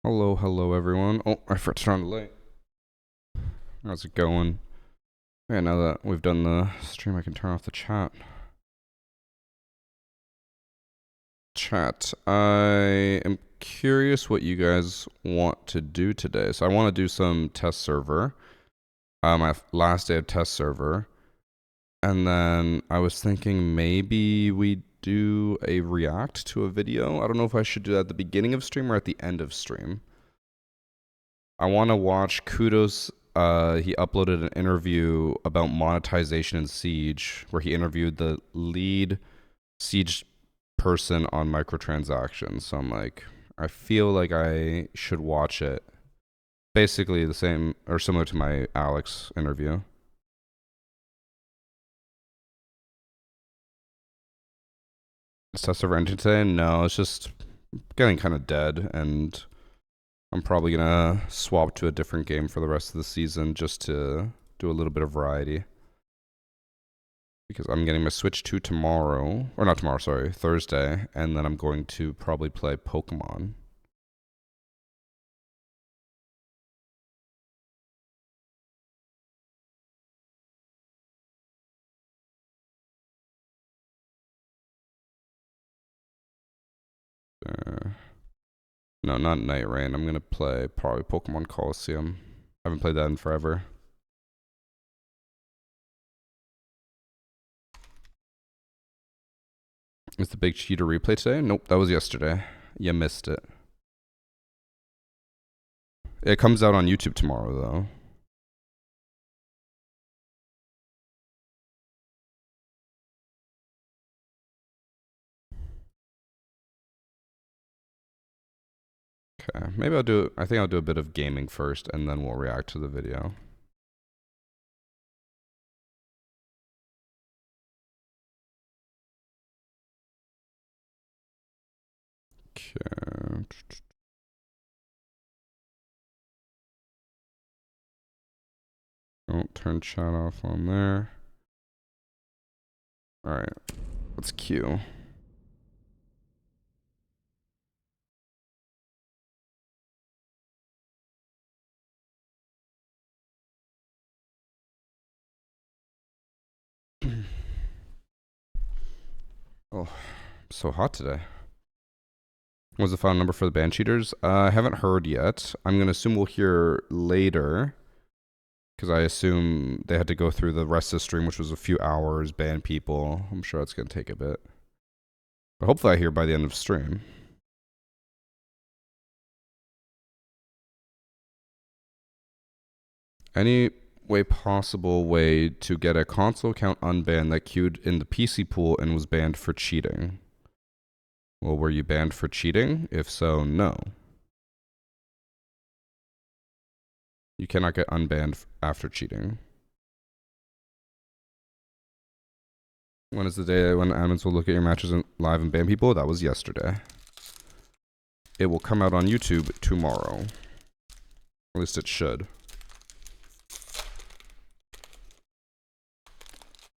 Hello everyone. Oh, I forgot to turn on the light. How's it going? Okay, now that we've done the stream, I can turn off the chat. I am curious what you guys want to do today. So I want to do some test server. My last day of test server. And then I was thinking maybe we do a react to a video. I don't know if I should do that at the beginning of stream or at the end of stream. I want to watch Kudos. He uploaded an interview about monetization in Siege, where he interviewed the lead Siege person on microtransactions. So I'm like, I feel like I should watch it. Basically the same or similar to my Alex interview. Is test server ending today? No, it's just getting kind of dead, and I'm probably gonna swap to a different game for the rest of the season just to do a little bit of variety. Because I'm getting my Switch 2 tomorrow, or not tomorrow, sorry, Thursday, and then I'm going to probably play Pokemon. No, not Night Rain. I'm gonna play probably Pokemon Coliseum. I haven't played that in forever. Is the big cheater replay today? Nope, that was yesterday. You missed it. It comes out on YouTube tomorrow, though. Okay, maybe I'll do. I think I'll do a bit of gaming first, and then we'll react to the video. Okay. Don't turn chat off on there. Alright. Let's queue. Oh, so hot today. What was the final number for the ban cheaters? I haven't heard yet. I'm going to assume we'll hear later. Because I assume they had to go through the rest of the stream, which was a few hours, ban people. I'm sure it's going to take a bit. But hopefully I hear by the end of stream. Any possible way to get a console account unbanned that queued in the PC pool and was banned for cheating? Well, were you banned for cheating? If so, no. You cannot get unbanned after cheating. When is the day when admins will look at your matches live and ban people? That was yesterday. It will come out on YouTube tomorrow. At least it should.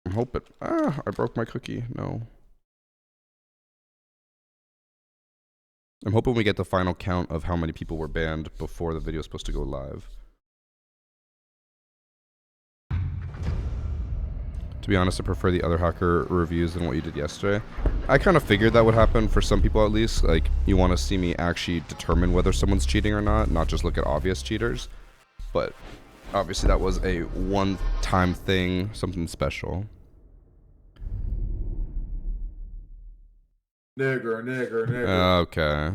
I'm hoping. I broke my cookie. No. I'm hoping we get the final count of how many people were banned before the video is supposed to go live. To be honest, I prefer the other hacker reviews than what you did yesterday. I kind of figured that would happen for some people at least. Like, you want to see me actually determine whether someone's cheating or not just look at obvious cheaters. But obviously that was a one-time thing, something special. Nigger. Okay.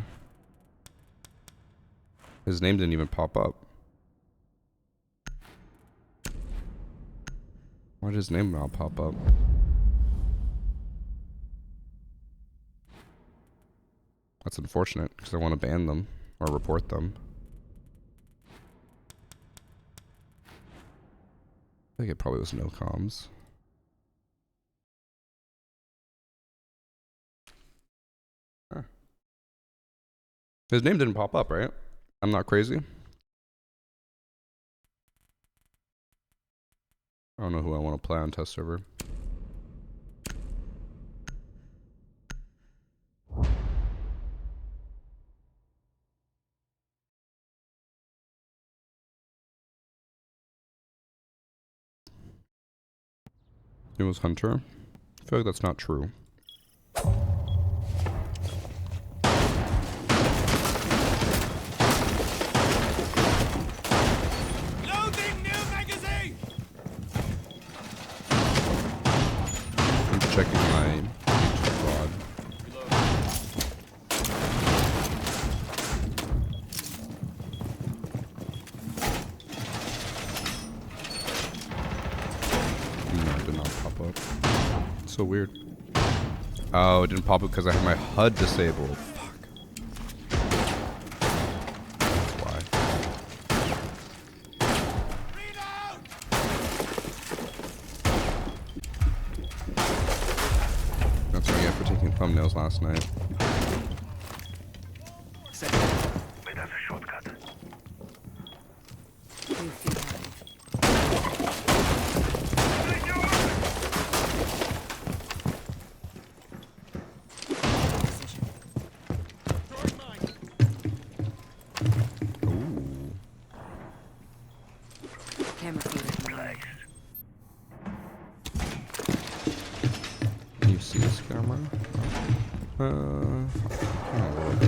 His name didn't even pop up. Why did his name not pop up? That's unfortunate, because I want to ban them, or report them. I think it probably was no comms. Huh. His name didn't pop up, right? I'm not crazy. I don't know who I want to play on test server. It was Hunter. I feel like that's not true. Loading new magazine. I'm checking my YouTube VOD. No, it did not pop up. It's so weird. Oh, it didn't pop up because I have my HUD disabled. Fuck. That's why. Reload. That's what I get for taking thumbnails last night. Wait, that's a shortcut. Ooh. Camera feed. Can you see this camera? Oh, Lord.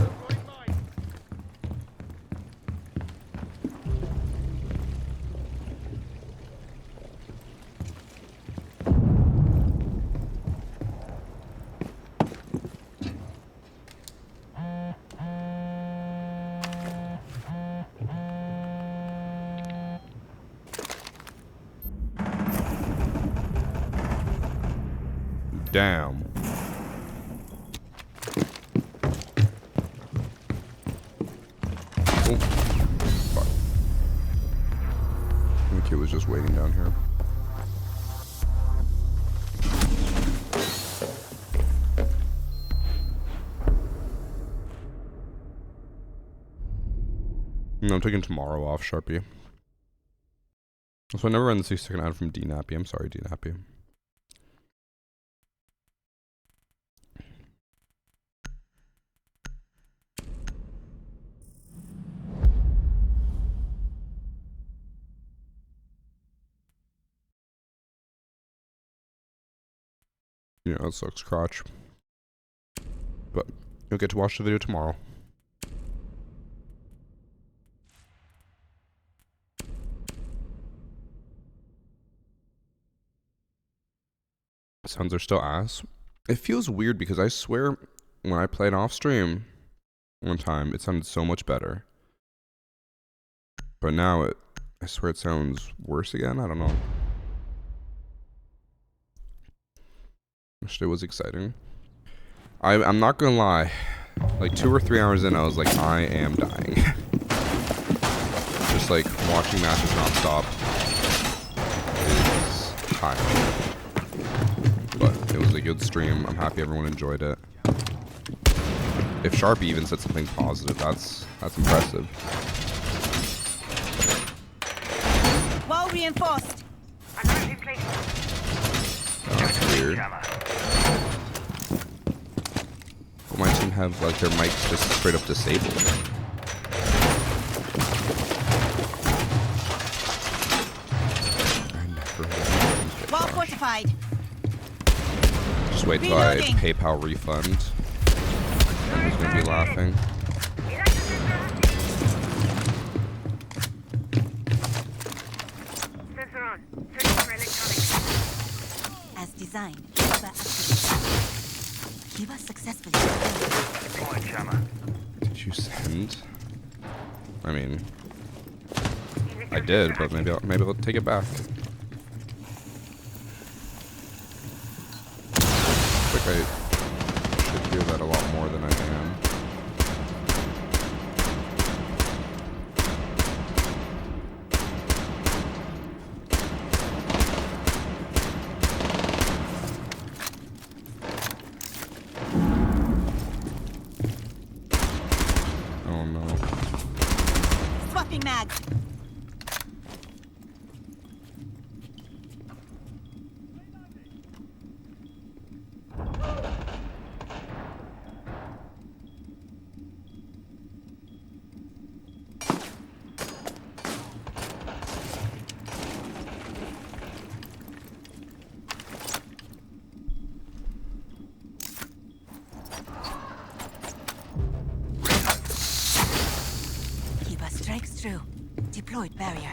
Damn. Oh, fuck. I think it was just waiting down here. No, I'm taking tomorrow off, Sharpie. So I never run the 6-second ad from DNappy. I'm sorry, DNappy. Yeah, it sucks, crotch. But you'll get to watch the video tomorrow. Sounds are still ass. It feels weird because I swear when I played off stream one time, it sounded so much better. But now I swear it sounds worse again. I don't know. Yesterday was exciting. I'm not gonna lie. Like 2 or 3 hours in, I was like, I am dying. Just like watching matches nonstop is tiring. But it was a good stream. I'm happy everyone enjoyed it. If Sharpie even said something positive, that's impressive. Wall reinforced. That's weird. Well, my team have like their mics just straight up disabled. I never get Wall far. fortified. Just wait till I Reloading. PayPal refund. Everyone's gonna be laughing. Sensor on. Searching for electronics. As designed. Kiva activated. Kiva successfully. Deploying jammer. Did you send? I mean, I did, but maybe I'll take it back. I think I should hear that a lot more than I am. Oh no. Swapping mags. through. Deployed barrier.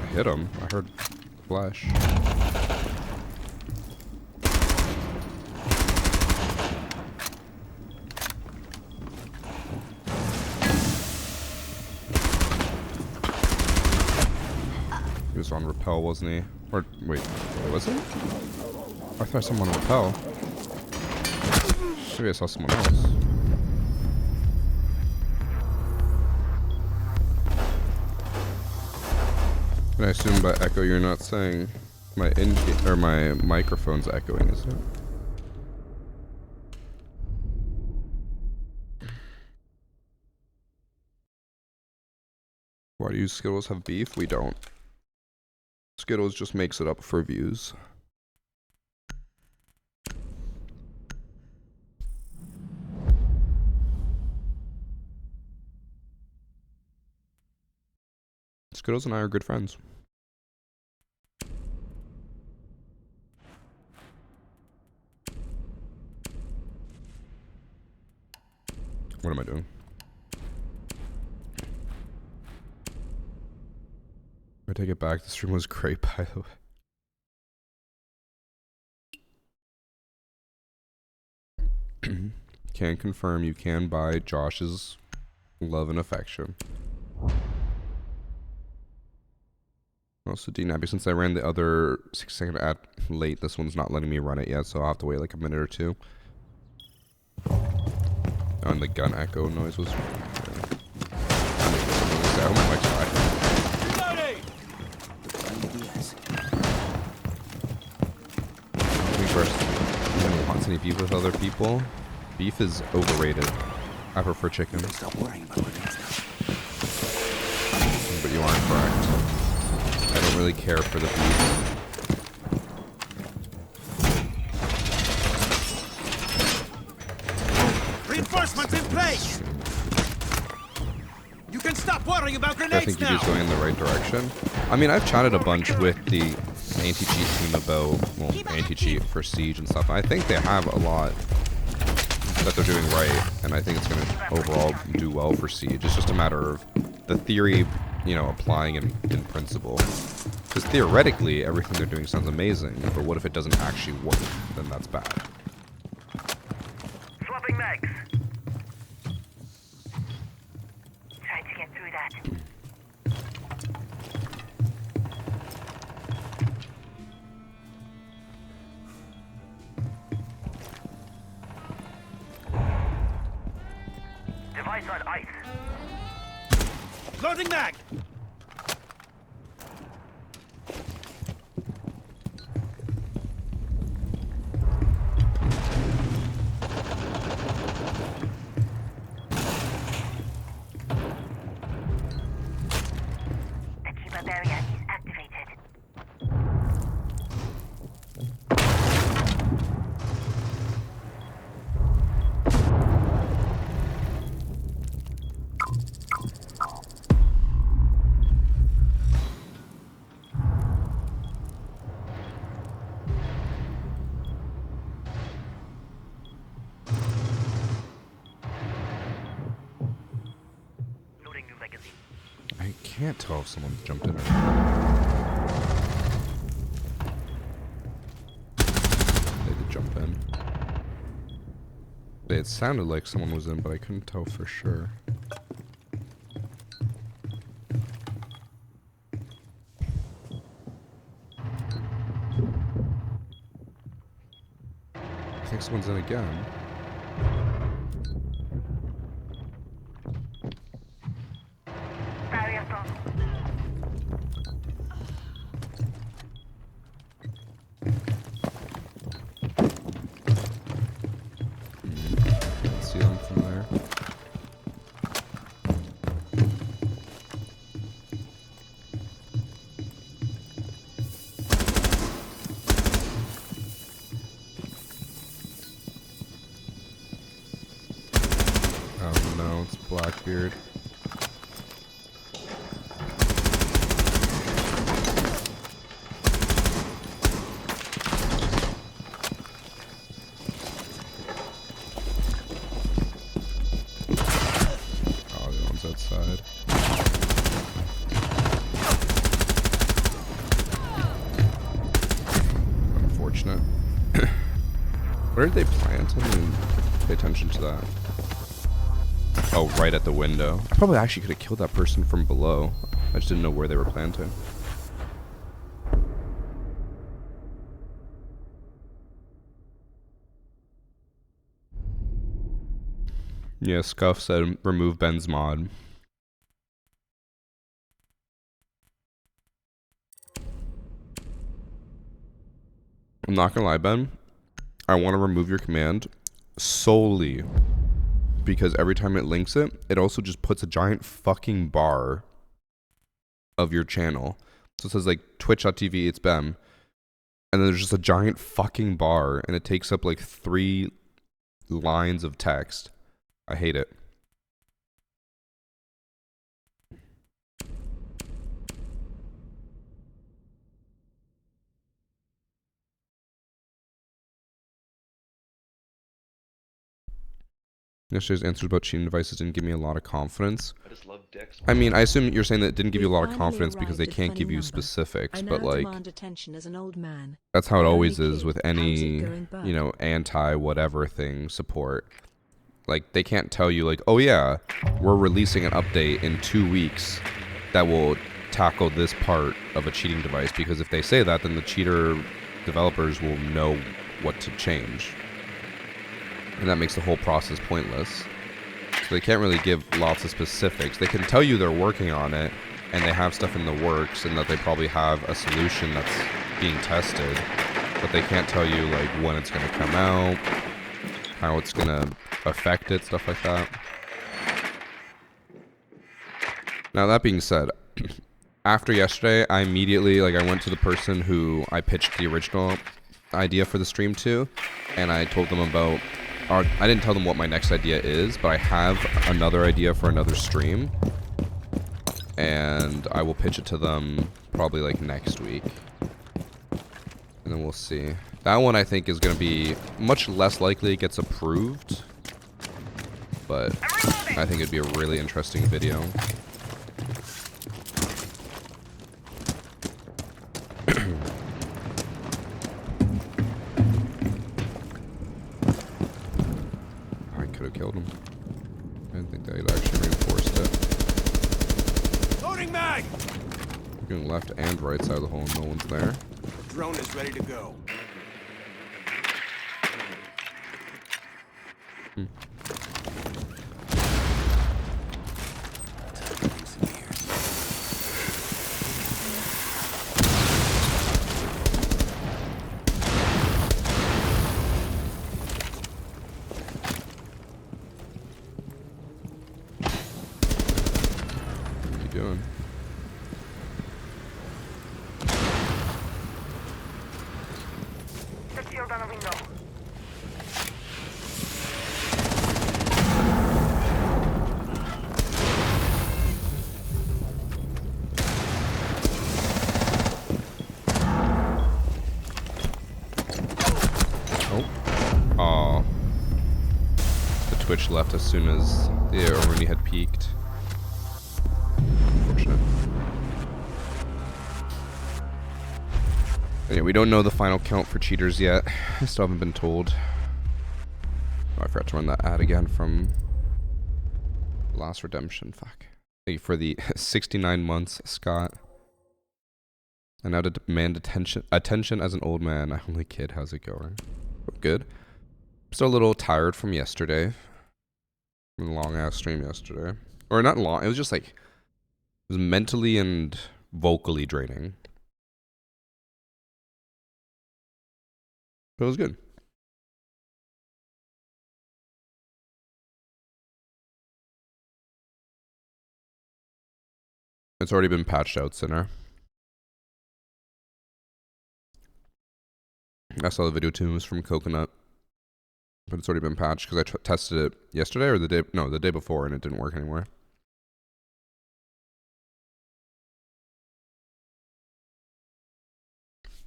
I hit him. I heard flash. He was on rappel, wasn't he? Or wait, was he? I thought I saw someone on rappel. Maybe I saw someone else. And I assume by echo you're not saying my or my microphone's echoing, is it? Why do Skittles have beef? We don't. Skittles just makes it up for views. Skittles and I are good friends. What am I doing? I take it back. The stream was great, by the way. Can confirm you can buy Josh's love and affection. Also, DNABby, since I ran the other 6-second ad late, this one's not letting me run it yet, so I'll have to wait like a minute or two. Oh, and the gun echo noise was... Oh, my mic's high. First, anyone wants any beef with other people? Beef is overrated. I prefer chicken. Stop worrying about it. But you aren't correct. I don't really care for the beef. Reinforcements in place! You can stop worrying about I grenades think now! you're just going in the right direction. I mean, I've chatted a bunch with the anti-cheat team about, well, anti-cheat for Siege and stuff. I think they have a lot that they're doing right, and I think it's going to overall do well for Siege. It's just a matter of the theory, you know, applying in principle. Because theoretically, everything they're doing sounds amazing, but what if it doesn't actually work? Then that's bad. Swapping mags. Trying to get through that. Device on ice. Loading mag! Akiba barrier is activated. Loading new magazine. I can't tell if someone jumped in or not. They did jump in. It sounded like someone was in, but I couldn't tell for sure. I think someone's in again. Barrier from. See them from there. Oh no, it's Blackbeard. Where did they plant? I didn't even pay attention to that. Oh, right at the window. I probably actually could have killed that person from below. I just didn't know where they were planting. Yeah, Scuff said remove Ben's mod. I'm not gonna lie, Ben. I want to remove your command solely because every time it links it, it also just puts a giant fucking bar of your channel. So it says like twitch.tv, it's Ben. And then there's just a giant fucking bar and it takes up like 3 lines of text. I hate it. Yesterday's answers about cheating devices didn't give me a lot of confidence. I just love dicks. I mean, I assume you're saying that it didn't give you a lot of confidence because they can't give you specifics, but like, that's how it always is with any, you know, anti-whatever thing support. Like, they can't tell you like, oh yeah, we're releasing an update in 2 weeks that will tackle this part of a cheating device, because if they say that, then the cheater developers will know what to change. And that makes the whole process pointless. So they can't really give lots of specifics. They can tell you they're working on it, and they have stuff in the works, and that they probably have a solution that's being tested. But they can't tell you, like, when it's going to come out, how it's going to affect it, stuff like that. Now, that being said, after yesterday, I immediately, like, I went to the person who I pitched the original idea for the stream to, and I told them about... I didn't tell them what my next idea is, but I have another idea for another stream. And I will pitch it to them probably like next week. And then we'll see. That one I think is going to be much less likely it gets approved. But I think it'd be a really interesting video. Killed him. I didn't think they'd actually reinforced it. Loading mag! Looking left and right side of the hole, and no one's there. Drone is ready to go. Doing? Set shield on a window. Oh. The Twitch left as soon as the Aruni had peaked. Yeah, we don't know the final count for cheaters yet. I still haven't been told. Oh, I forgot to run that ad again from Last Redemption. Fuck. Thank you for the 69 months, Scott. I now demand attention as an old man. I only kid. How's it going? Good. I'm still a little tired from yesterday. From the long ass stream yesterday. Or not long. It was just like, it was mentally and vocally draining. But it was good. It's already been patched out, Sinner. I saw the video too. It was from Coconut. But it's already been patched because I tested it yesterday or the day before, and it didn't work anymore.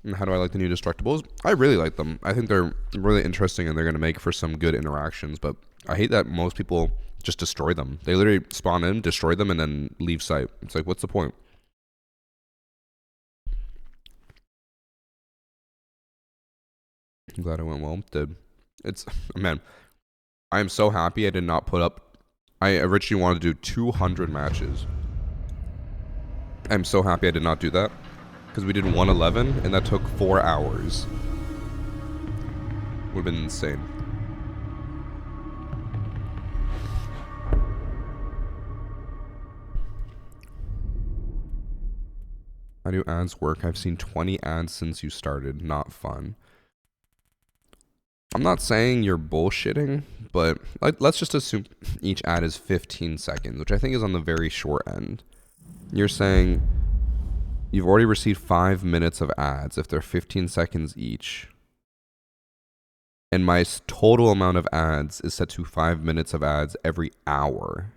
And how do I like the new Destructibles? I really like them. I think they're really interesting and they're going to make for some good interactions, but I hate that most people just destroy them. They literally spawn in, destroy them, and then leave site. It's like, what's the point? I'm glad it went well. Did. It's, man, I am so happy I did not put up, I originally wanted to do 200 matches. I'm so happy I did not do that, because we did 111, and that took 4 hours. Would have been insane. How do ads work? I've seen 20 ads since you started. Not fun. I'm not saying you're bullshitting, but let's just assume each ad is 15 seconds, which I think is on the very short end. You're saying you've already received 5 minutes of ads if they're 15 seconds each. And my total amount of ads is set to 5 minutes of ads every hour.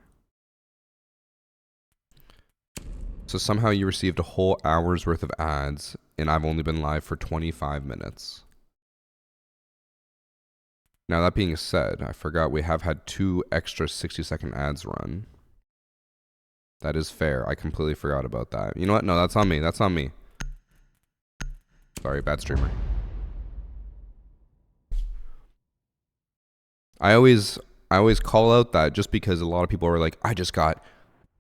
So somehow you received a whole hour's worth of ads, and I've only been live for 25 minutes. Now, that being said, I forgot we have had 2 extra 60-second ads run. That is fair. I completely forgot about that. You know what? No, that's on me. That's on me. Sorry, bad streamer. I always call out that just because a lot of people are like, I just got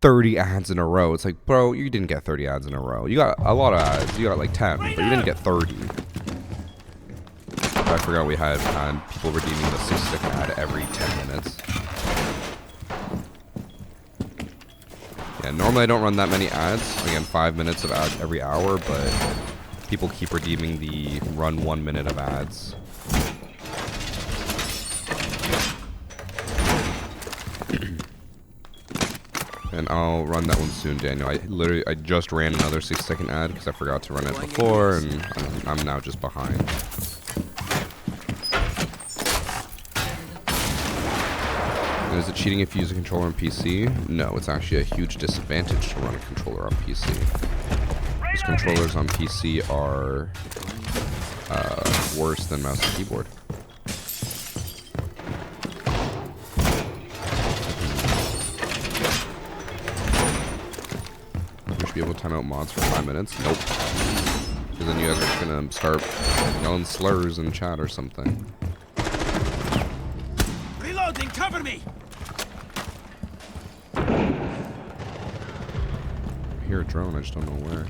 30 ads in a row. It's like, bro, you didn't get 30 ads in a row. You got a lot of ads. You got like 10, but you didn't get 30. I forgot we had people redeeming the 6-second ad every 10 minutes. Yeah, normally I don't run that many ads. Again, 5 minutes of ads every hour, but people keep redeeming the run 1 minute of ads. And I'll run that one soon, Daniel. I just ran another 6-second ad because I forgot to run it before, and I'm now just behind. And is it cheating if you use a controller on PC? No, it's actually a huge disadvantage to run a controller on PC. Because controllers on PC are worse than mouse and keyboard. Be able to time out mods for 5 minutes? Nope. Because then you guys are just gonna start yelling slurs in chat or something. Reloading, cover me! I hear a drone, I just don't know where.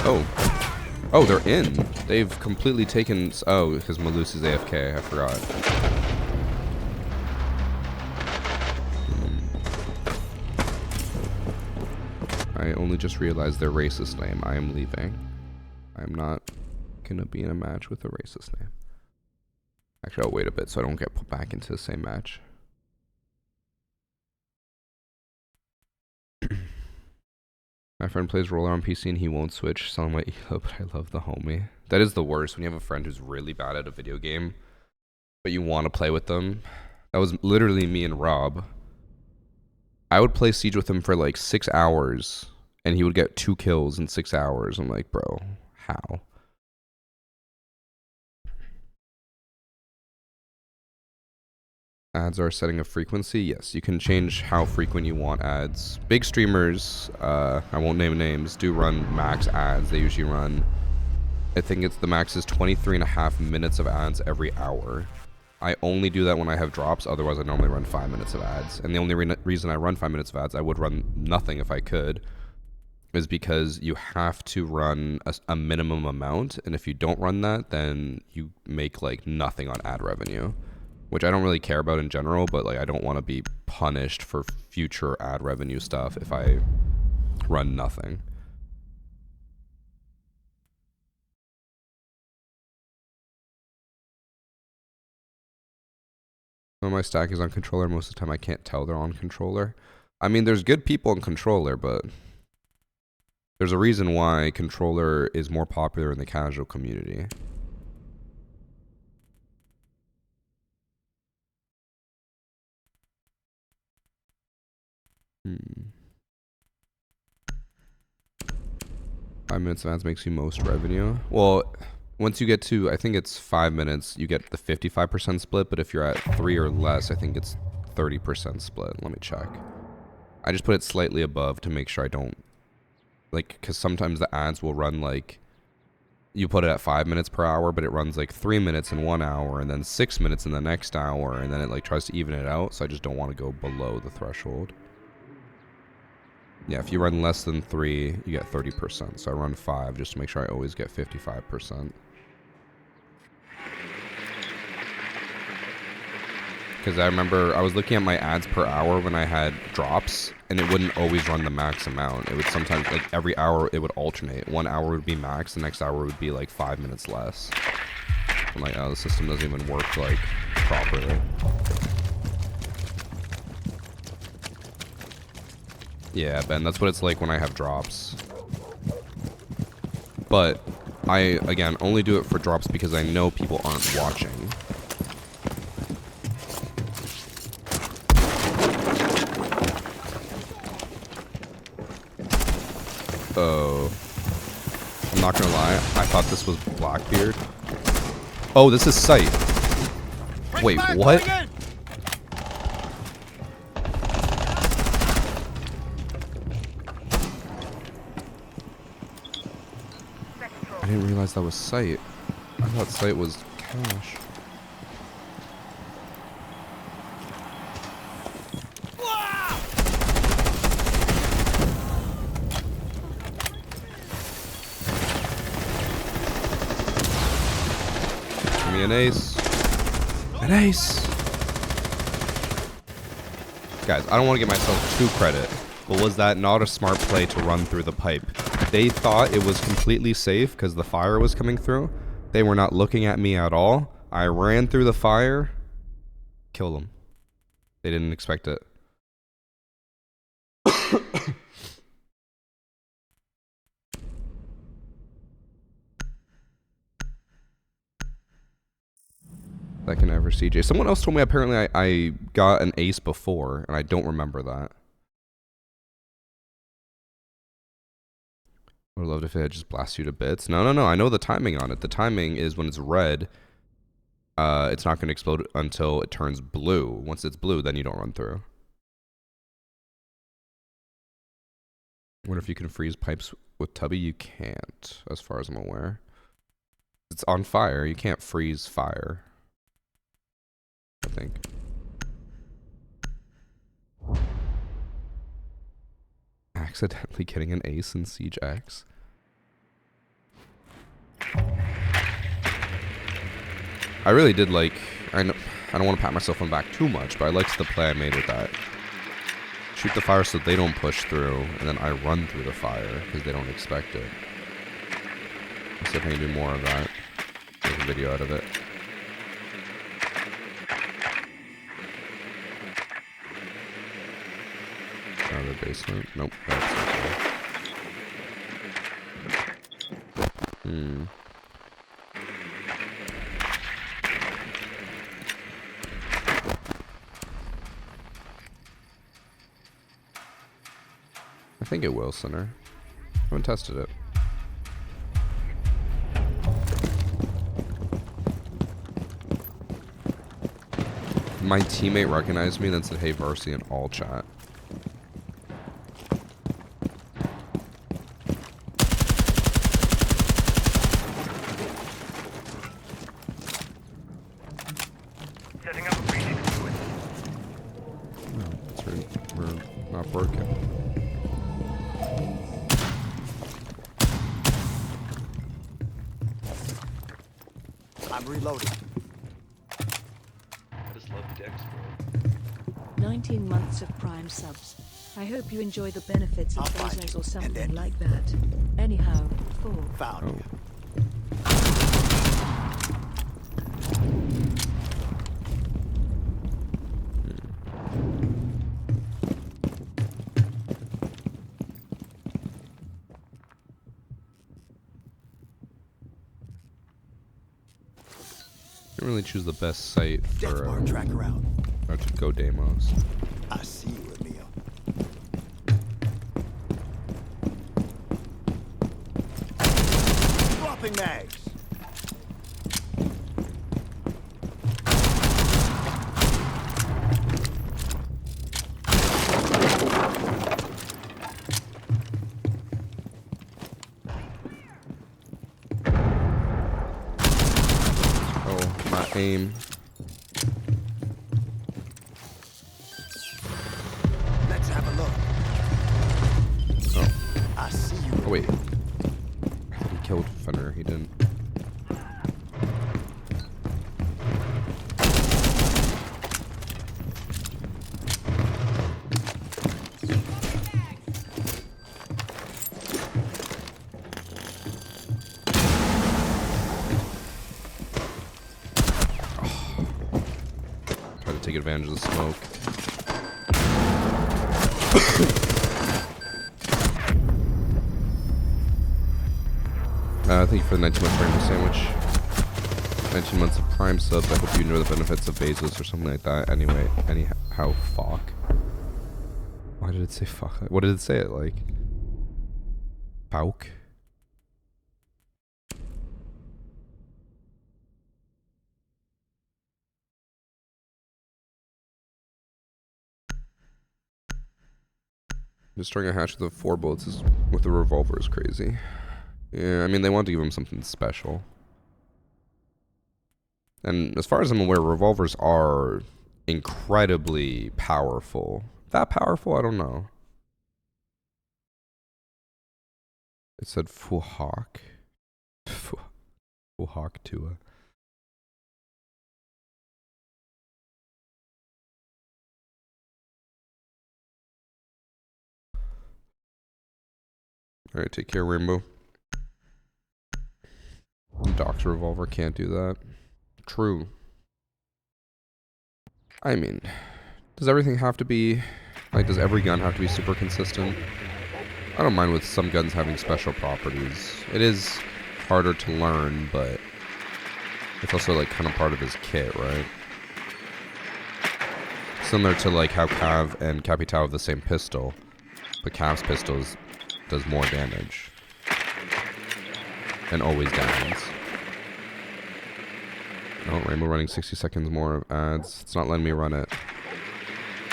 Oh. Oh, they're in. They've completely taken... Oh, because Malus is AFK. I forgot. I only just realized their racist name. I am leaving. I'm not going to be in a match with a racist name. Actually, I'll wait a bit so I don't get put back into the same match. My friend plays roller on PC and he won't switch. Selling my elo, but I love the homie. That is the worst when you have a friend who's really bad at a video game, but you want to play with them. That was literally me and Rob. I would play Siege with him for like 6 hours, and he would get 2 kills in 6 hours. I'm like, bro, how? Ads are setting a frequency. Yes, you can change how frequent you want ads. Big streamers, I won't name names, do run max ads. They usually run, I think it's the max is 23.5 minutes of ads every hour. I only do that when I have drops. Otherwise, I normally run 5 minutes of ads. And the only reason I run 5 minutes of ads, I would run nothing if I could, is because you have to run a minimum amount. And if you don't run that, then you make like nothing on ad revenue. Which I don't really care about in general, but like I don't want to be punished for future ad revenue stuff if I run nothing. When my stack is on controller, most of the time I can't tell they're on controller. I mean, there's good people on controller, but there's a reason why controller is more popular in the casual community. Hmm. 5 minutes of ads makes you most revenue. Well, once you get to, I think it's 5 minutes, you get the 55% split, but if you're at 3 or less, I think it's 30% split. Let me check. I just put it slightly above to make sure I don't, like, because sometimes the ads will run like, you put it at 5 minutes per hour, but it runs like 3 minutes in 1 hour and then 6 minutes in the next hour, and then it like tries to even it out. So I just don't want to go below the threshold. Yeah, if you run less than 3, you get 30%. So I run 5 just to make sure I always get 55%. Because I remember I was looking at my ads per hour when I had drops, and it wouldn't always run the max amount. It would sometimes, like every hour, it would alternate. 1 hour would be max, the next hour would be like 5 minutes less. I'm like, oh, the system doesn't even work like properly. Yeah, Ben, that's what it's like when I have drops. But I, again, only do it for drops because I know people aren't watching. Oh. I'm not gonna lie, I thought this was Blackbeard. Oh, this is Sight. Wait, what? I didn't realize that was Sight. I thought Sight was Cash. Give me an ace. An ace! Guys, I don't want to give myself too credit, but was that not a smart play to run through the pipe? They thought it was completely safe because the fire was coming through. They were not looking at me at all. I ran through the fire. Killed them. They didn't expect it. Second ever CJ. Someone else told me apparently I got an ace before, and I don't remember that. I would have loved if it had just blast you to bits. No. I know the timing on it. The timing is when it's red, it's not going to explode until it turns blue. Once it's blue, then you don't run through. I wonder if you can freeze pipes with Tubby. You can't, as far as I'm aware. It's on fire. You can't freeze fire, I think. Accidentally getting an ace in Siege X. I really did like, I don't want to pat myself on the back too much, but I liked the play I made with that. Shoot the fire so they don't push through, and then I run through the fire because they don't expect it. Let's see if I can do more of that. Make a video out of it. Out of the basement. Nope. That's okay. I think it will, Sinner. I haven't tested it. My teammate recognized me and then said, "Hey, Varsity," in all chat. Setting up a breach conduit. No, it's we're not broken. I'm reloading. I just love Dex, bro. 19 months of Prime subs. I hope you enjoy the benefits I'll of find business you, or and something then- like that. Anyhow, 4. Found Oh. you. Didn't really choose the best site Death for bar tracker out. to go demos. I see you, Emil. Dropping mags. aim. Let's have a look. Oh. I see you. Oh, wait. I thought he killed Fenrir. He didn't. Try to take advantage of the smoke. Thank you for the 19 month Rainbow Sandwich. 19 months of Prime subs. I hope you know the benefits of Bezos or something like that. Anyway, anyhow, fuck. Why did it say fuck? What did it say it like? Fauk? Destroying a hatch with 4 bullets with a revolver is crazy. Yeah, I mean, they want to give him something special. And as far as I'm aware, revolvers are incredibly powerful. That powerful? I don't know. It said Fuhawk. Fuhawk Tua. Alright, take care, Rainbow. Doc's revolver can't do that. True. I mean, does everything have to be, like, does every gun have to be super consistent? I don't mind with some guns having special properties. It is harder to learn, but it's also, like, kind of part of his kit, right? Similar to, like, how Cav and Capital have the same pistol, but Cav's pistol does more damage. And always downs. Oh, Rainbow running 60 seconds more of ads. It's not letting me run it.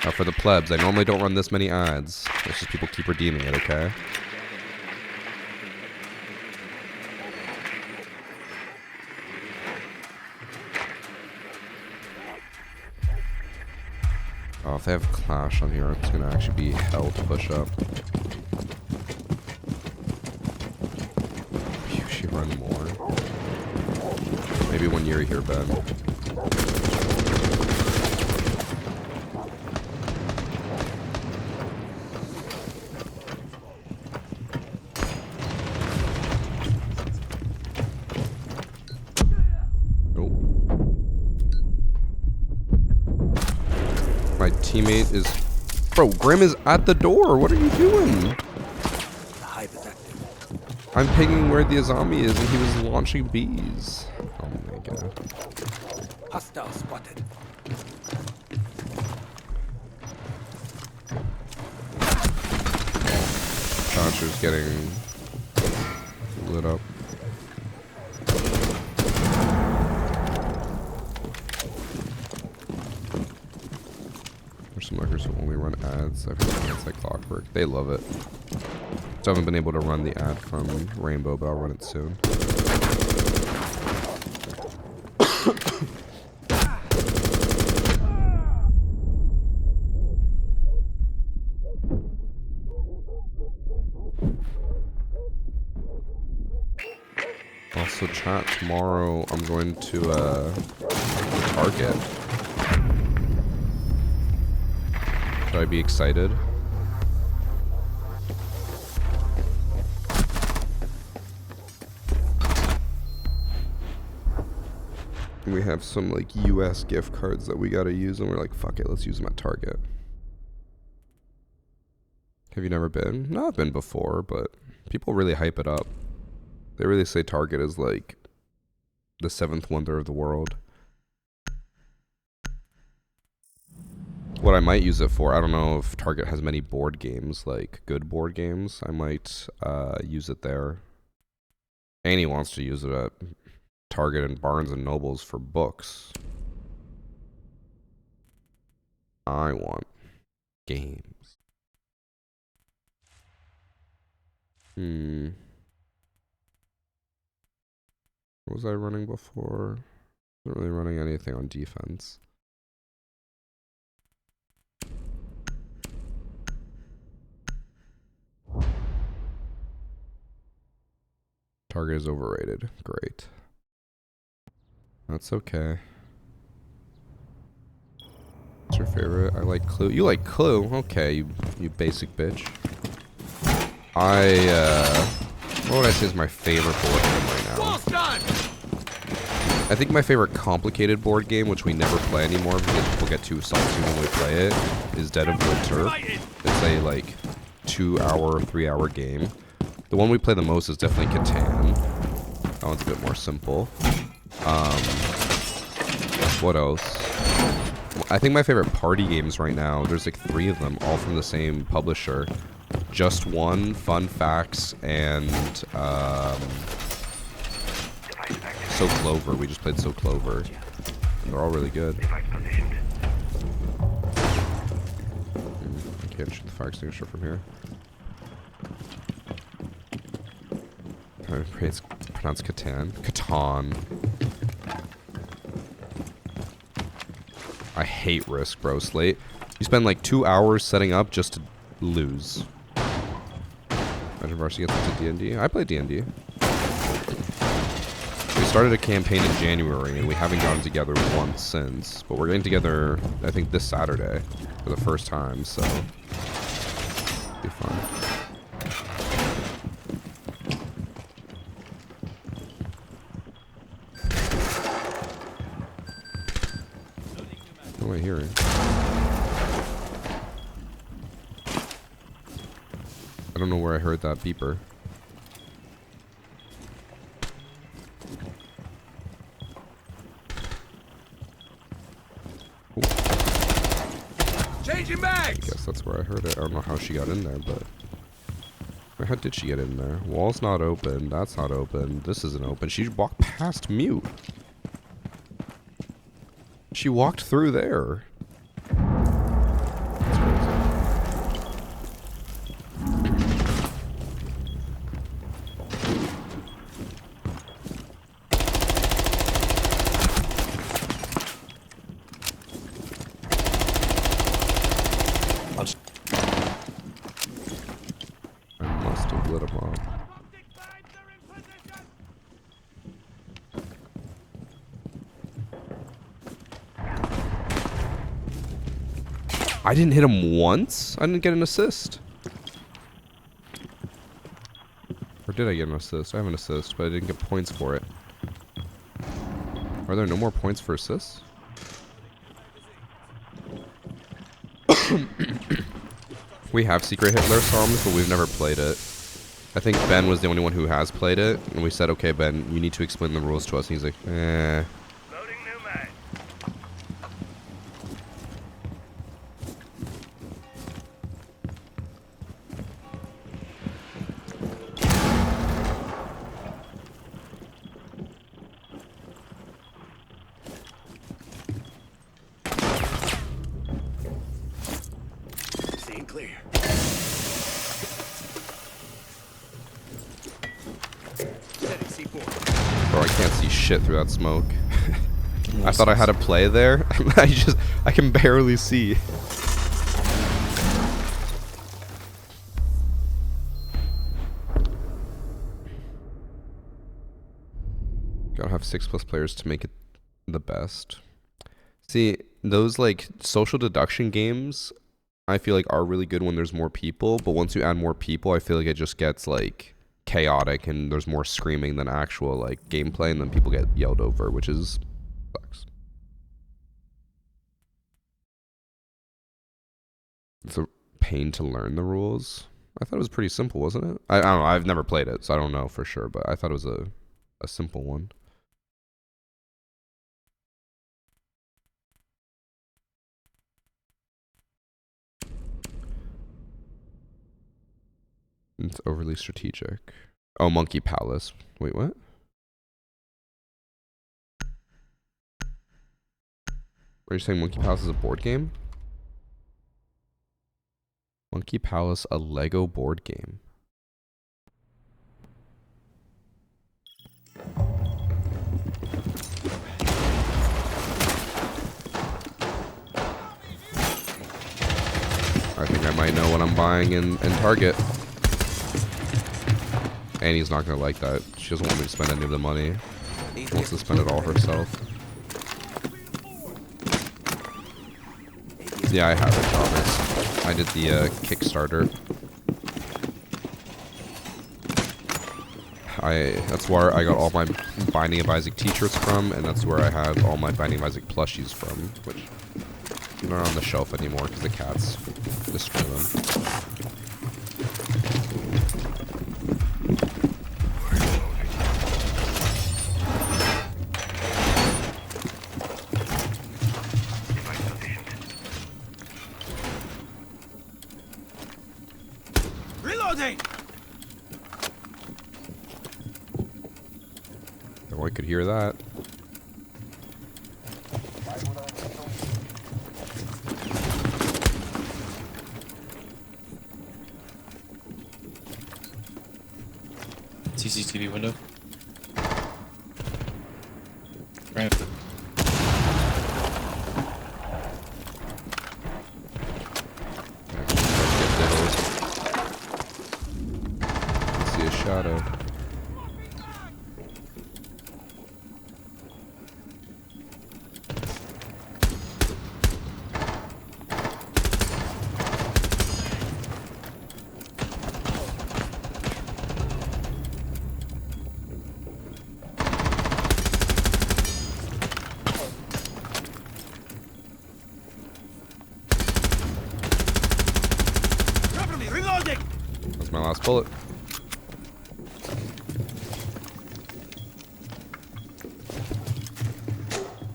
Now for the plebs, I normally don't run this many ads. It's just people keep redeeming it, okay? Oh, if they have Clash on here, it's gonna actually be hell to push up. You should run more. Maybe when you're here, Ben. My teammate is... Bro, Grim is at the door. What are you doing? The hype is active. I'm pinging where the zombie is and he was launching bees. Oh my god. Hostile spotted. Dodger's getting lit up. There's some lurkers who only run ads. I've heard it's like clockwork. They love it. Still haven't been able to run the ad from Rainbow, but I'll run it soon. Also, chat, tomorrow I'm going to Target. Should I be excited? We have some like US gift cards that we gotta use, and we're like, fuck it, let's use them at Target. Have you never been? No, I've been before, but people really hype it up. They really say Target is like the 7th wonder of the world. What I might use it for, I don't know if Target has many board games, like good board games. I might use it there. Annie wants to use it at Target and Barnes and Nobles for books. I want games. What was I running before? Not really running anything on defense. Target is overrated. Great. That's okay. What's your favorite? I like Clue. You like Clue? Okay, you basic bitch. What would I say is my favorite board game right now? I think my favorite complicated board game, which we never play anymore because people get too salty when we play it, is Dead of Winter. It's a like 2-hour, 3-hour game. The one we play the most is definitely Catan. That one's a bit more simple. What else? I think my favorite party games right now, there's like 3 of them, all from the same publisher. Just One, Fun Facts, and So Clover. We just played So Clover. And they're all really good. I can't shoot the fire extinguisher from here. It's pronounced Catan. Catan. I hate Risk, bro. Slate. You spend like 2 hours setting up just to lose. Imagine Varsity gets into D&D. I play D&D. We started a campaign in January, and we haven't gotten together once since. But we're getting together, I think, this Saturday for the first time, so it'll be fun. What am I hearing? I don't know where I heard that beeper. Changing bags. I guess that's where I heard it. I don't know how she got in there, but how did she get in there? Wall's not open. That's not open. This isn't open. She walked past mute. She walked through there. That's crazy. I must have lit him up. I didn't hit him once? I didn't get an assist. Or did I get an assist? I have an assist, but I didn't get points for it. Are there no more points for assists? We have Secret Hitler songs, but we've never played it. I think Ben was the only one who has played it, and we said, okay, Ben, you need to explain the rules to us. And he's like, eh. Loading new mag. Seeing clear. Setting C4. Bro, I can't see shit through that smoke. I thought I had a play there. I can barely see. Gotta have 6+ players to make it the best. See, those like social deduction games, I feel like are really good when there's more people, but once you add more people, I feel like it just gets like chaotic and there's more screaming than actual like gameplay, and then people get yelled over, which is sucks. It's a pain to learn the rules. I thought it was pretty simple, wasn't it? I don't know. I've never played it, so I don't know for sure, but I thought it was a simple one. It's overly strategic. Oh, Monkey Palace. Wait, what? Are you saying Monkey Palace is a board game? Monkey Palace, a Lego board game. I think I might know what I'm buying in Target. Annie's not gonna like that. She doesn't want me to spend any of the money. She wants to spend it all herself. Yeah, I have it, Thomas. I did the Kickstarter. That's where I got all my Binding of Isaac t-shirts from, and that's where I have all my Binding of Isaac plushies from, which are not on the shelf anymore because the cats destroy them. Reloading! Oh, I could hear that. CCTV window. Ramp. See a shadow. Cover me! Reloading! That's my last bullet.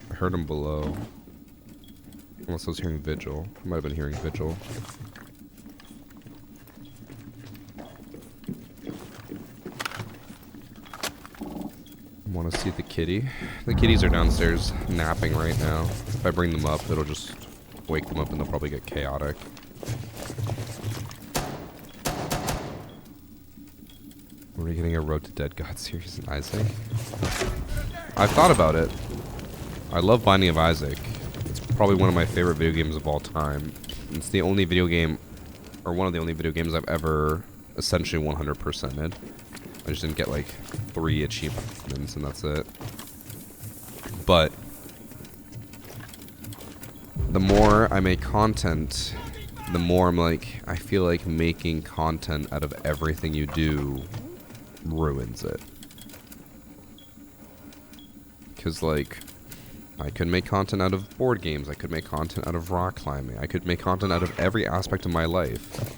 I heard him below. Unless I was hearing Vigil. I might have been hearing Vigil. Want to see the kitty? The kitties are downstairs napping right now. If I bring them up, it'll just wake them up and they'll probably get chaotic. Are we getting a Road to Dead God series in Isaac? I've thought about it. I love Binding of Isaac. It's probably one of my favorite video games of all time. It's the only video game, or one of the only video games I've ever essentially 100%ed. I just didn't get like 3 achievements and that's it. But the more I make content, the more I'm like, I feel like making content out of everything you do ruins it. Because like, I could make content out of board games, I could make content out of rock climbing, I could make content out of every aspect of my life.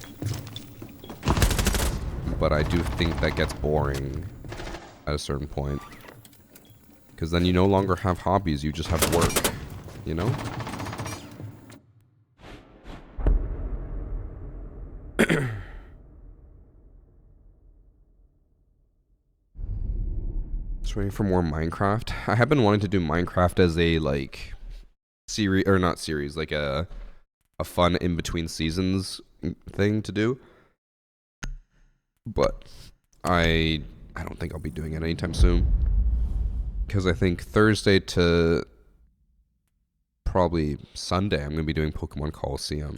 But I do think that gets boring at a certain point. Because then you no longer have hobbies, you just have work, you know? Just waiting for more Minecraft. I have been wanting to do Minecraft as a, like, series, or not series, like a fun in-between seasons thing to do. But I don't think I'll be doing it anytime soon. Because I think Thursday to probably Sunday, I'm going to be doing Pokemon Coliseum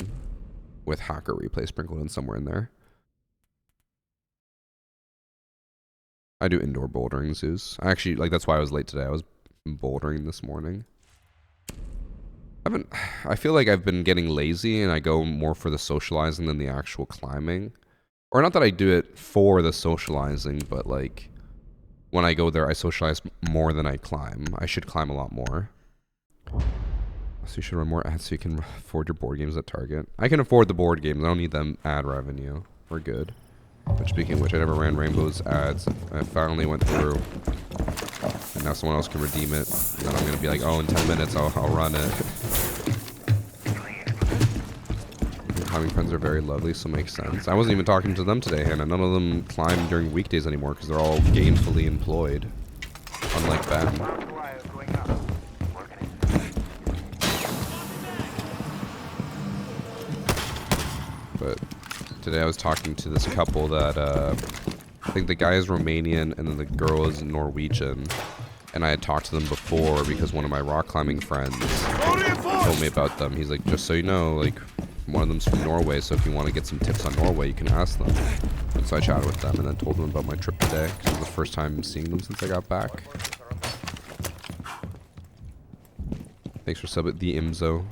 with Hacker Replay sprinkled in somewhere in there. I do indoor bouldering, Zeus. Actually, like, that's why I was late today. I was bouldering this morning. I feel like I've been getting lazy and I go more for the socializing than the actual climbing. Or not that I do it for the socializing, but like when I go there, I socialize more than I climb. I should climb a lot more. So you should run more ads so you can afford your board games at Target. I can afford the board games. I don't need them ad revenue. We're good. But speaking of which, I never ran Rainbow's ads. I finally went through. And now someone else can redeem it. And then I'm going to be like, oh, in 10 minutes I'll run it. Climbing friends are very lovely, so makes sense. I wasn't even talking to them today, Hannah. None of them climb during weekdays anymore because they're all gainfully employed. Unlike Ben. But today I was talking to this couple that, I think the guy is Romanian and then the girl is Norwegian. And I had talked to them before because one of my rock climbing friends told me about them. He's like, just so you know, like, one of them's from Norway, so if you want to get some tips on Norway, you can ask them. And so I chatted with them and then told them about my trip today, because it was the first time seeing them since I got back. Thanks for subbing the Imzo.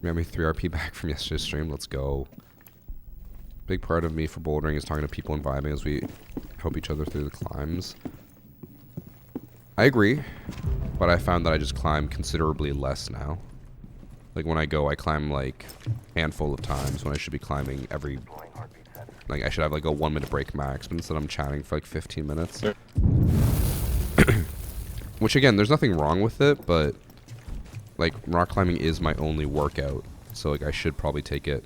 We got me 3 RP back from yesterday's stream. Let's go. Big part of me for bouldering is talking to people and vibing as we help each other through the climbs. I agree, but I found that I just climb considerably less now. Like when I go, I climb like a handful of times when I should be climbing every... Like I should have like a 1 minute break max, but instead I'm chatting for like 15 minutes. Which again, there's nothing wrong with it, but like rock climbing is my only workout. So like I should probably take it,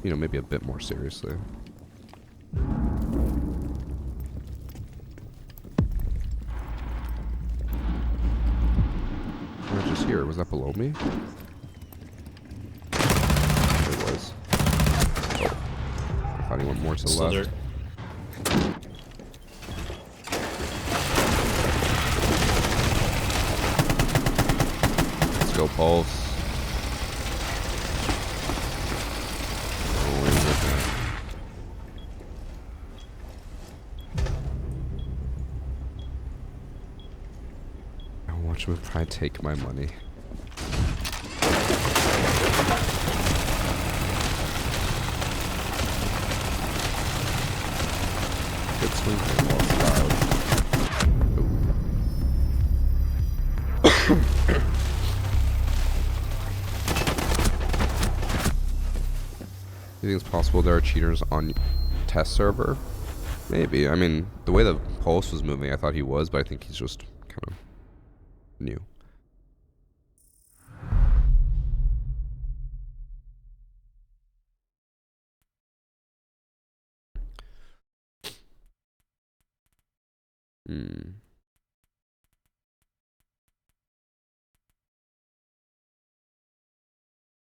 you know, maybe a bit more seriously. Oh, just here. Was that below me? It was. Oh. I thought he went more to the left. Let's go, Pulse. Watch him try to take my money. Good swing for the You think it's possible there are cheaters on test server? Maybe. I mean, the way the Pulse was moving, I thought he was, but I think he's just kind of new.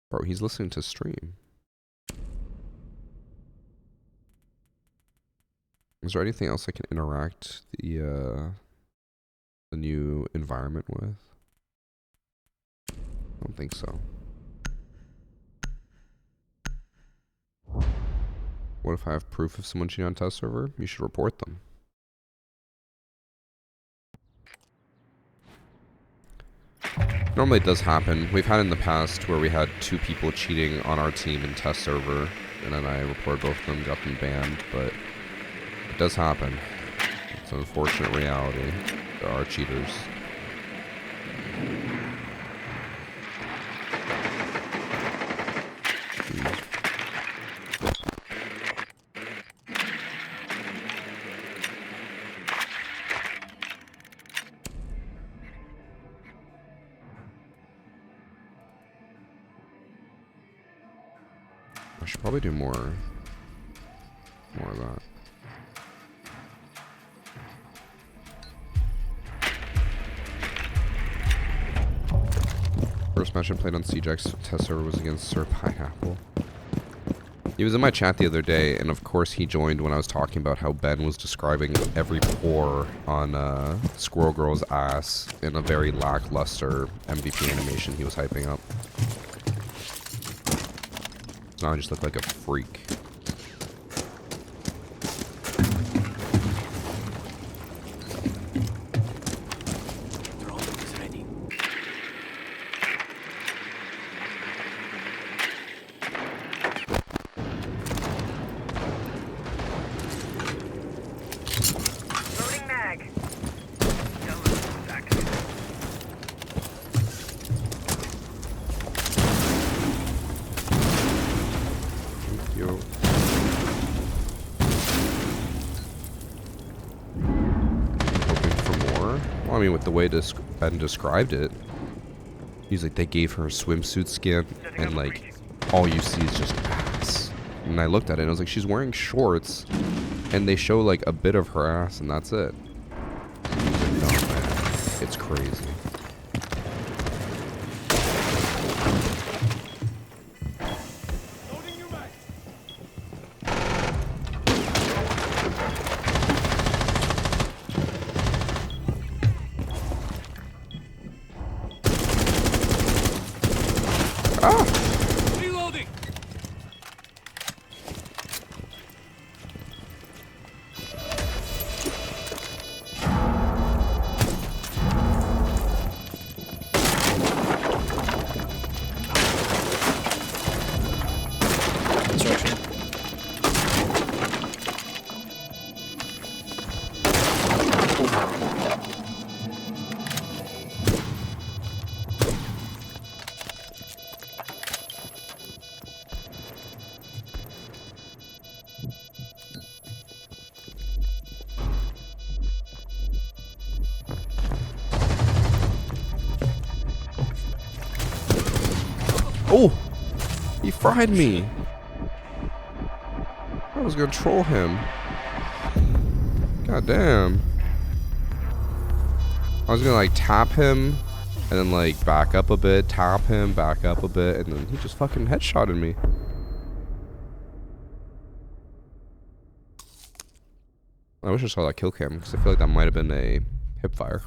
Bro, he's listening to stream. Is there anything else I can interact the new environment with? I don't think so. What if I have proof of someone cheating on test server? You should report them. Normally it does happen. We've had in the past where we had 2 people cheating on our team in test server, and then I reported both of them, got them banned, but it does happen. It's an unfortunate reality. There are cheaters. I should probably do more of that. First match I played on CJ's test server was against Sir Pineapple. He was in my chat the other day, and of course he joined when I was talking about how Ben was describing every pore on Squirrel Girl's ass in a very lackluster MVP animation he was hyping up. Now I just look like a freak. I mean, with the way Ben described it, he's like, they gave her a swimsuit skin, and like, all you see is just ass. And I looked at it, and I was like, she's wearing shorts, and they show like a bit of her ass, and that's it. He's like, no, man, it's crazy. Ah! Reloading. Construction. Oh! He fried me. I was gonna troll him. God damn. I was gonna like tap him and then like back up a bit, tap him, back up a bit, and then he just fucking headshotted me. I wish I saw that kill cam because I feel like that might have been a hip fire.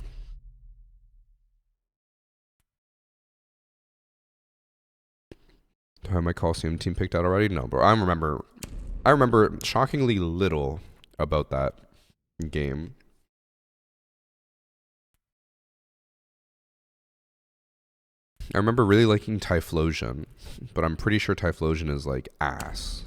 Have my Coliseum team picked out already? No, bro. I remember shockingly little about that game. I remember really liking Typhlosion, but I'm pretty sure Typhlosion is like ass.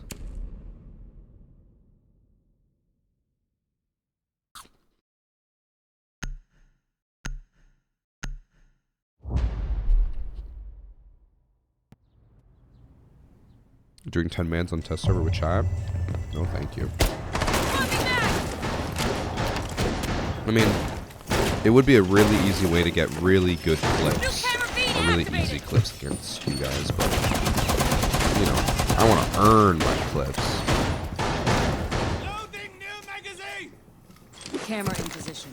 Doing 10 mans on test server with chat? No, thank you. I mean, it would be a really easy way to get really good clips. Or really easy clips against you guys, but, you know, I want to earn my clips. Loading new magazine. Camera in position.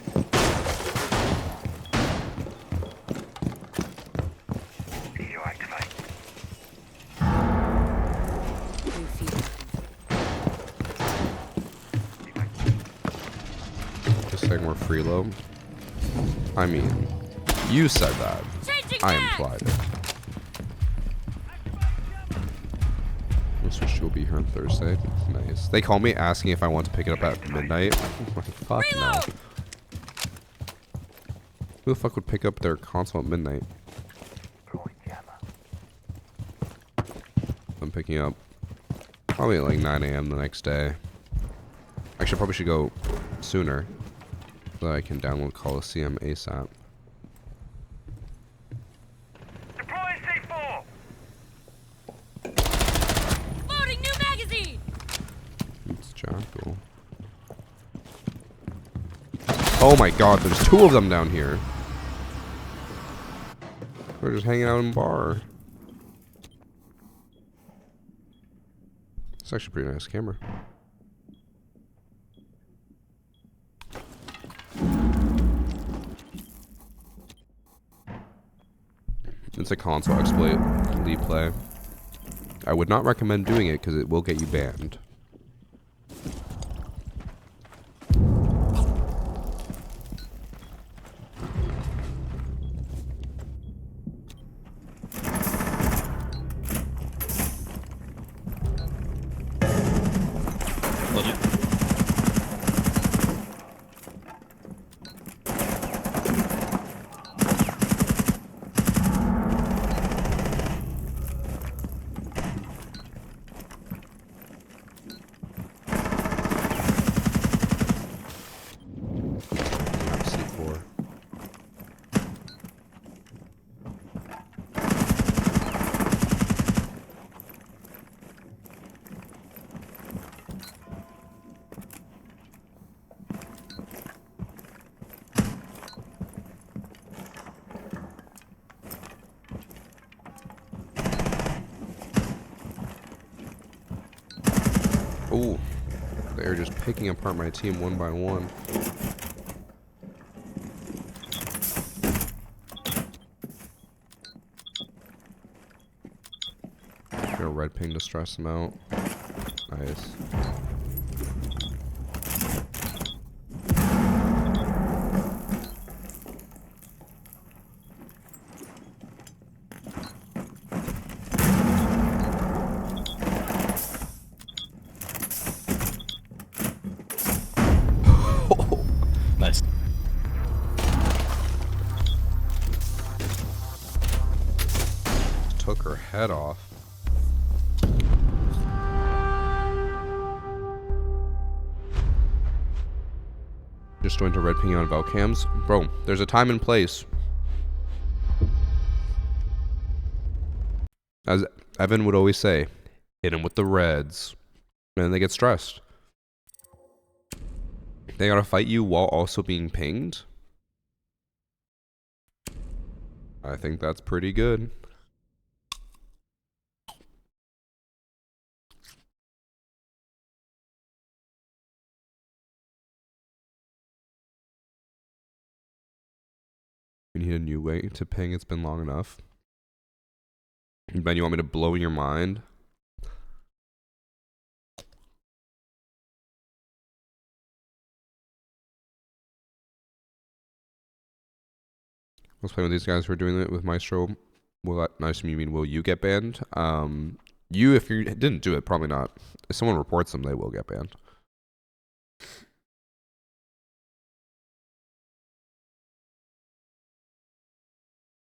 EU activate. New feed. Just saying we're freelo. I mean, you said that. I implied it. We'll switch to will be here on Thursday. Nice. They call me asking if I want to pick it up at midnight. I'm like, fuck no. Who the fuck would pick up their console at midnight? Rolling jammer. I'm picking up probably at like 9 a.m. the next day. Actually, I probably should go sooner so that I can download Coliseum ASAP. Deploying C4. Loading new magazine. It's Jackal. Oh my god, there's 2 of them down here. They're just hanging out in a bar. It's actually a pretty nice camera. It's a console exploit, lead play. I would not recommend doing it because it will get you banned. Loaded. C4. Oh, they're just picking apart my team one by one. Got a red ping to stress them out. Nice. took her head off. Just joined a red ping on Valcams. Bro, there's a time and place. As Evan would always say, hit him with the reds. And they get stressed. They gotta fight you while also being pinged. I think that's pretty good. We need a new way to ping. It's been long enough. Ben, you want me to blow your mind? Let's play with these guys who are doing it with Maestro. Will that, nice, you mean, will you get banned? You, if you didn't do it, probably not. If someone reports them, they will get banned.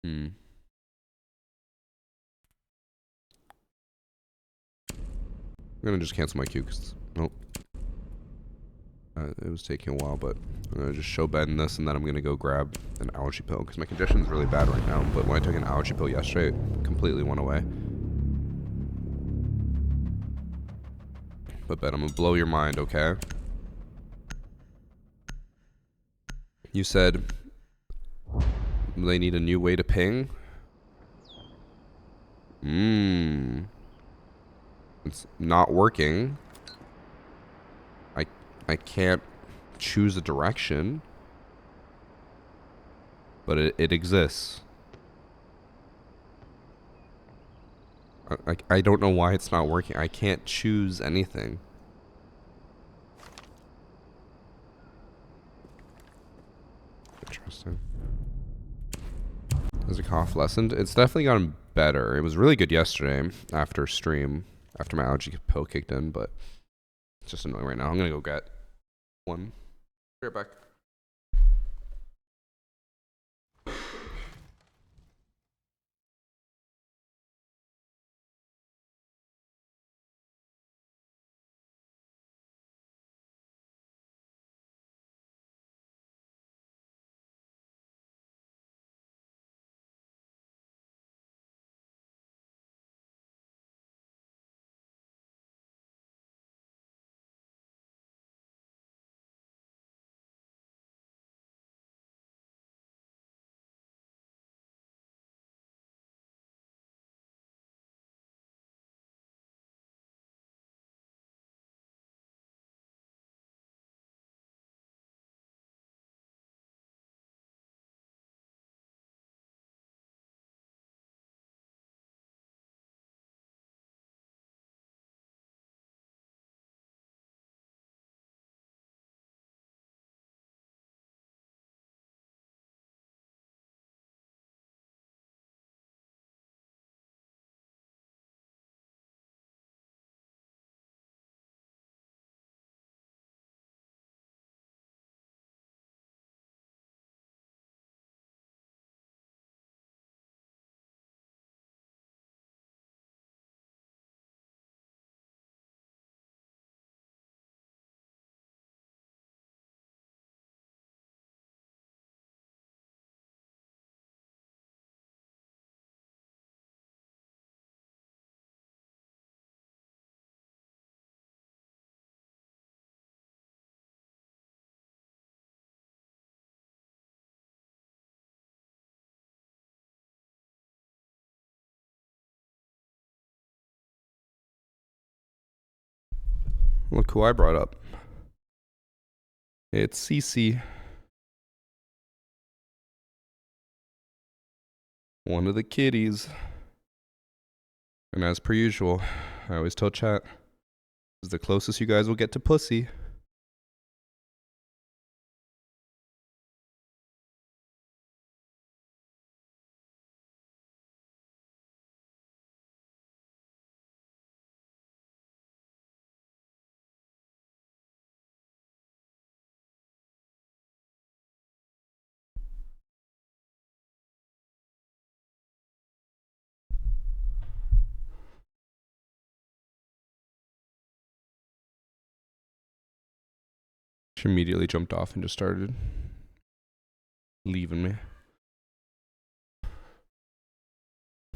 I'm gonna just cancel my queue because nope. It was taking a while, but I'm gonna just show Ben this, and then I'm gonna go grab an allergy pill because my condition's really bad right now. But when I took an allergy pill yesterday, it completely went away. But Ben, I'm gonna blow your mind, okay? You said they need a new way to ping. It's not working. I can't choose a direction, but it exists. I don't know why it's not working. I can't choose anything. Interesting. Has the cough lessened? It's definitely gotten better. It was really good yesterday after stream, after my allergy pill kicked in, but it's just annoying right now. I'm gonna go get one. Be right back. Look who I brought up. It's Cece. One of the kitties. And as per usual, I always tell chat, this is the closest you guys will get to pussy. She immediately jumped off and just started leaving me.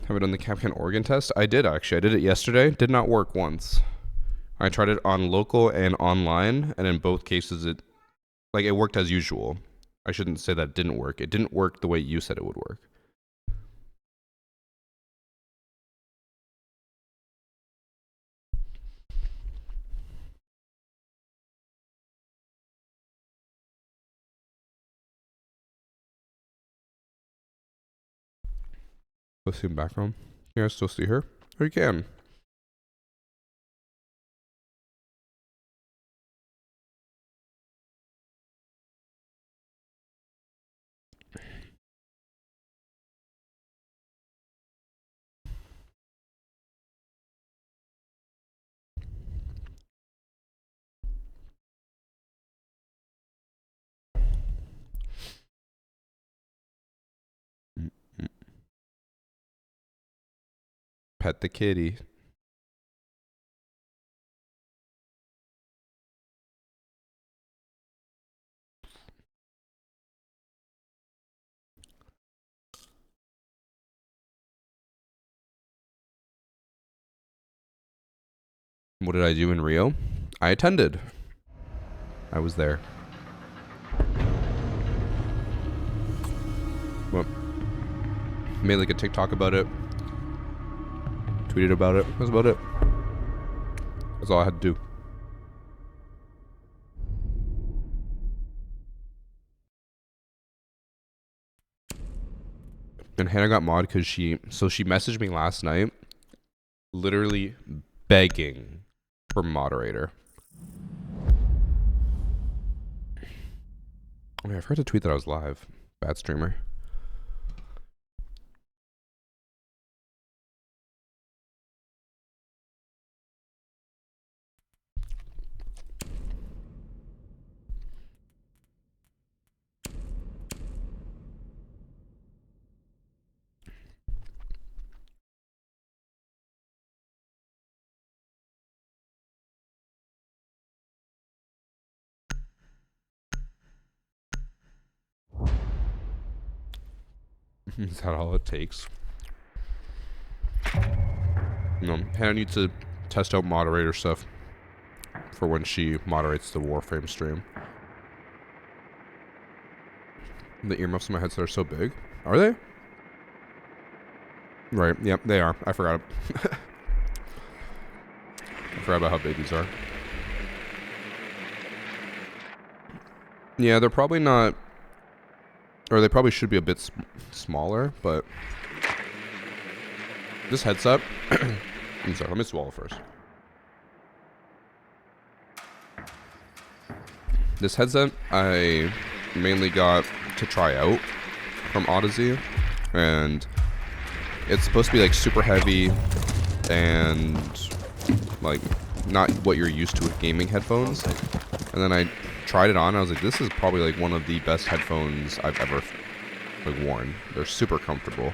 Have I done the Capcan organ test? I did actually. I did it yesterday. Did not work once. I tried it on local and online, and in both cases it worked as usual. I shouldn't say that it didn't work. It didn't work the way you said it would work. Let's see in background. You guys still see her? Or you can. Pet the kitty. What did I do in Rio? I attended. I was there. Well, made like a TikTok about it. Tweeted about it. That's about it. That's all I had to do. And Hannah got mod because she messaged me last night, literally begging for moderator. I mean, I forgot to tweet that I was live. Bad streamer. Is that all it takes? No, Hannah needs to test out moderator stuff for when she moderates the Warframe stream. The earmuffs in my headset are so big. Are they? Right, yep, they are. I forgot. I forgot about how big these are. Yeah, they're probably not... Or they probably should be a bit smaller, but... This headset... I'm sorry, let me swallow first. This headset I mainly got to try out from Odyssey, and it's supposed to be like super heavy and like not what you're used to with gaming headphones. And then I tried it on and I was like, this is probably like one of the best headphones I've ever like worn. They're super comfortable.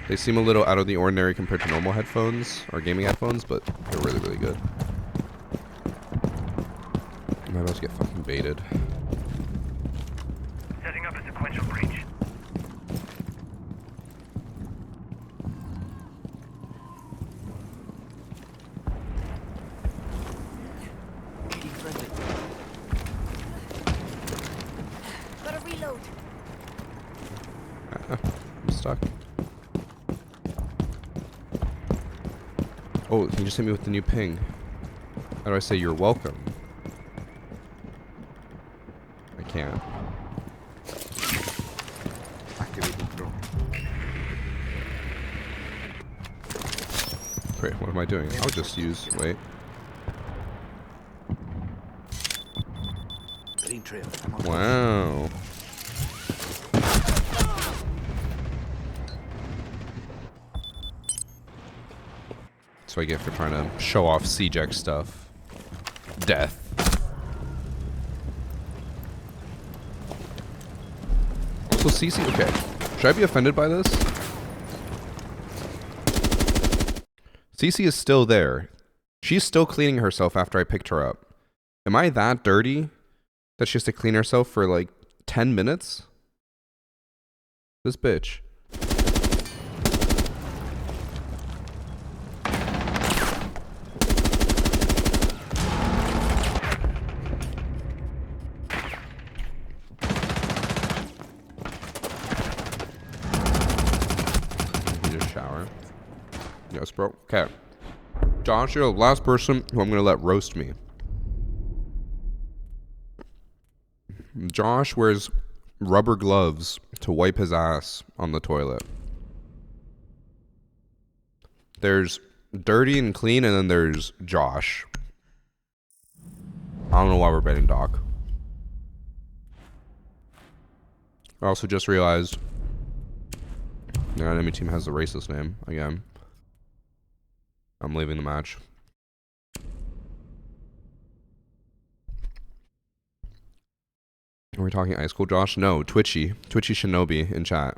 They seem a little out of the ordinary compared to normal headphones or gaming headphones, but they're really, really good. I'm about to get fucking baited. Setting up a sequential breach. Gotta reload. I'm stuck. Oh, can you just hit me with the new ping? How do I say you're welcome? I can't. Wait, what am I doing? I'll just use... Wait. Wow. That's what I get for trying to show off CJEC stuff. Death. Also, CC... Okay. Should I be offended by this? CC is still there. She's still cleaning herself after I picked her up. Am I that dirty that she has to clean herself for like 10 minutes? This bitch. You just shower. Yes, bro. Okay. Josh, you're the last person who I'm going to let roast me. Josh wears rubber gloves to wipe his ass on the toilet. There's dirty and clean, and then there's Josh. I don't know why we're betting Doc. I also just realized the enemy team has the racist name again. I'm leaving the match. Are we talking Ice Cold, Josh? No, Twitchy. Twitchy Shinobi in chat.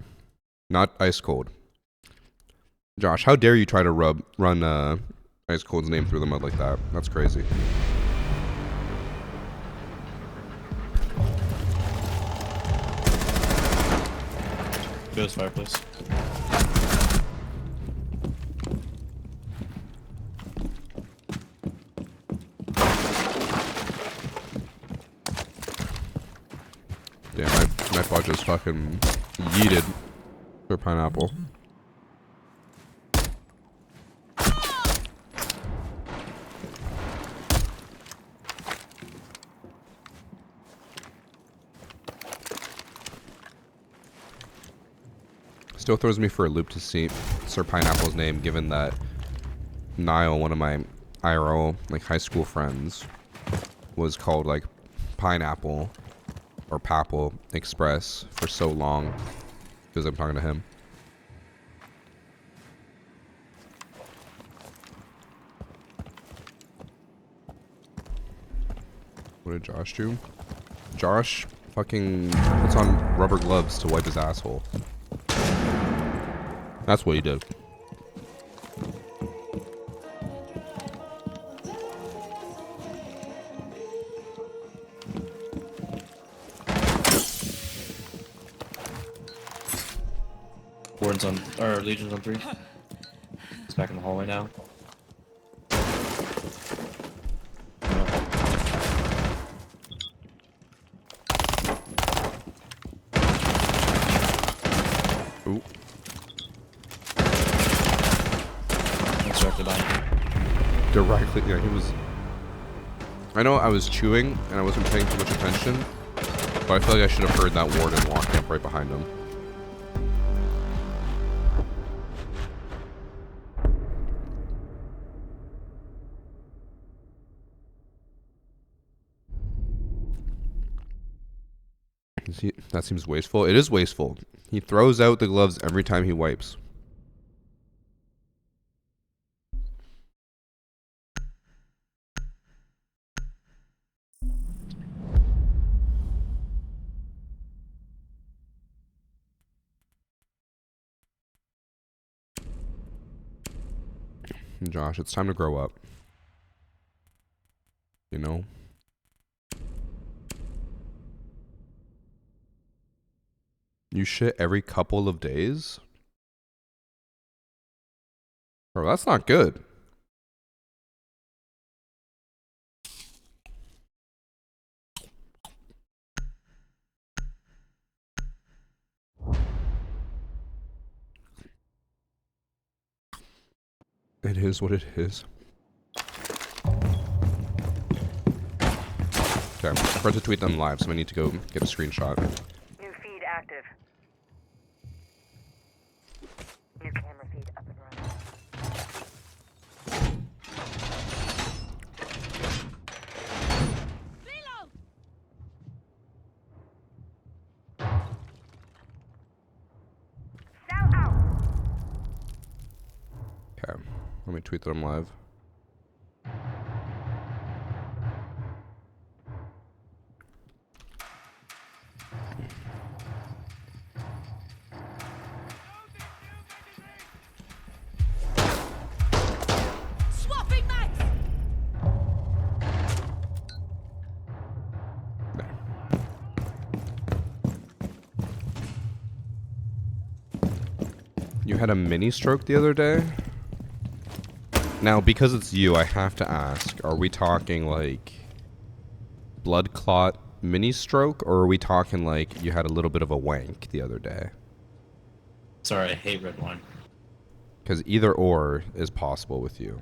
Not Ice Cold. Josh, how dare you try to run Ice Cold's name through the mud like that? That's crazy. Go as fireplace. Damn, my bot just fucking yeeted for pineapple. Still throws me for a loop to see Sir Pineapple's name, given that Niall, one of my IRL like high school friends, was called like Pineapple or Papple Express for so long because I'm talking to him. What did Josh do? Josh fucking puts on rubber gloves to wipe his asshole. That's what he did. Warden's on, or Legion's on 3. It's back in the hallway now. Ooh. Directly behind. Directly, yeah, he was. I know I was chewing and I wasn't paying too much attention, but I feel like I should have heard that warden walking up right behind him. That seems wasteful. It is wasteful. He throws out the gloves every time he wipes. Josh, it's time to grow up. You know? You shit every couple of days? Bro, that's not good. It is what it is. Okay, I'm about to tweet them live, so I need to go get a screenshot. New feed active. New camera feed up and running. Sell out. Okay, let me tweet them live. Swapping mags! You had a mini stroke the other day? Now, because it's you, I have to ask, are we talking like blood clot mini stroke, or are we talking like you had a little bit of a wank the other day? Sorry, I hate red wine. Because either or is possible with you.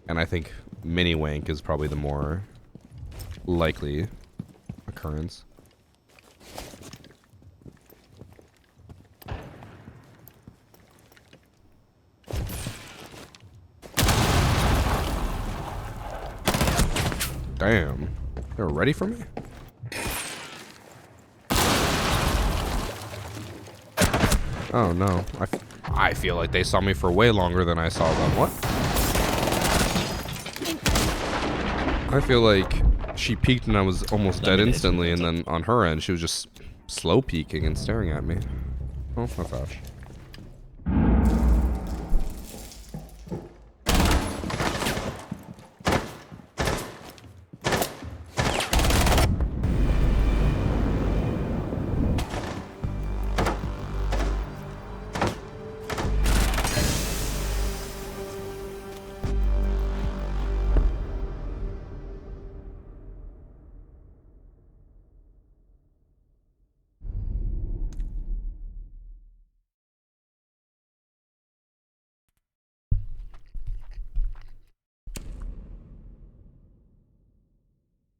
And I think mini wank is probably the more likely occurrence. Damn. They're ready for me? Oh no. I feel like they saw me for way longer than I saw them. What? I feel like she peeked and I was almost dead instantly, and then on her end, she was just slow peeking and staring at me. Oh my gosh.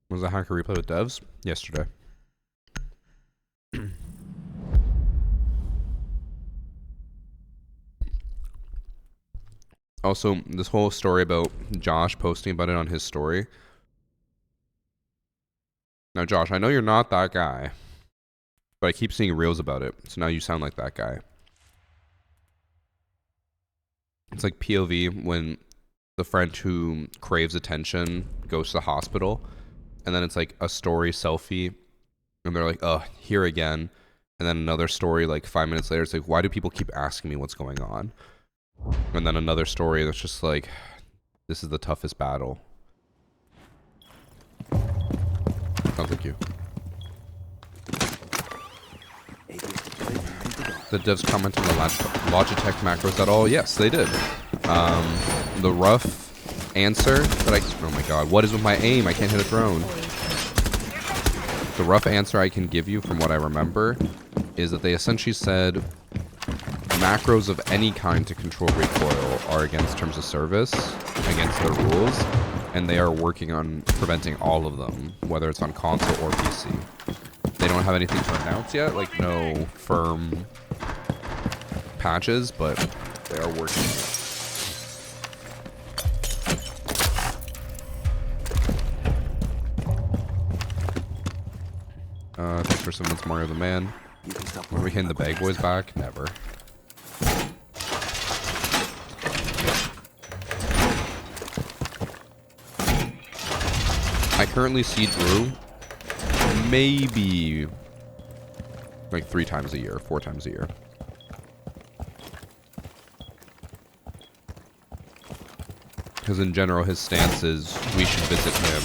Was a hacker replay with devs? Yesterday. Also, this whole story about Josh posting about it on his story. Now, Josh, I know you're not that guy, but I keep seeing reels about it, so now you sound like that guy. It's like POV when the friend who craves attention goes to the hospital, and then it's like a story selfie, and they're like, oh, here again. And then another story like 5 minutes later, it's like, why do people keep asking me what's going on? And then another story that's just like, this is the toughest battle. Oh, thank you. The devs comment on the Logitech macros at all? Yes, they did. The rough answer that I... Oh my god, what is with my aim? I can't hit a drone. The rough answer I can give you from what I remember is that they essentially said macros of any kind to control recoil are against terms of service, against their rules, and they are working on preventing all of them, whether it's on console or PC. They don't have anything to announce yet, like no firm patches, but they are working. Thanks for 7 months, Mario the Man. When are we hitting the bag boys back? Never. I currently see Drew maybe like 3 times a year, 4 times a year. Because in general, his stance is we should visit him.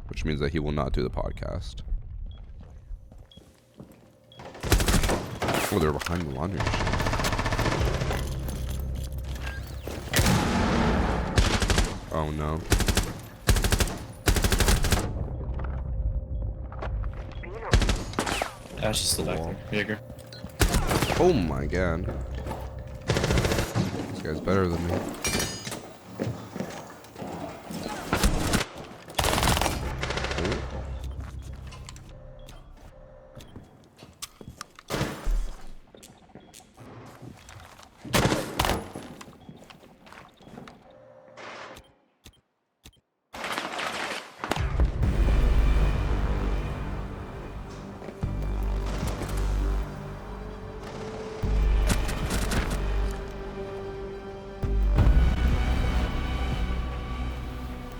Which means that he will not do the podcast. Oh, they're behind the laundry machine. Oh no. Ash is still back there. Jaeger. Oh my god. This guy's better than me.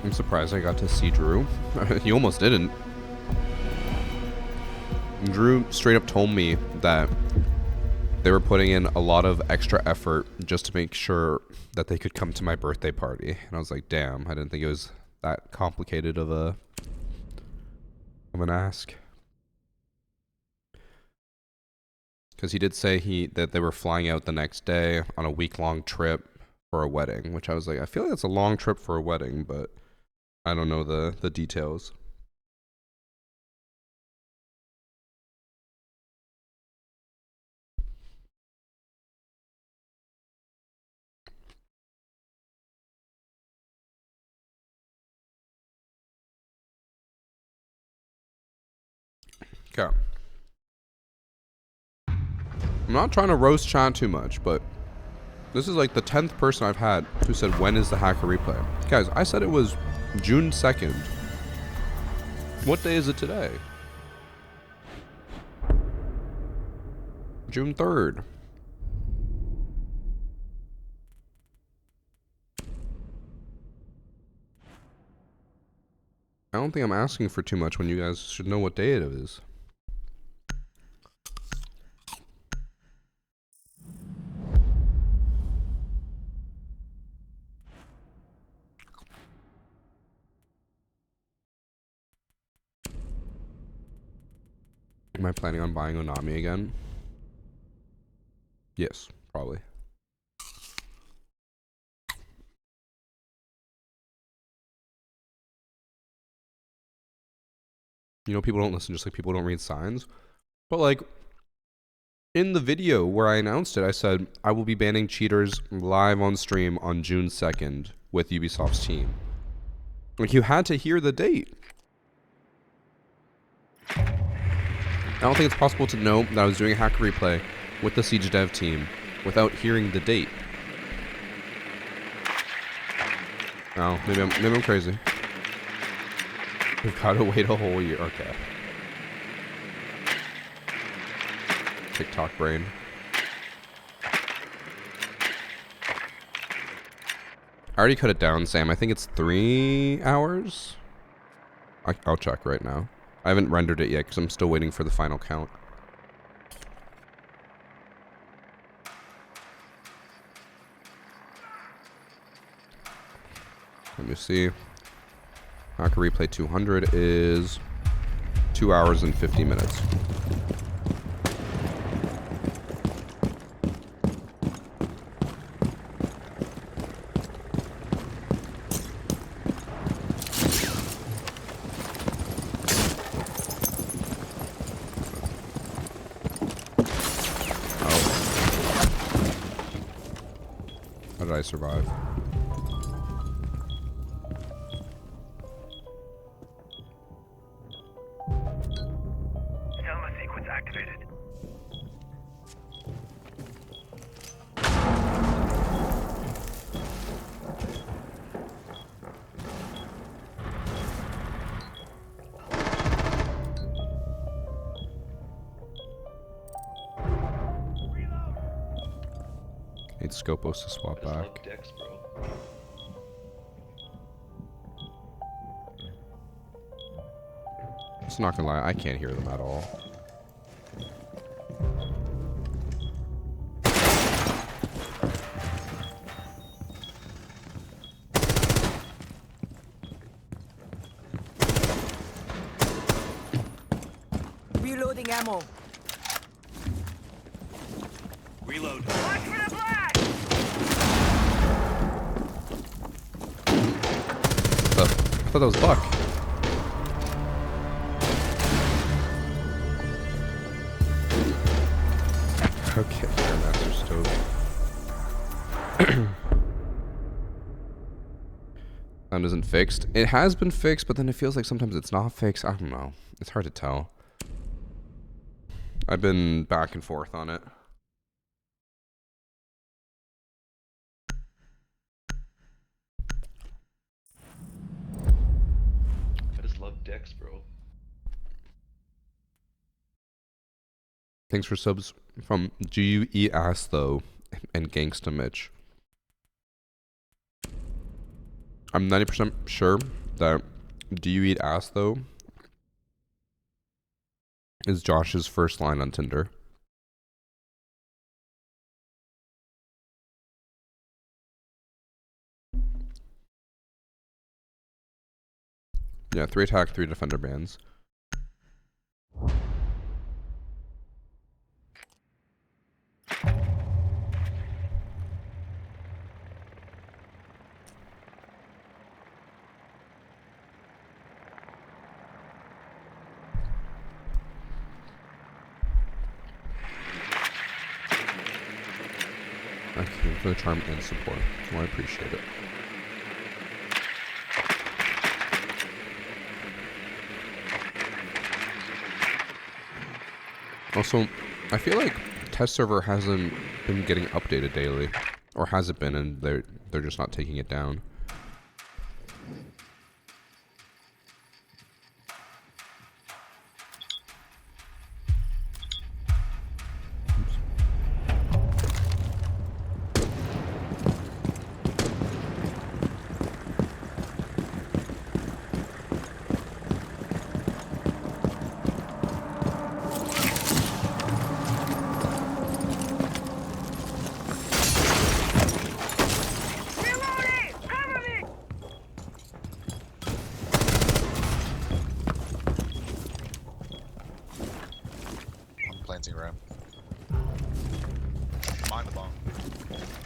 I'm surprised I got to see Drew. He almost didn't. Drew straight up told me that they were putting in a lot of extra effort just to make sure that they could come to my birthday party. And I was like, damn, I didn't think it was that complicated of an ask. Because he did say that they were flying out the next day on a week-long trip for a wedding, which I was like, I feel like that's a long trip for a wedding, but I don't know the details. Okay. I'm not trying to roast chat too much, but this is like the 10th person I've had who said, when is the hacker replay? Guys, I said it was June 2nd. What day is it today? June 3rd. I don't think I'm asking for too much when you guys should know what day it is. Am I planning on buying Onami again? Yes, probably. You know, people don't listen just like people don't read signs. But like, in the video where I announced it, I said, I will be banning cheaters live on stream on June 2nd with Ubisoft's team. Like, you had to hear the date. I don't think it's possible to know that I was doing a hacker replay with the Siege dev team without hearing the date. Oh, maybe I'm crazy. We've got to wait a whole year. Okay. TikTok brain. I already cut it down, Sam. I think it's 3 hours. I'll check right now. I haven't rendered it yet because I'm still waiting for the final count. Let me see. Hacker replay 200 is 2 hours and 50 minutes. How did I survive? Gamma sequence activated. Need Scopos to swap back. Dex, bro. Just not gonna lie, I can't hear them at all. Reloading ammo. Reload. Watch for the blast! I thought that was Buck. Okay, Master Stove. Sound isn't fixed. It has been fixed, but then it feels like sometimes it's not fixed. I don't know. It's hard to tell. I've been back and forth on it. I just love Dex, bro. Thanks for subs from Do You Eat Ass Though and Gangsta Mitch. I'm 90% sure that Do You Eat Ass Though is Josh's first line on Tinder. Yeah, 3 attack, 3 defender bans. I came for the charm and support. Well, I appreciate it. Also, I feel like test server hasn't been getting updated daily, or has it been, and they're just not taking it down. Reloading! Cover me! I'm planting ram. Mind the bomb.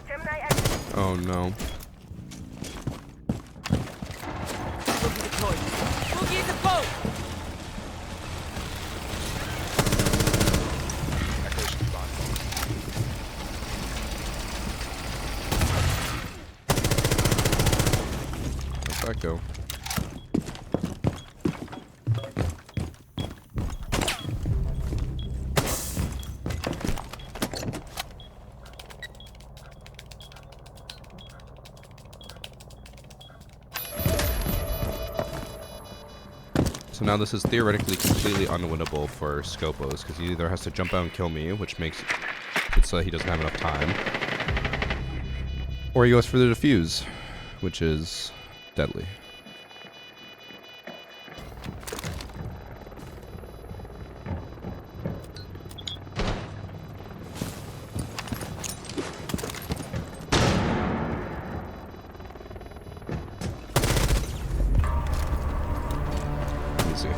Gemini exit. Oh no. Boogie deployed. Boogie is a boat! Echo should be fine. Where'd that go? So now this is theoretically completely unwinnable for Scopos, because he either has to jump out and kill me, which makes it so that he doesn't have enough time, or he goes for the defuse, which is deadly. Easy.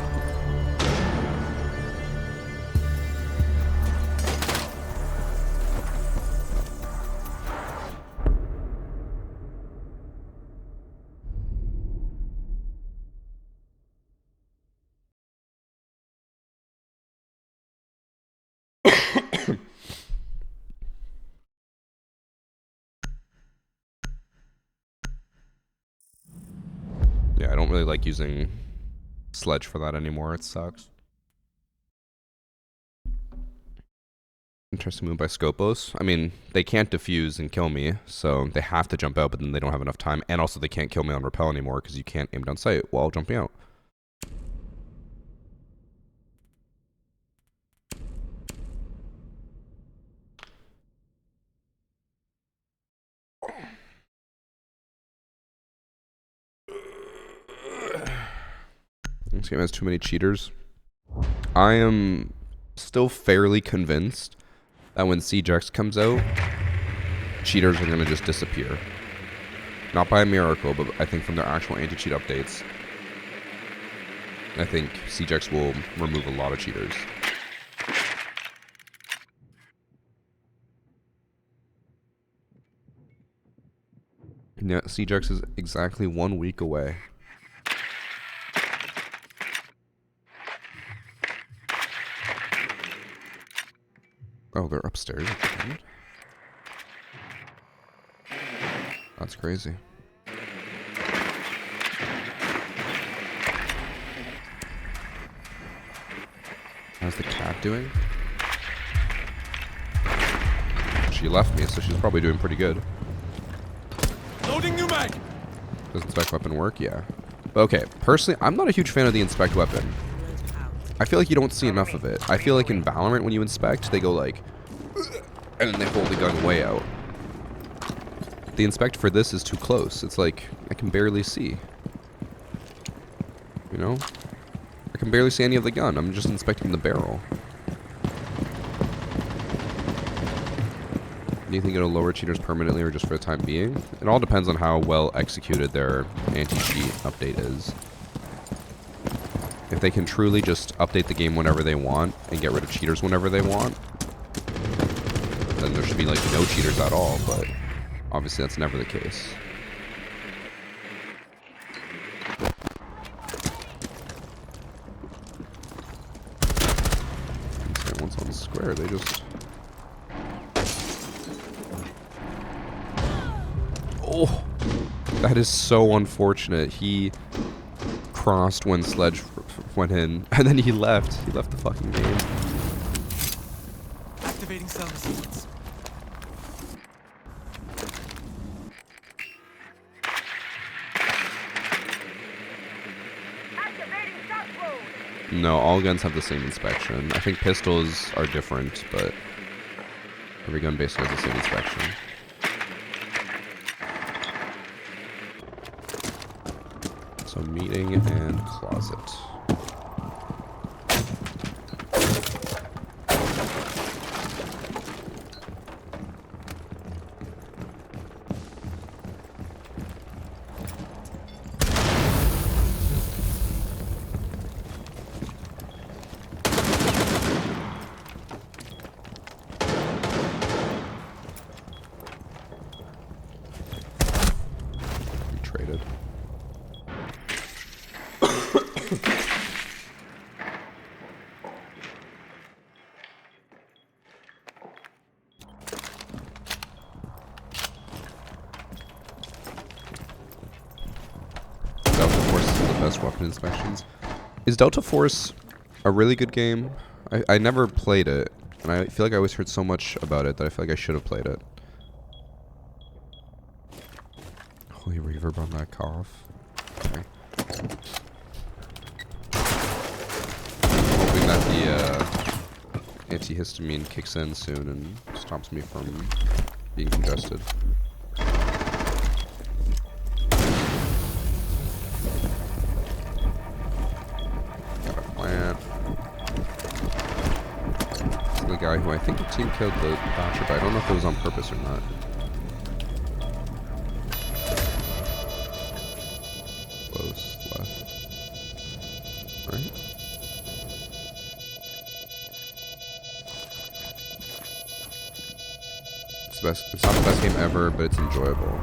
Yeah, I don't really like using Sledge for that anymore. It sucks. Interesting move by Scopos. I mean, they can't defuse and kill me, so they have to jump out, but then they don't have enough time. And also, they can't kill me on rappel anymore because you can't aim down sight while jumping out. This game has too many cheaters. I am still fairly convinced that when CJX comes out, cheaters are going to just disappear. Not by a miracle, but I think from their actual anti-cheat updates, I think CJX will remove a lot of cheaters. Yeah, CJX is exactly 1 week away. Oh, they're upstairs at the end? That's crazy. How's the cat doing? She left me, so she's probably doing pretty good. Loading new mag. Does inspect weapon work? Yeah. But okay, personally, I'm not a huge fan of the inspect weapon. I feel like you don't see enough of it. I feel like in Valorant, when you inspect, they go like, and then they hold the gun way out. The inspect for this is too close. It's like, I can barely see. You know? I can barely see any of the gun. I'm just inspecting the barrel. Do you think it'll lower cheaters permanently or just for the time being? It all depends on how well executed their anti-cheat update is. If they can truly just update the game whenever they want and get rid of cheaters whenever they want, then there should be like no cheaters at all, but obviously that's never the case. Once on the square, they just... Oh, that is so unfortunate. He crossed when Sledge went in, and then he left. He left the fucking game. Activating cell resistance. Activating stop mode. No, all guns have the same inspection. I think pistols are different, but every gun basically has the same inspection. So meeting and closet. We traded. Delta Force is one of the best weapon inspections. Is Delta Force a really good game? I never played it, and I feel like I always heard so much about it that I feel like I should have played it. Holy reverb on that cough. Okay. Hoping that the antihistamine kicks in soon and stops me from being congested. Got a plant. This is the guy who I think the team killed the Thatcher, but I don't know if it was on purpose or not. Close left. Right? It's not the best game ever, but it's enjoyable.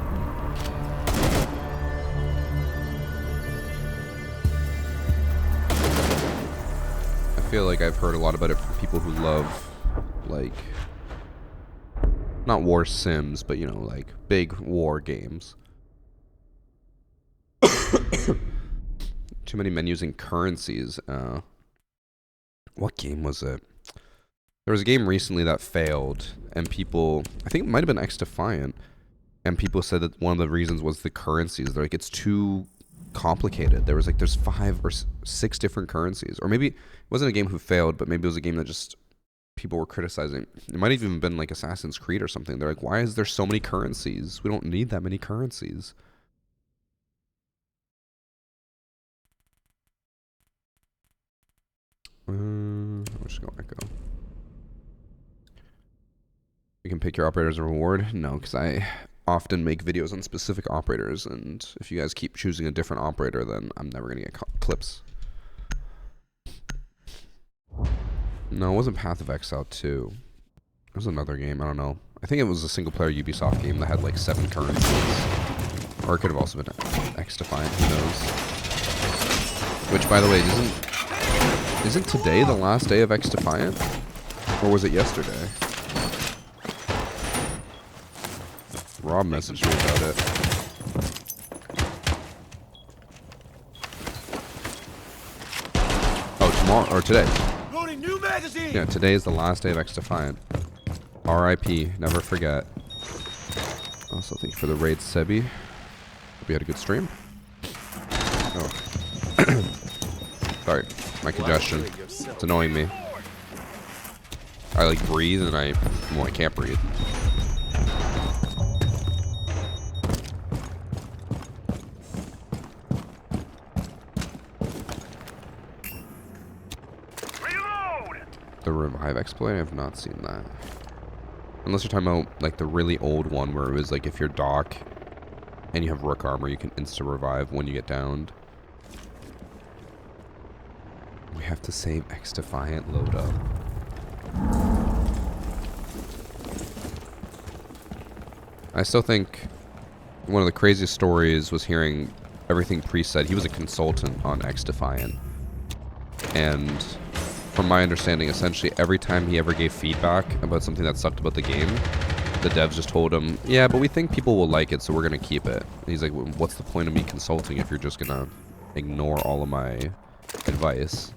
I feel like I've heard a lot about it from people who love, like, not war sims, but, you know, like, big war games. Too many menus and currencies. What game was it? There was a game recently that failed, and people, I think it might have been X Defiant, and people said that one of the reasons was the currencies. They're like, it's too complicated. There was like, there's 5 or 6 different currencies. Or maybe it wasn't a game who failed, but maybe it was a game that just people were criticizing. It might have even been like Assassin's Creed or something. They're like, why is there so many currencies? We don't need that many currencies. We're just going to Echo. You can pick your operator as a reward? No, because I often make videos on specific operators, and if you guys keep choosing a different operator, then I'm never going to get clips. No, it wasn't Path of Exile 2. It was another game, I don't know. I think it was a single-player Ubisoft game that had like 7 currencies. Or it could have also been X Defiant, who knows. Which, by the way, isn't today the last day of X Defiant? Or was it yesterday? Rob messaged me about it. Oh, tomorrow, or today. Loading new magazine. Yeah, today is the last day of X Defiant. R.I.P. Never forget. Also, thank you for the raid, Sebi. Hope you had a good stream. Oh. Sorry, my congestion. It's annoying me. I like breathe and I can't breathe. The revive exploit? I have not seen that. Unless you're talking about like the really old one where it was like if you're Doc and you have Rook armor, you can insta revive when you get downed. We have to save X Defiant load up. I still think one of the craziest stories was hearing everything Priest said. He was a consultant on X Defiant. And from my understanding, essentially every time he ever gave feedback about something that sucked about the game, the devs just told him, yeah, but we think people will like it, so we're going to keep it. And he's like, well, what's the point of me consulting if you're just going to ignore all of my advice?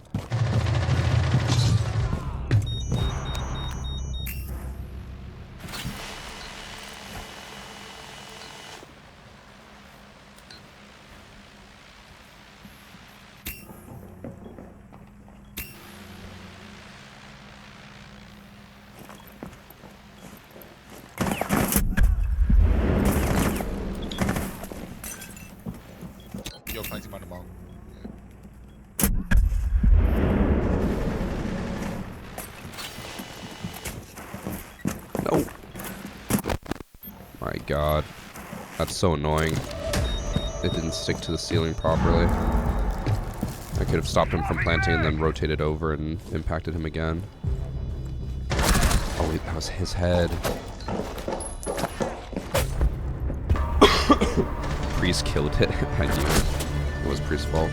Yo, planting by the bong. No. My god. That's so annoying. It didn't stick to the ceiling properly. I could have stopped him from planting and then rotated over and impacted him again. Oh, wait, that was his head. Priest killed it. I knew it. It was Priest's fault.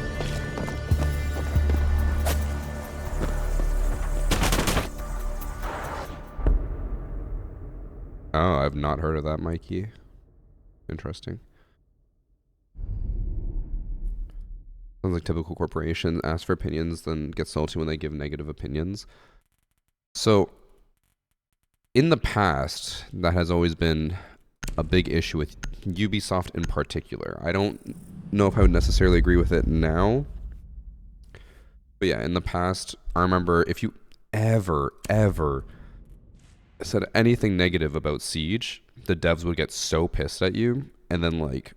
Oh, I've not heard of that, Mikey. Interesting. Sounds like typical corporation. Ask for opinions, then get salty when they give negative opinions. So, in the past, that has always been a big issue with Ubisoft in particular. I don't know if I would necessarily agree with it now. But yeah, in the past, I remember if you ever said anything negative about Siege, the devs would get so pissed at you and then like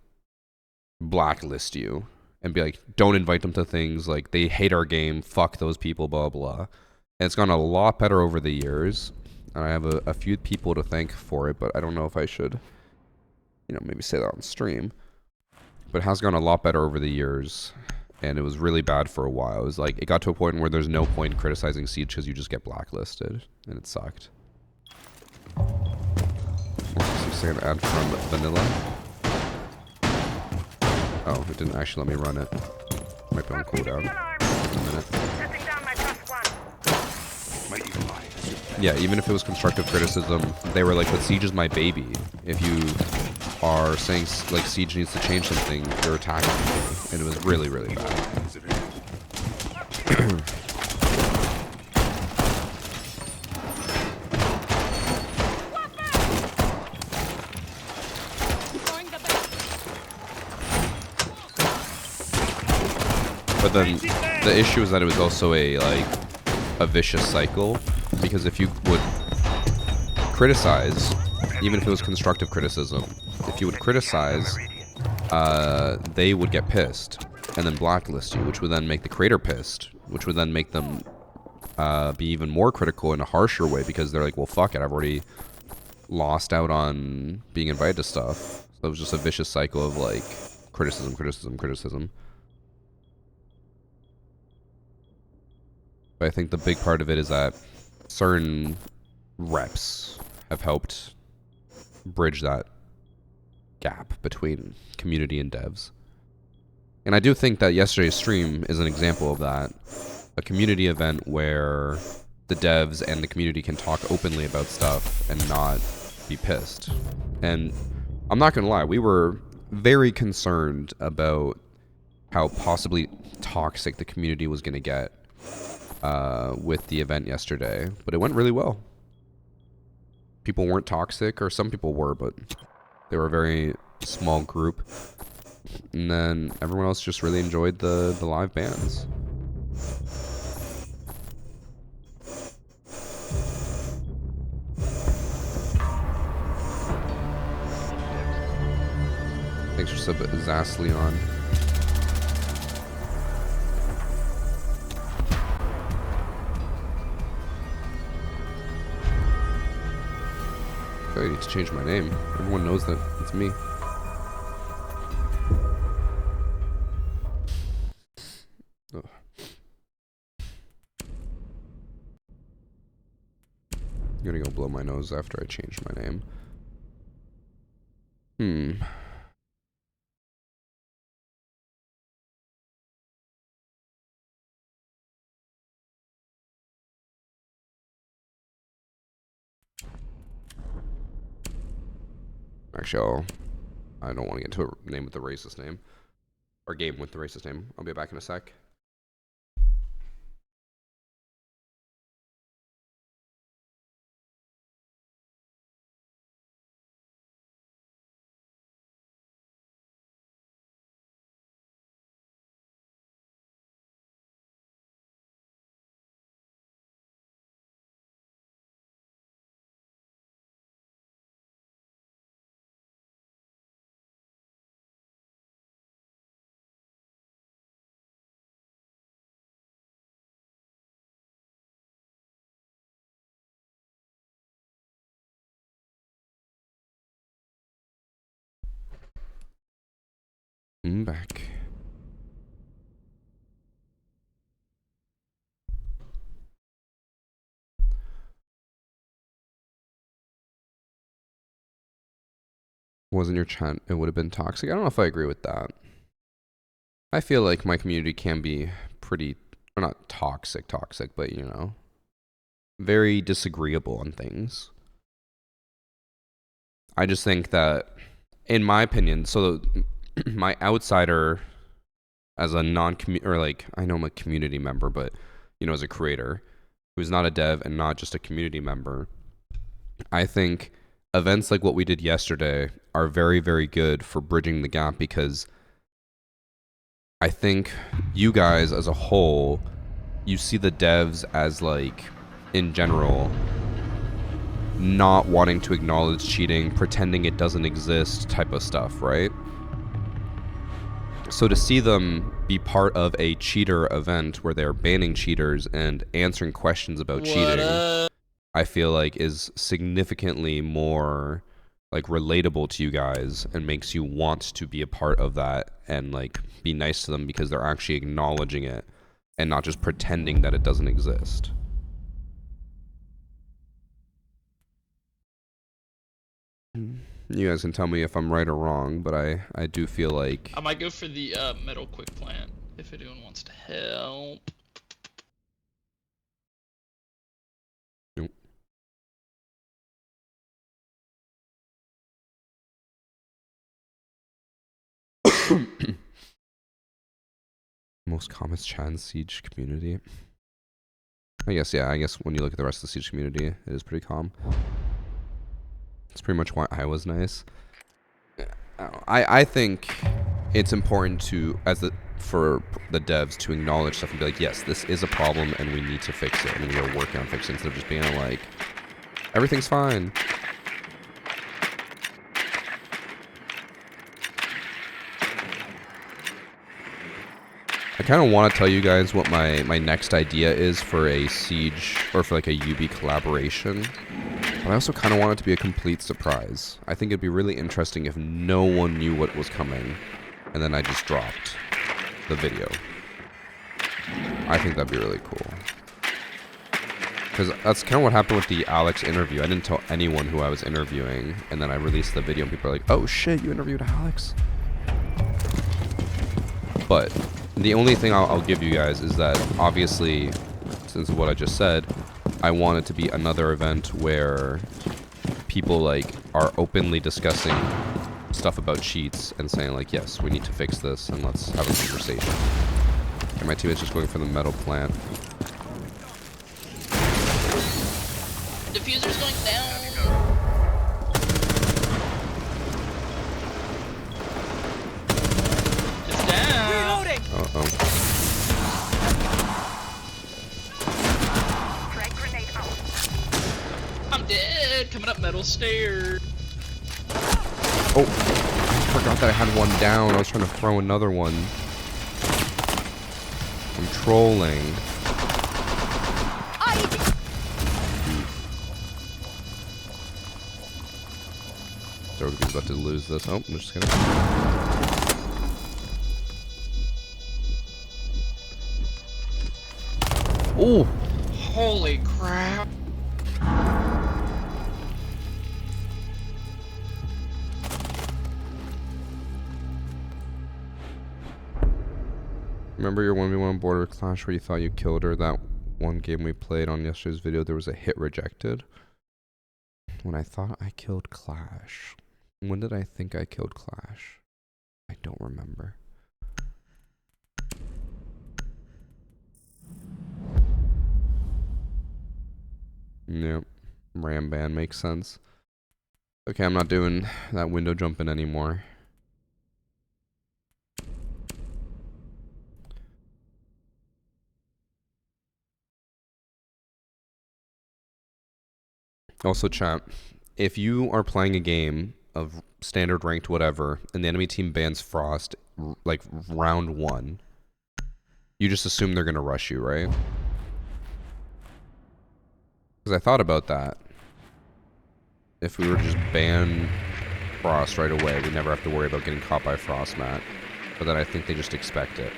blacklist you and be like, don't invite them to things, like they hate our game, fuck those people, blah blah. And it's gone a lot better over the years. And I have a few people to thank for it, but I don't know if I should, you know, maybe say that on stream. But it has gone a lot better over the years, and it was really bad for a while. It was like, it got to a point where there's no point criticizing Siege because you just get blacklisted, and it sucked. Say an ad from Vanilla. Oh, it didn't actually let me run it. Might be on cooldown. In a minute. Yeah, even if it was constructive criticism, they were like, but Siege is my baby. If you are saying, like, Siege needs to change something, you're attacking me. And it was really, really bad. But then the issue is that it was also a vicious cycle, because if you would criticize, even if it was constructive criticism, if you would criticize, they would get pissed and then blacklist you, which would then make the creator pissed, which would then make them be even more critical in a harsher way, because they're like, well, fuck it, I've already lost out on being invited to stuff. So it was just a vicious cycle of like criticism. But I think the big part of it is that certain reps have helped bridge that gap between community and devs. And I do think that yesterday's stream is an example of that. A community event where the devs and the community can talk openly about stuff and not be pissed. And I'm not gonna lie, we were very concerned about how possibly toxic the community was gonna get with the event yesterday, but it went really well. People weren't toxic, or some people were, but they were a very small group. And then everyone else just really enjoyed the live bands. Thanks for sub Zasleon. I need to change my name. Everyone knows that it's me. Ugh. I'm gonna go blow my nose after I change my name. Actually, I don't want to get into a name with the racist name. Or game with the racist name. I'll be back in a sec. I'm back. Wasn't your chat, it would have been toxic. I don't know if I agree with that. I feel like my community can be pretty, or not toxic, but you know, very disagreeable on things. I just think that, in my opinion, so my outsider as a non-community, or like, I know I'm a community member, but, you know, as a creator who's not a dev and not just a community member, I think events like what we did yesterday are very, very good for bridging the gap, because I think you guys as a whole, you see the devs as, like, in general, not wanting to acknowledge cheating, pretending it doesn't exist type of stuff, right? So to see them be part of a cheater event where they're banning cheaters and answering questions about cheating, I feel like is significantly more like relatable to you guys and makes you want to be a part of that and like be nice to them because they're actually acknowledging it and not just pretending that it doesn't exist. You guys can tell me if I'm right or wrong, but I do feel like I might go for the metal quick plant if anyone wants to help. Nope. Most comments chat in Siege community. I guess, yeah, I guess when you look at the rest of the Siege community, it is pretty calm. It's pretty much why I was nice. I think it's important to, for the devs to acknowledge stuff and be like, yes, this is a problem and we need to fix it and we are working on fixing it, instead of just being like, everything's fine. I kind of want to tell you guys what my next idea is for a Siege, or for like a UB collaboration. But I also kind of want it to be a complete surprise. I think it'd be really interesting if no one knew what was coming, and then I just dropped the video. I think that'd be really cool. Because that's kind of what happened with the Alex interview. I didn't tell anyone who I was interviewing, and then I released the video, and people are like, oh shit, you interviewed Alex? But the only thing I'll give you guys is that, obviously, since what I just said, I want it to be another event where people like are openly discussing stuff about cheats and saying like, yes, we need to fix this and let's have a conversation. Okay, my teammate's just going for the metal plant. Diffuser's going down. It's down. Reloading. Uh-oh. I'm dead. Coming up metal stairs. Oh, I forgot that I had one down. I was trying to throw another one. I'm trolling. Zogaby's about to lose this. Oh, I'm just kidding. Oh! Holy crap. Remember your 1v1 border clash where you thought you killed her? That one game we played on yesterday's video, there was a hit rejected. When I thought I killed Clash. When did I think I killed Clash? I don't remember. Yep. Ram ban makes sense. Okay, I'm not doing that window jumping anymore. Also, chat, if you are playing a game of standard ranked whatever, and the enemy team bans Frost, like round 1, you just assume they're gonna rush you, right? Because I thought about that. If we were to just ban Frost right away, we never have to worry about getting caught by Frost Mat. But then I think they just expect it.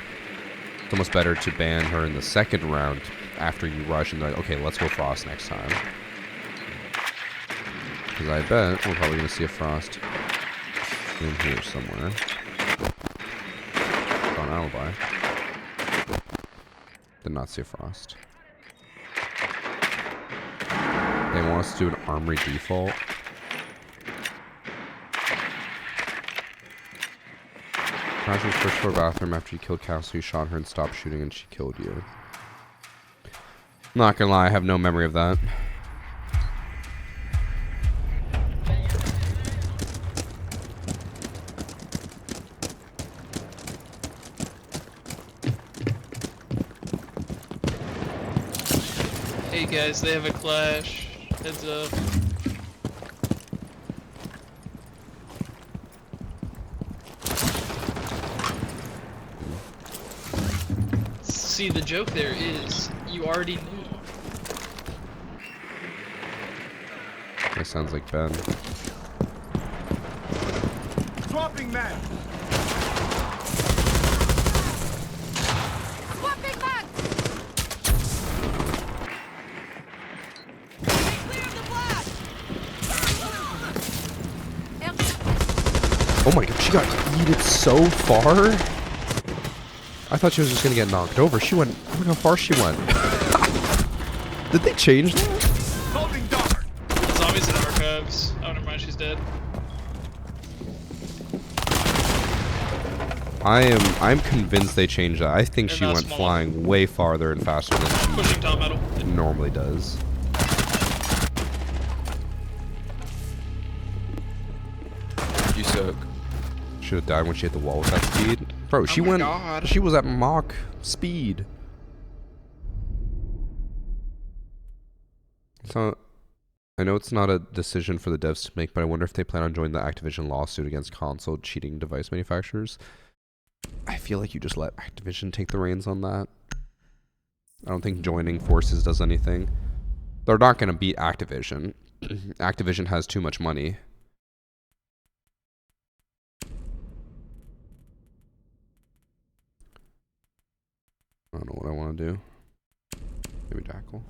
It's almost better to ban her in the second round after you rush and they're like, okay, let's go Frost next time. Because I bet we're probably going to see a Frost in here somewhere. On alibi. Did not see a Frost. They want us to do an armory default. Crashes first floor bathroom after you killed Castle. You shot her and stopped shooting and she killed you. Not gonna lie, I have no memory of that. Hey guys, they have a clash. Heads up. See, the joke there is, you already knew. That sounds like Ben. Swapping mag. Swapping back! Clear the blast! Oh my god, she got yeeted so far? I thought she was just gonna get knocked over. She went, look how far she went. Did they change that? Holding dart. Zombies in archives. Oh, never mind, she's dead. I'm convinced they changed that. I think They're she not went small. flying way farther and faster than Pushing top metal. she normally does. You suck. Should have died when she hit the wall with that speed. Bro, she Oh my went. God. She was at Mach speed. So, I know it's not a decision for the devs to make, but I wonder if they plan on joining the Activision lawsuit against console cheating device manufacturers. I feel like you just let Activision take the reins on that. I don't think joining forces does anything. They're not going to beat Activision. Activision has too much money. I don't know what I want to do. Maybe Jackal.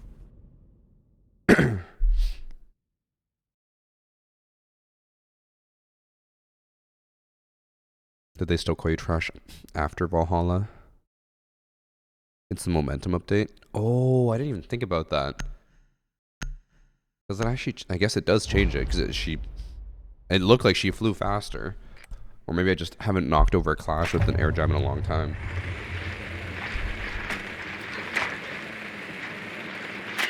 Did they still call you trash after Valhalla? It's the momentum update. Oh, I didn't even think about that. Does it actually? I guess it does change it because it looked like she flew faster, or maybe I just haven't knocked over a Clash with an air jam in a long time.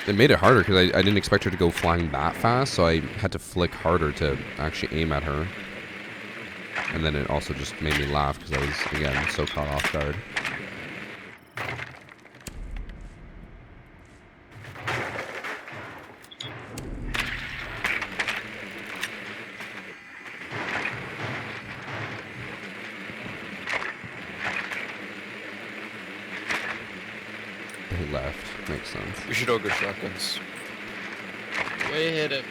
It made it harder because I didn't expect her to go flying that fast, so I had to flick harder to actually aim at her. And then it also just made me laugh because I was, again, so caught off guard. They left. Makes sense. We should all go shotguns. Way ahead of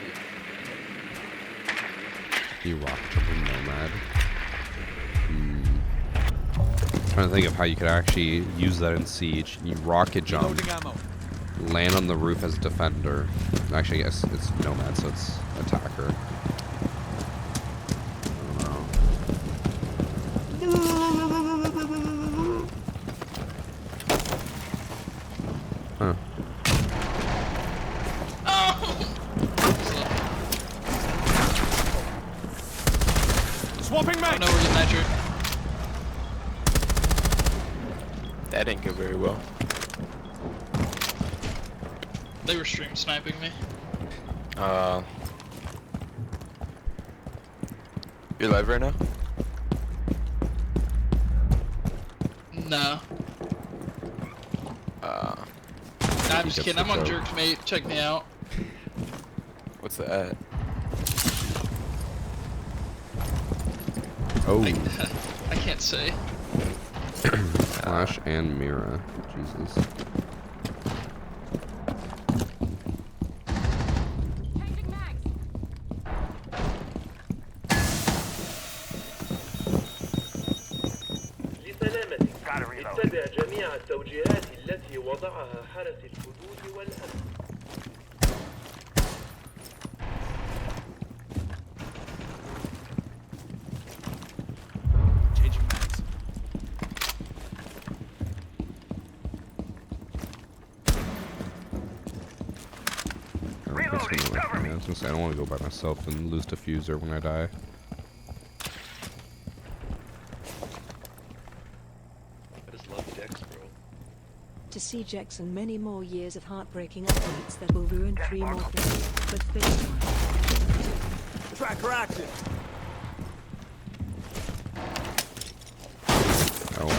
you. You rock jumping nomad. Trying to think of how you could actually use that in Siege. You rocket jump, Loading ammo. land on the roof as a defender. Actually, I guess it's nomad, so it's attacker. I don't know. Huh. Swapping Oh mag. no, we're getting nitro. That didn't go very well. They were stream sniping me. You're live right now? No. Nah, I'm just kidding. I'm on Jerked Mate. Check me out. What's that? Oh, I can't say. Flash and Mira. Jesus. Changing mags. لسلامتك اتبع جميع التوجيهات التي وضعها حرس الحدود والأمن. Changing mags. I was gonna say I don't want to go by myself and lose diffuser when I die. I just love Dex, bro. To see Jackson many more years of heartbreaking updates that will ruin 3 more things, but fix one. Tracker active. Oh.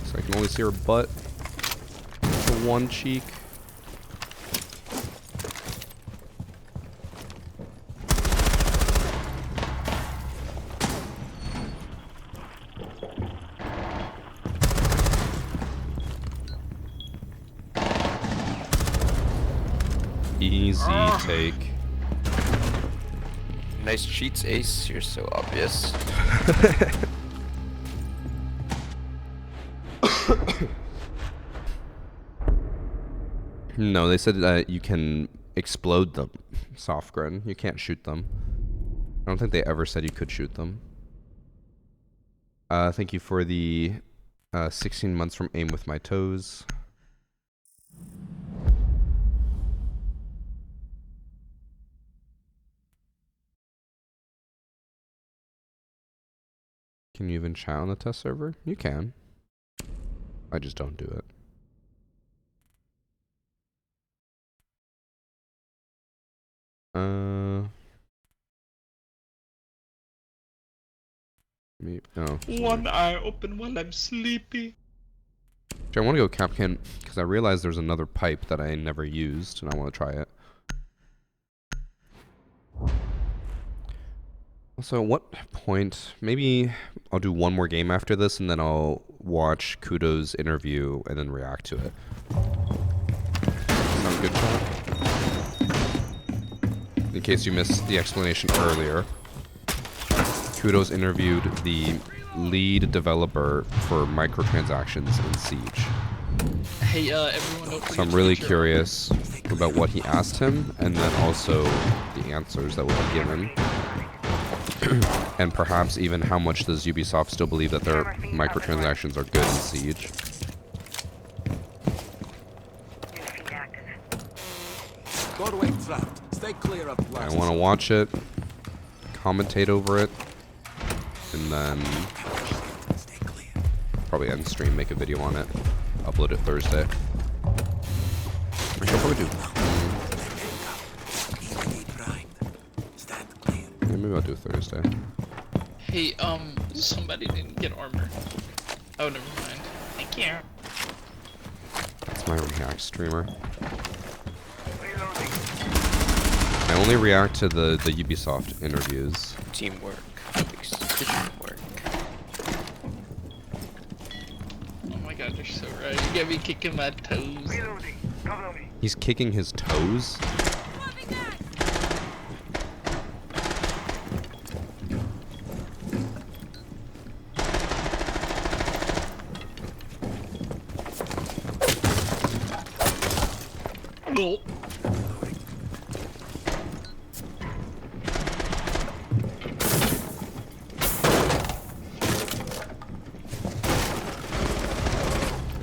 So I can only see her butt. The one cheek. Easy take. Nice cheats, Ace. You're so obvious. No, they said that you can explode them. Soft gren. You can't shoot them. I don't think they ever said you could shoot them. Thank you for the 16 months from Aim With My Toes. Can you even chat on the test server? You can. I just don't do it. Oh. One eye open while I'm sleepy. Actually, I want to go Capcan because I realized there's another pipe that I never used and I want to try it. Also, at what point, maybe I'll do one more game after this and then I'll watch Kudo's interview and then react to it. Sound good, chat? In case you missed the explanation earlier, Kudo's interviewed the lead developer for microtransactions in Siege. Hey, everyone, don't forget So I'm to really get your- curious about what he asked him and then also the answers that will be given. And perhaps even how much does Ubisoft still believe that their microtransactions are good in Siege. Doorway trapped. Stay clear of I blast. want to watch it, commentate over it, and then probably end stream, make a video on it, upload it Thursday. I should probably do. Yeah, maybe I'll do Thursday. Hey, somebody didn't get armor. Oh, never mind. Thank you. That's my React streamer. I only react to the Ubisoft interviews. Teamwork. Teamwork. Oh my god, you're so right. You got me kicking my toes. He's kicking his toes? No.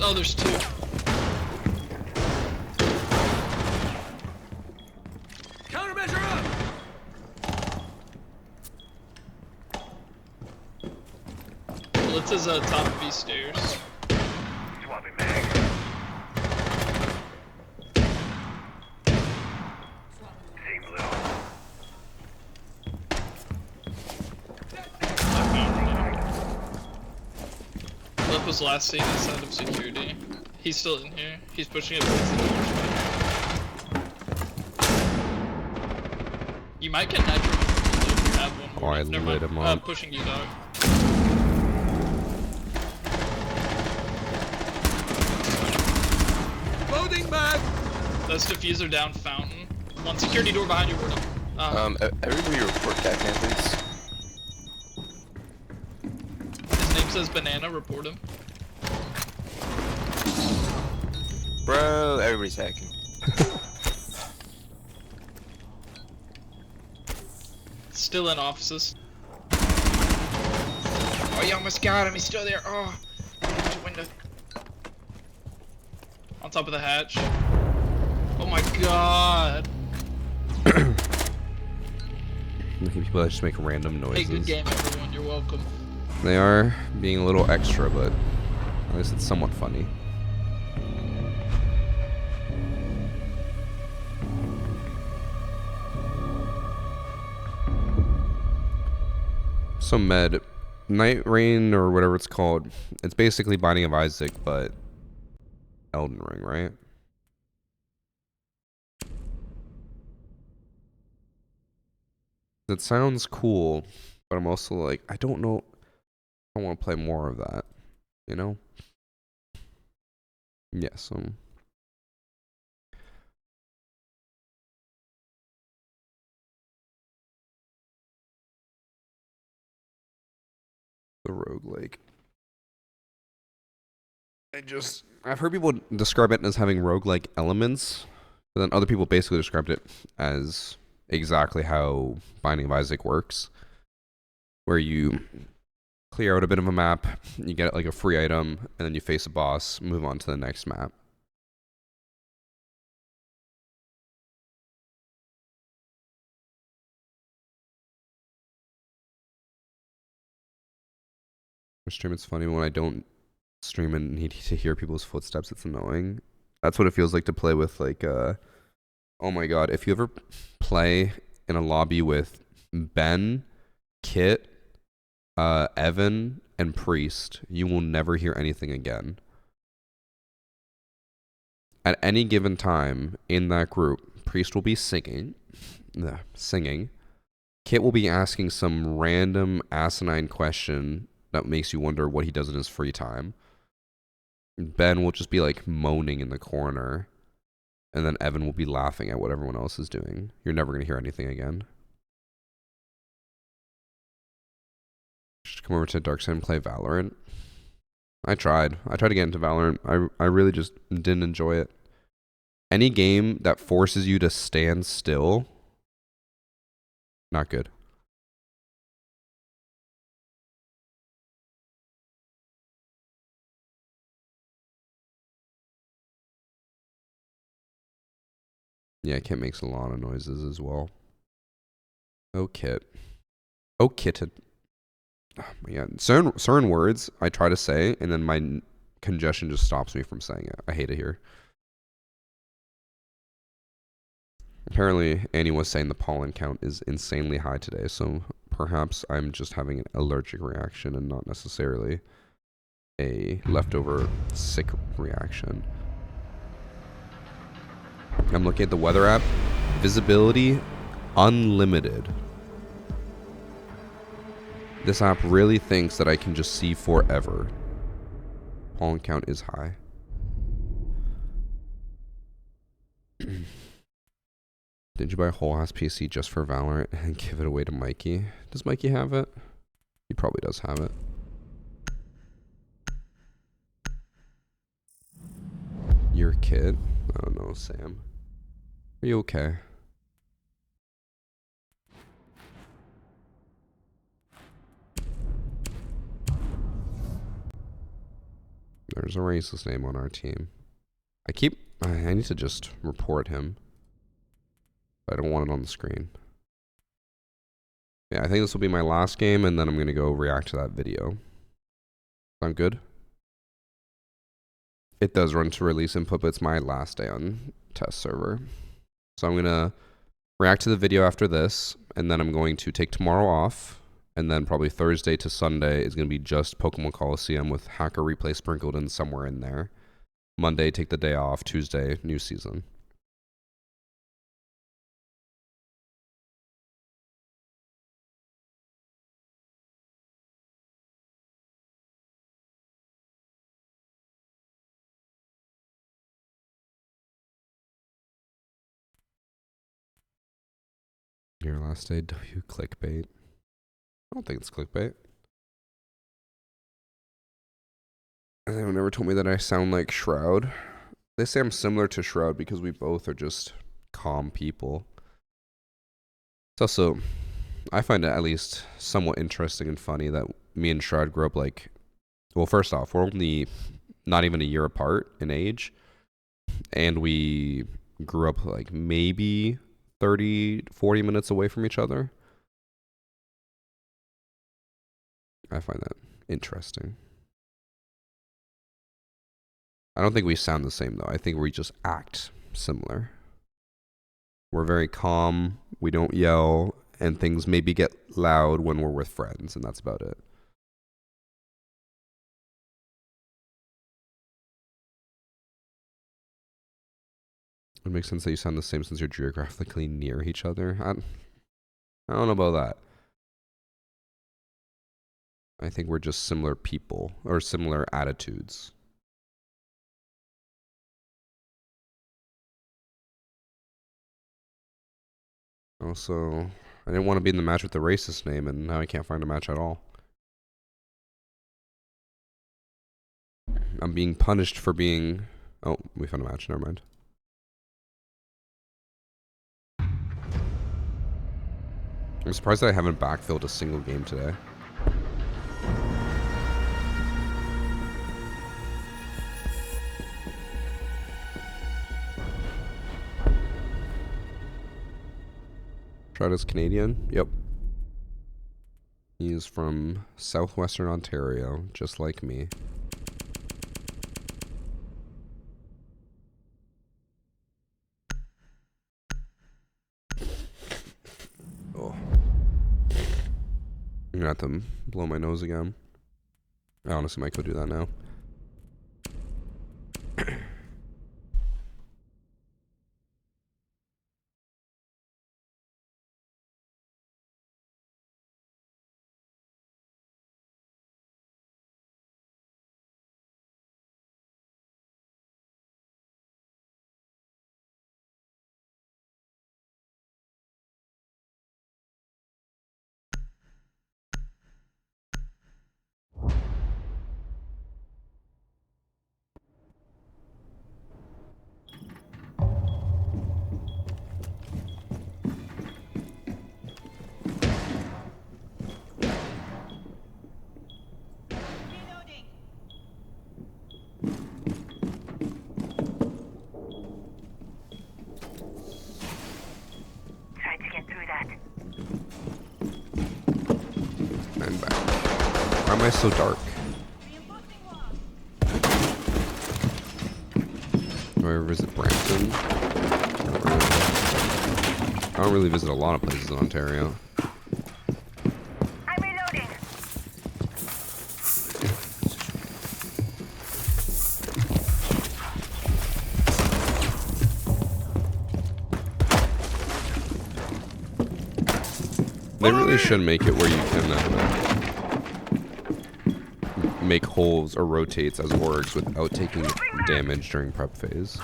Oh, there's two. says top of these stairs. Lip was last seen inside of security. He's still in here. He's pushing it towards the doors. You might get nitro if you have one. Oh, I Never lit mind. him up. Pushing you, dog. Loading mag! That's diffuser down fountain. One security door behind you, Wardum. Everybody report Catman, please. His name says Banana, report him. Bro, everybody's hacking. Still in offices. Oh, you almost got him. He's still there. Oh, there's a window. On top of the hatch. Oh my god. People that just make random noises. Hey, good game, everyone. You're welcome. They are being a little extra, but at least it's somewhat funny. So Med, Night Rain or whatever it's called, it's basically Binding of Isaac, but Elden Ring, right? That sounds cool, but I'm also like, I don't know. I want to play more of that, you know? Yes. The roguelike. I've heard people describe it as having roguelike elements, but then other people basically described it as exactly how Binding of Isaac works, where you clear out a bit of a map, you get like a free item, and then you face a boss, move on to the next map. Stream, it's funny when I don't stream and need to hear people's footsteps. It's annoying. That's what it feels like to play with like oh my god, if you ever play in a lobby with Ben, Kit, Evan, and Priest, you will never hear anything again. At any given time in that group, Priest will be singing. Kit will be asking some random asinine question that makes you wonder what he does in his free time. Ben will just be like moaning in the corner. And then Evan will be laughing at what everyone else is doing. You're never going to hear anything again. Just come over to Darkside and play Valorant. I tried to get into Valorant. I really just didn't enjoy it. Any game that forces you to stand still, not good. Yeah, Kit makes a lot of noises as well. Oh, Kit. Oh, Kitten. Oh my god. Certain words I try to say, and then my congestion just stops me from saying it. I hate it here. Apparently, Annie was saying the pollen count is insanely high today, so perhaps I'm just having an allergic reaction and not necessarily a leftover sick reaction. I'm looking at the weather app. Visibility unlimited. This app really thinks that I can just see forever. Pollen count is high. Did you buy a whole ass PC just for Valorant and give it away to Mikey? Does Mikey have it? He probably does have it. Your kid? I don't know, Sam. Are you okay? There's a racist name on our team. I need to just report him. I don't want it on the screen. Yeah, I think this will be my last game, and then I'm going to go react to that video. Sound good? It does run to release input, but it's my last day on test server. So I'm gonna react to the video after this, and then I'm going to take tomorrow off, and then probably Thursday to Sunday is gonna be just Pokemon Coliseum with Hacker Replay sprinkled in somewhere in there. Monday, take the day off. Tuesday, new season. Your last day, W clickbait. I don't think it's clickbait. Anyone never told me that I sound like Shroud. They say I'm similar to Shroud because we both are just calm people. It's also, I find it at least somewhat interesting and funny that me and Shroud grew up like, well, first off, we're only not even a year apart in age. And we grew up like maybe 30, 40 minutes away from each other. I find that interesting. I don't think we sound the same though. I think we just act similar. We're very calm, we don't yell, and things maybe get loud when we're with friends, and that's about it. It makes sense that you sound the same since you're geographically near each other. I don't know about that. I think we're just similar people, or similar attitudes. Also, I didn't want to be in the match with the racist name, and now I can't find a match at all. I'm being punished for being... Oh, we found a match, never mind. I'm surprised that I haven't backfilled a single game today. Shroud is Canadian? Yep. He is from southwestern Ontario, just like me. Oh. I'm gonna have to blow my nose again. I honestly might go do that now. I'm back. Why am I so dark? Do I ever visit Brampton? I don't really visit a lot of places in Ontario. I'm reloading. They really should make it where you can make holes or rotates as orgs without taking damage during prep phase.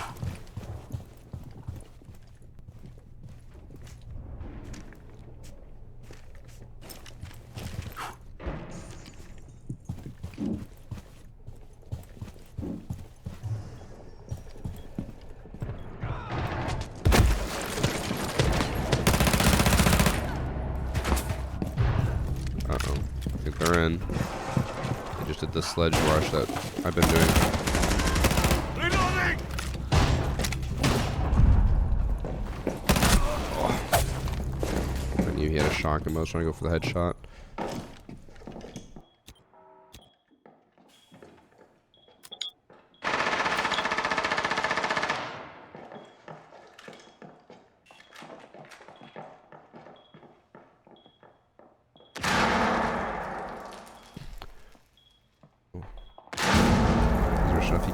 Uh-oh. I think they're in. They just did the sledge rush that I've been doing. Reloading! I knew he had a shotgun, but I was trying to go for the headshot.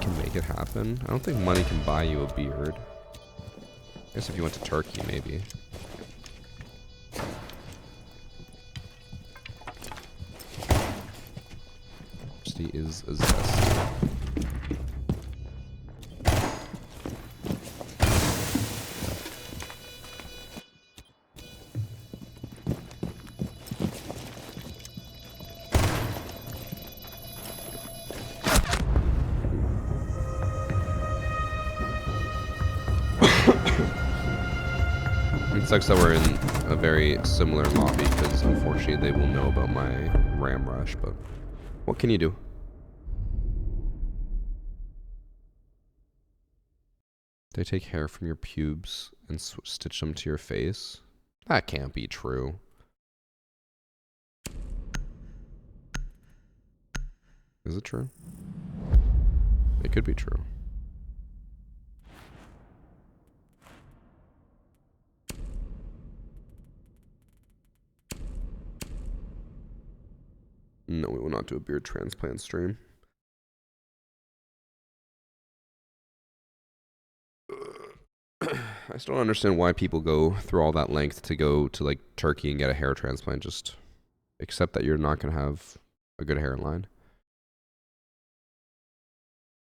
can make it happen. I don't think money can buy you a beard. I guess if you went to Turkey, maybe. Is a zest. It sucks that we're in a very similar lobby because unfortunately they will know about my RAM rush, but what can you do? They take hair from your pubes and stitch them to your face? That can't be true. Is it true? It could be true. No, we will not do a beard transplant stream. I still don't understand why people go through all that length to go to like Turkey and get a hair transplant. Just accept that you're not going to have a good hairline.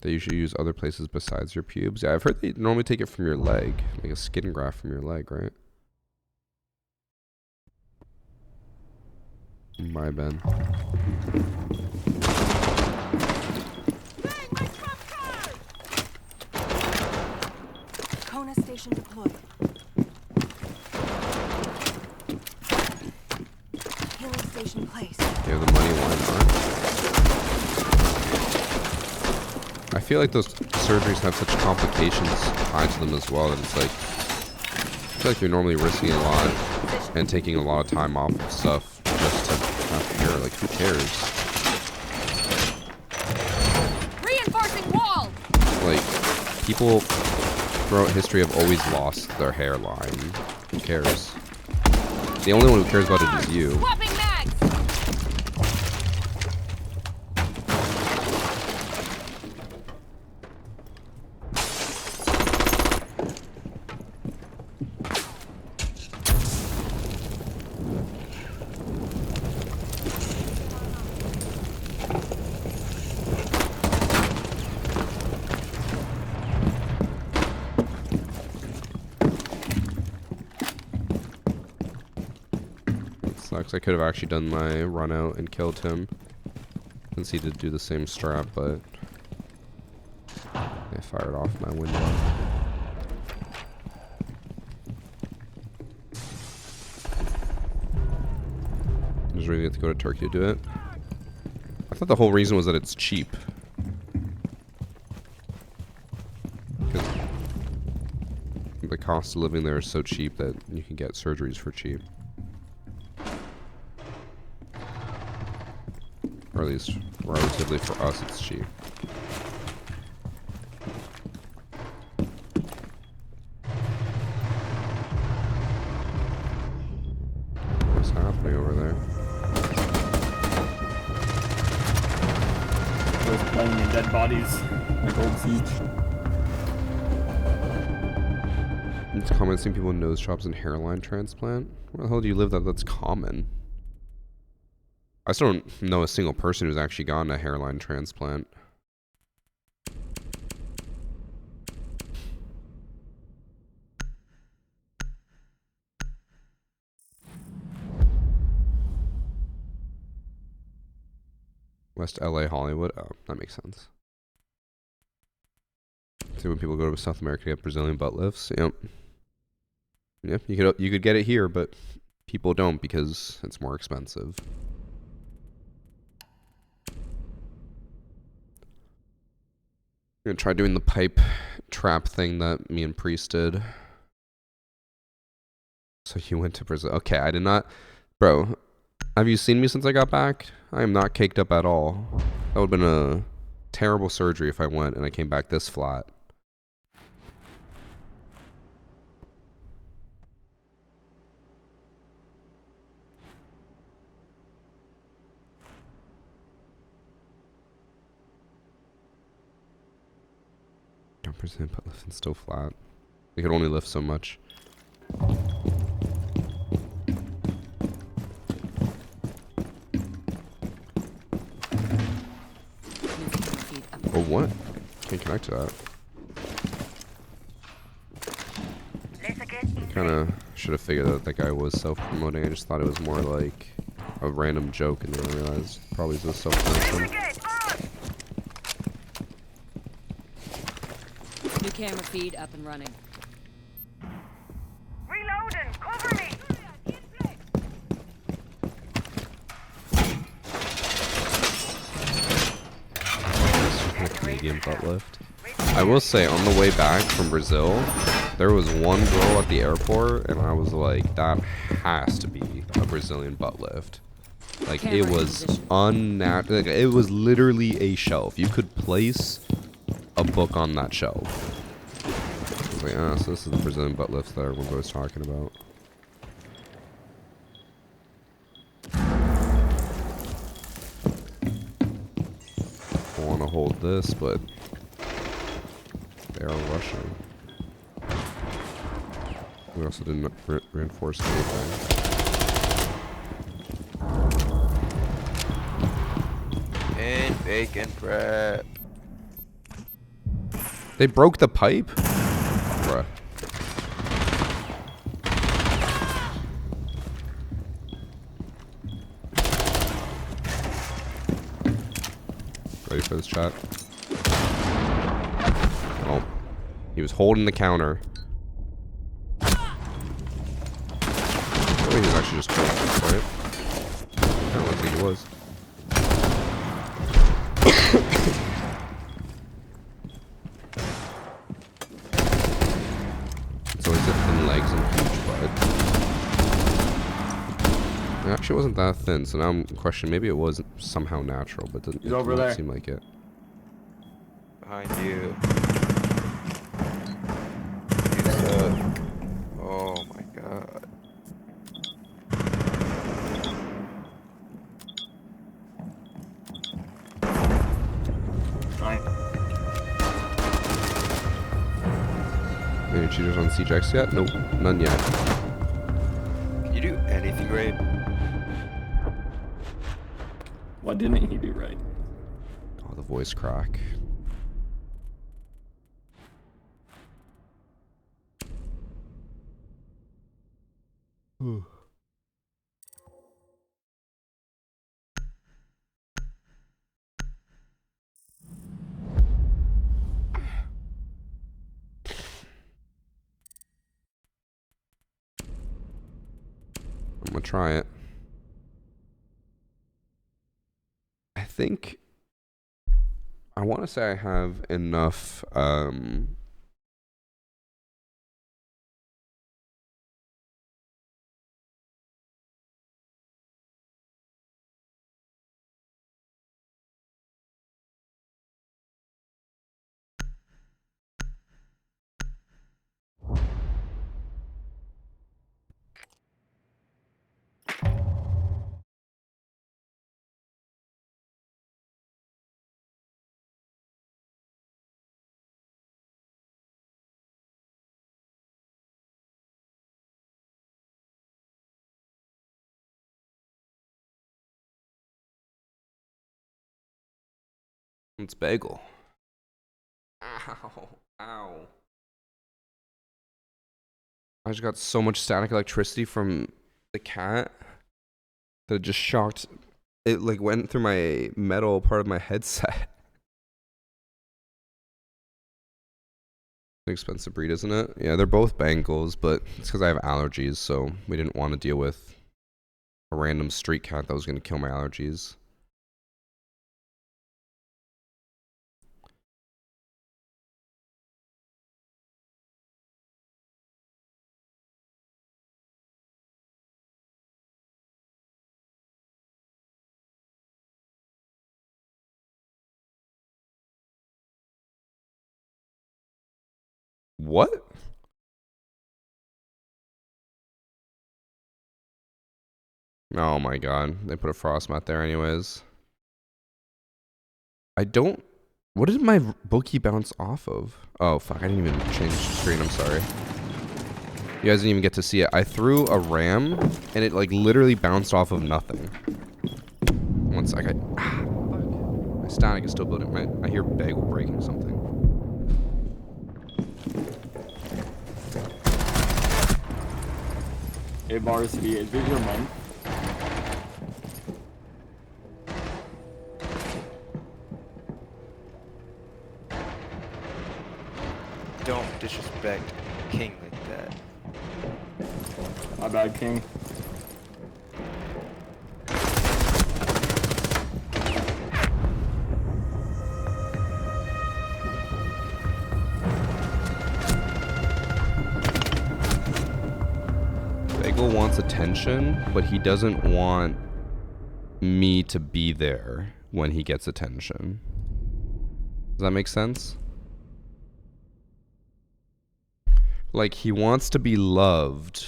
That you should use other places besides your pubes. Yeah, I've heard they normally take it from your leg, like a skin graft from your leg, right? My Ben. Kona station deployed. Healing station placed. Yeah, the money line on. I feel like those surgeries have such complications tied to them as well that it's like, I feel like you're normally risking a lot and taking a lot of time off of stuff just to have hair. Like, who cares? Reinforcing wall. Like, people throughout history have always lost their hairline. Who cares? The only one who cares about it is you. Swapping mags. Sucks. I could have actually done my run out and killed him since he did do the same strat, but I fired off my window. I just really have to go to Turkey to do it. I thought the whole reason was that it's cheap. Because the cost of living there is so cheap that you can get surgeries for cheap. Or at least, relatively for us, it's cheap. What's happening over there? Those playing in dead bodies, like old Siege. It's common seeing people in nose jobs and hairline transplant. Where the hell do you live that that's common? I still don't know a single person who's actually gotten a hairline transplant. West LA, Hollywood. Oh, that makes sense. See, when people go to South America to get Brazilian butt lifts. Yep. Yep, you could get it here, but people don't because it's more expensive. I'm gonna try doing the pipe trap thing that me and Priest did. So you went to Brazil. Okay, I did not. Bro, have you seen me since I got back? I am not caked up at all. That would have been a terrible surgery if I went and I came back this flat. Brazilian butt lifting still flat. They could only lift so much. Oh, what? Can't connect to that. Kind of should have figured out that guy was self-promoting. I just thought it was more like a random joke, and then I realized probably was self-promotion. New camera feed up and running. Reloading! Cover me! A Canadian butt lift. I will say, on the way back from Brazil, there was one girl at the airport, and I was like, that has to be a Brazilian butt lift. Like, it was unnatural. Like, it was literally a shelf. You could place a book on that shelf. I was like, ah, so this is the Brazilian butt lifts that everyone's always talking about. I want to hold this, but they are rushing. We also didn't reinforce anything. And bacon prep. They broke the pipe? Bruh. Ready for this chat? Oh. He was holding the counter. Oh, he was actually just close, right? I don't think he was. It's always the thin legs and huge butt. It actually wasn't that thin, so now I'm questioning maybe it was somehow natural, but it didn't seem like it. Behind you. You suck. Oh my god. Any cheaters on CJX yet? Nope, none yet. Can you do anything right? What didn't he do right? Oh, the voice crack. Ooh. I'm gonna try it. I think I want to say I have enough it's bagel. Ow. Ow. I just got so much static electricity from the cat that it just shocked. It like went through my metal part of my headset. An expensive breed, isn't it? Yeah, they're both Bengals, but it's because I have allergies, so we didn't want to deal with a random street cat that was going to kill my allergies. What? Oh my god, they put a frost mat there anyways. I don't What did my bookie bounce off of? Oh, fuck. I didn't even change the screen. I'm sorry. You guys didn't even get to see it. I threw a ram, and it, like, literally bounced off of nothing. One sec. My static is still building. I hear Bagel breaking something. Hey, Varsity, is it your month? Don't disrespect King like that. My bad, King. Bagel wants attention, but he doesn't want me to be there when he gets attention. Does that make sense? Like, he wants to be loved,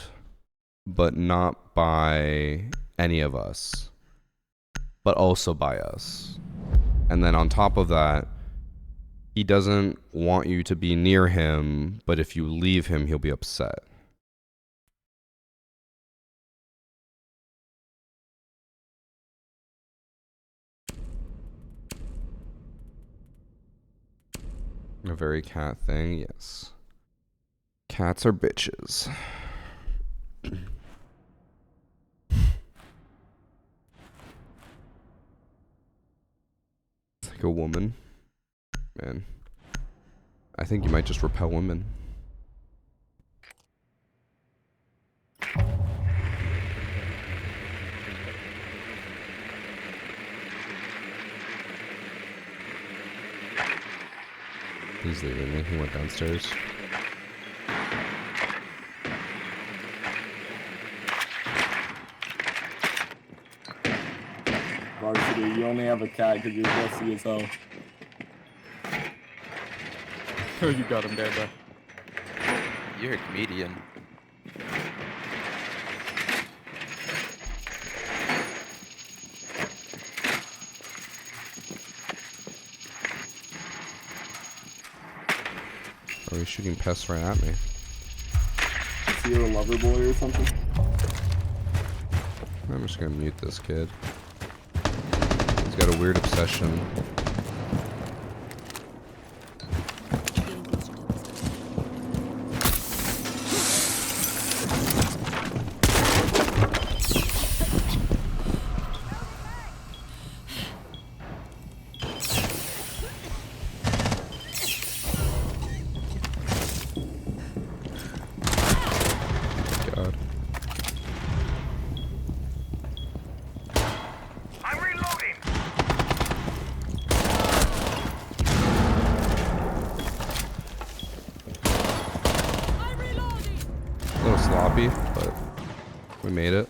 but not by any of us, but also by us. And then on top of that, he doesn't want you to be near him, but if you leave him, he'll be upset. A very cat thing, yes. Cats are bitches. It's like a woman. Man. I think you might just repel women. He's leaving me. He went downstairs. Varsity, you only have a cat because you're pussy as hell. Oh, you got him there, bro. You're a comedian. Are you shooting pests right at me? Is he a lover boy or something? I'm just gonna mute this kid. He's got a weird obsession. God. I'm reloading. A little sloppy, but we made it.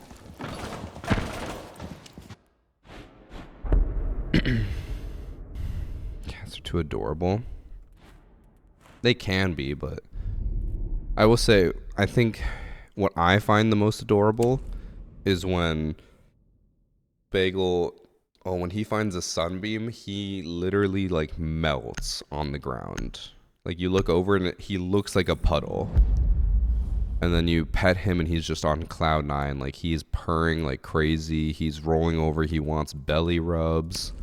Cats are too adorable. They can be, but I will say, I think what I find the most adorable is when Bagel, when he finds a sunbeam, he literally like melts on the ground. Like you look over and he looks like a puddle. And then you pet him and he's just on cloud nine. Like he's purring like crazy. He's rolling over. He wants belly rubs.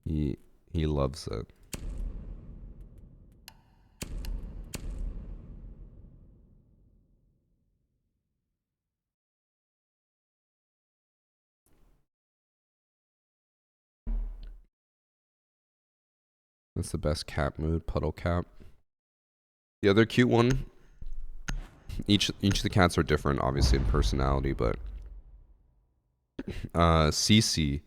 He loves it. That's the best cat mood, puddle cat. The other cute one, each of the cats are different, obviously, in personality, but Cece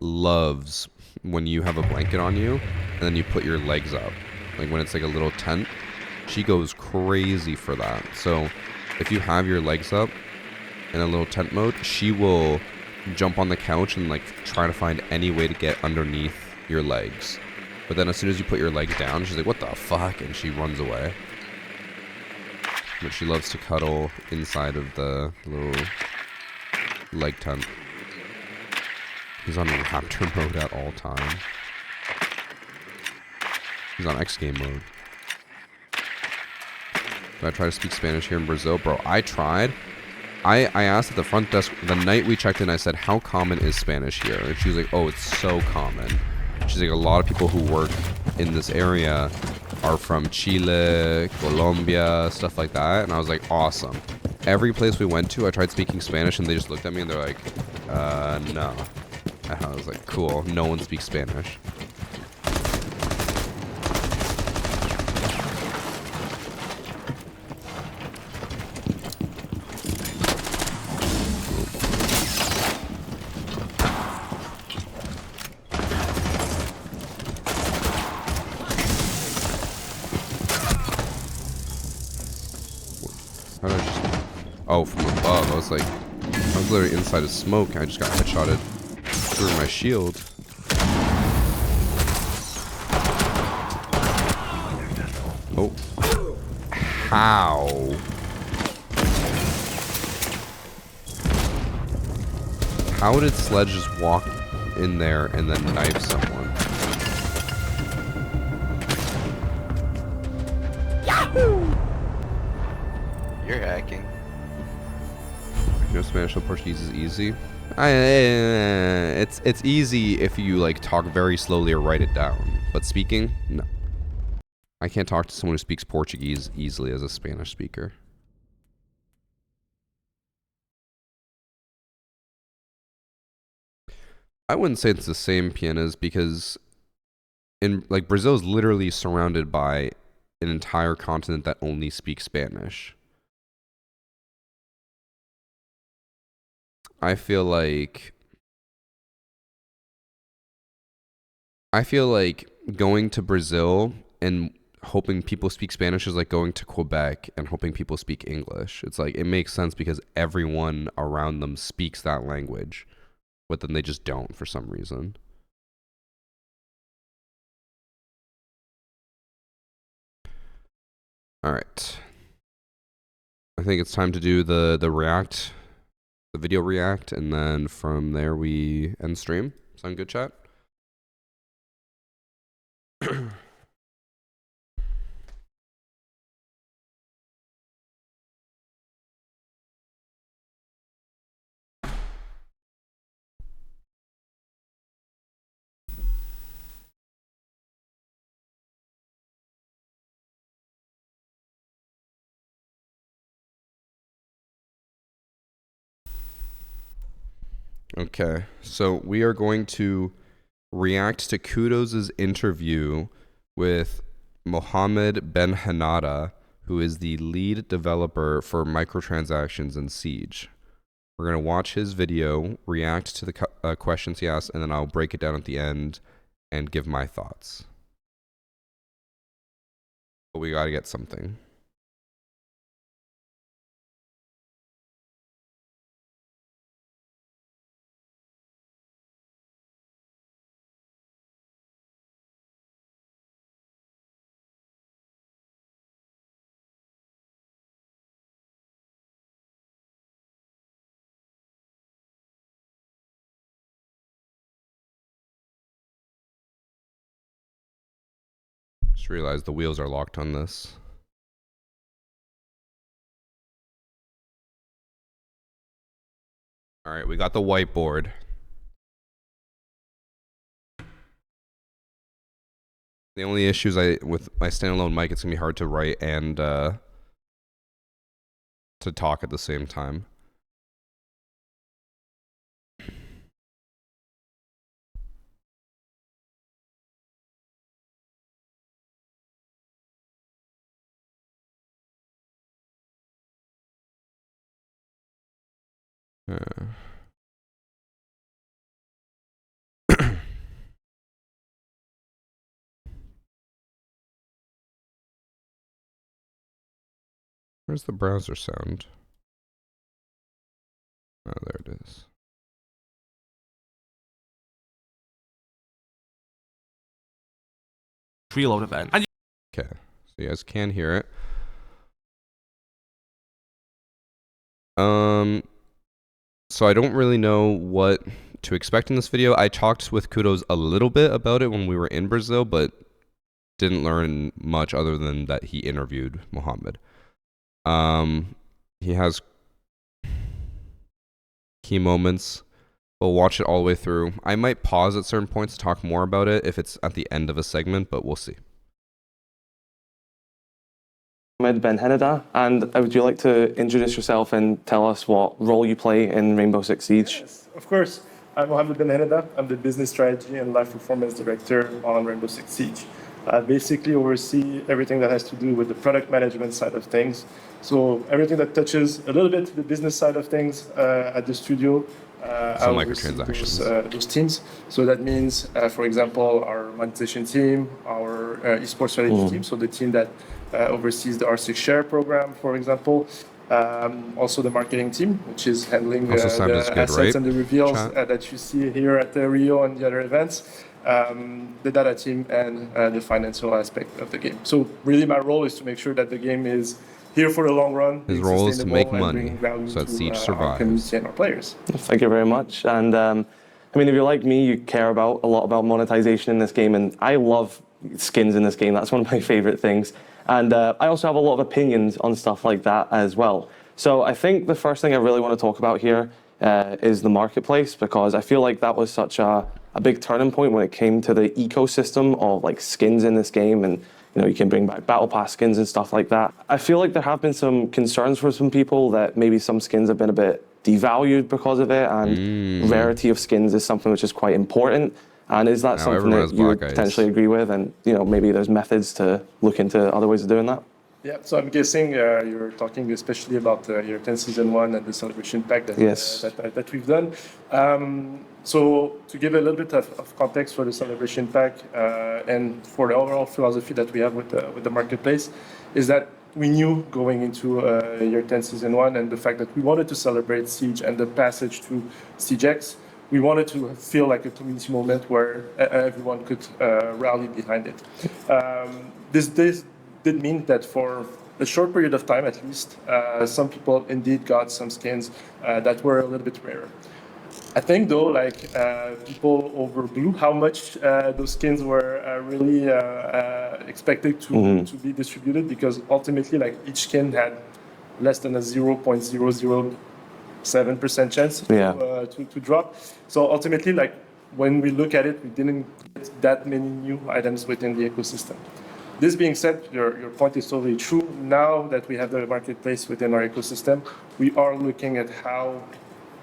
loves when you have a blanket on you and then you put your legs up. Like when it's like a little tent, she goes crazy for that. So if you have your legs up in a little tent mode, she will jump on the couch and like try to find any way to get underneath your legs. But then as soon as you put your legs down, she's like, what the fuck? And she runs away. But she loves to cuddle inside of the little leg tent. He's on raptor mode at all times. He's on X game mode. Do I try to speak Spanish here in Brazil? Bro, I tried. I asked at the front desk the night we checked in, I said, how common is Spanish here? And she was like, oh, it's so common. She's like, a lot of people who work in this area are from Chile, Colombia, stuff like that. And I was like, awesome. Every place we went to, I tried speaking Spanish and they just looked at me and they're like, no. And I was like, cool, no one speaks Spanish. How did I just... Oh, from above. I was like... I was literally inside of smoke and I just got headshotted through my shield. Oh. How? How did Sledge just walk in there and then knife someone? Yahoo! You're hacking. You know, Spanish and Portuguese is easy. It's easy if you like talk very slowly or write it down. But speaking, no. I can't talk to someone who speaks Portuguese easily as a Spanish speaker. I wouldn't say it's the same, Pianas, because in like Brazil is literally surrounded by an entire continent that only speaks Spanish. I feel like going to Brazil and hoping people speak Spanish is like going to Quebec and hoping people speak English. It's like, it makes sense because everyone around them speaks that language, but then they just don't for some reason. All right. I think it's time to do the video react, and then from there we end stream. Sound good, chat? Okay, so we are going to react to Kudos' interview with Mohammed Ben Hanada, who is the lead developer for microtransactions in Siege. We're going to watch his video, react to the questions he asked, and then I'll break it down at the end and give my thoughts. But we got to get something. Just realized the wheels are locked on this. All right, we got the whiteboard. The only issues with my standalone mic, it's gonna be hard to write and to talk at the same time. Where's the browser sound? Oh, there it is. Reload event. Okay, so you guys can hear it. So I don't really know what to expect in this video. I talked with Kudos a little bit about it when we were in Brazil, but didn't learn much other than that he interviewed Mohammed. He has key moments. We'll watch it all the way through. I might pause at certain points to talk more about it if it's at the end of a segment, but we'll see. Mohammed Ben Henada, and would you like to introduce yourself and tell us what role you play in Rainbow Six Siege? Yes, of course. I'm Mohammed Ben Henada. I'm the Business Strategy and Live Performance Director on Rainbow Six Siege. I basically oversee everything that has to do with the product management side of things. So everything that touches a little bit the business side of things at the studio. Some microtransactions. Those teams. So that means, for example, our monetization team, our esports strategy team, so the team that oversees the R6 share program, for example. Also the marketing team, which is handling the assets, right? And the reveals that you see here at the Rio and the other events. The data team and the financial aspect of the game. So really my role is to make sure that the game is here for the long run. His role is to make money, so that Siege survives. And our players. Thank you very much. And I mean, if you're like me, you care about a lot about monetization in this game, and I love skins in this game. That's one of my favorite things. And I also have a lot of opinions on stuff like that as well. So I think the first thing I really want to talk about here is the marketplace, because I feel like that was such a big turning point when it came to the ecosystem of like skins in this game, and you know, you can bring back battle pass skins and stuff like that. I feel like there have been some concerns for some people that maybe some skins have been a bit devalued because of it, and rarity of skins is something which is quite important. And is that something that you would potentially agree with? And you know, maybe there's methods to look into other ways of doing that? Yeah, so I'm guessing you're talking especially about your 10 Season 1 and the Celebration Pack that, that we've done. So to give a little bit of context for the Celebration Pack and for the overall philosophy that we have with the marketplace, is that we knew going into year 10 Season 1 and the fact that we wanted to celebrate Siege and the passage to Siege X, we wanted to feel like a community moment where everyone could rally behind it. This did mean that for a short period of time at least, some people indeed got some skins that were a little bit rarer. I think though, like people overblew how much those skins were really expected to be distributed, because ultimately like each skin had less than a 0.007% chance to drop. So ultimately, like when we look at it, we didn't get that many new items within the ecosystem. This being said, your point is totally true. Now that we have the marketplace within our ecosystem, we are looking at how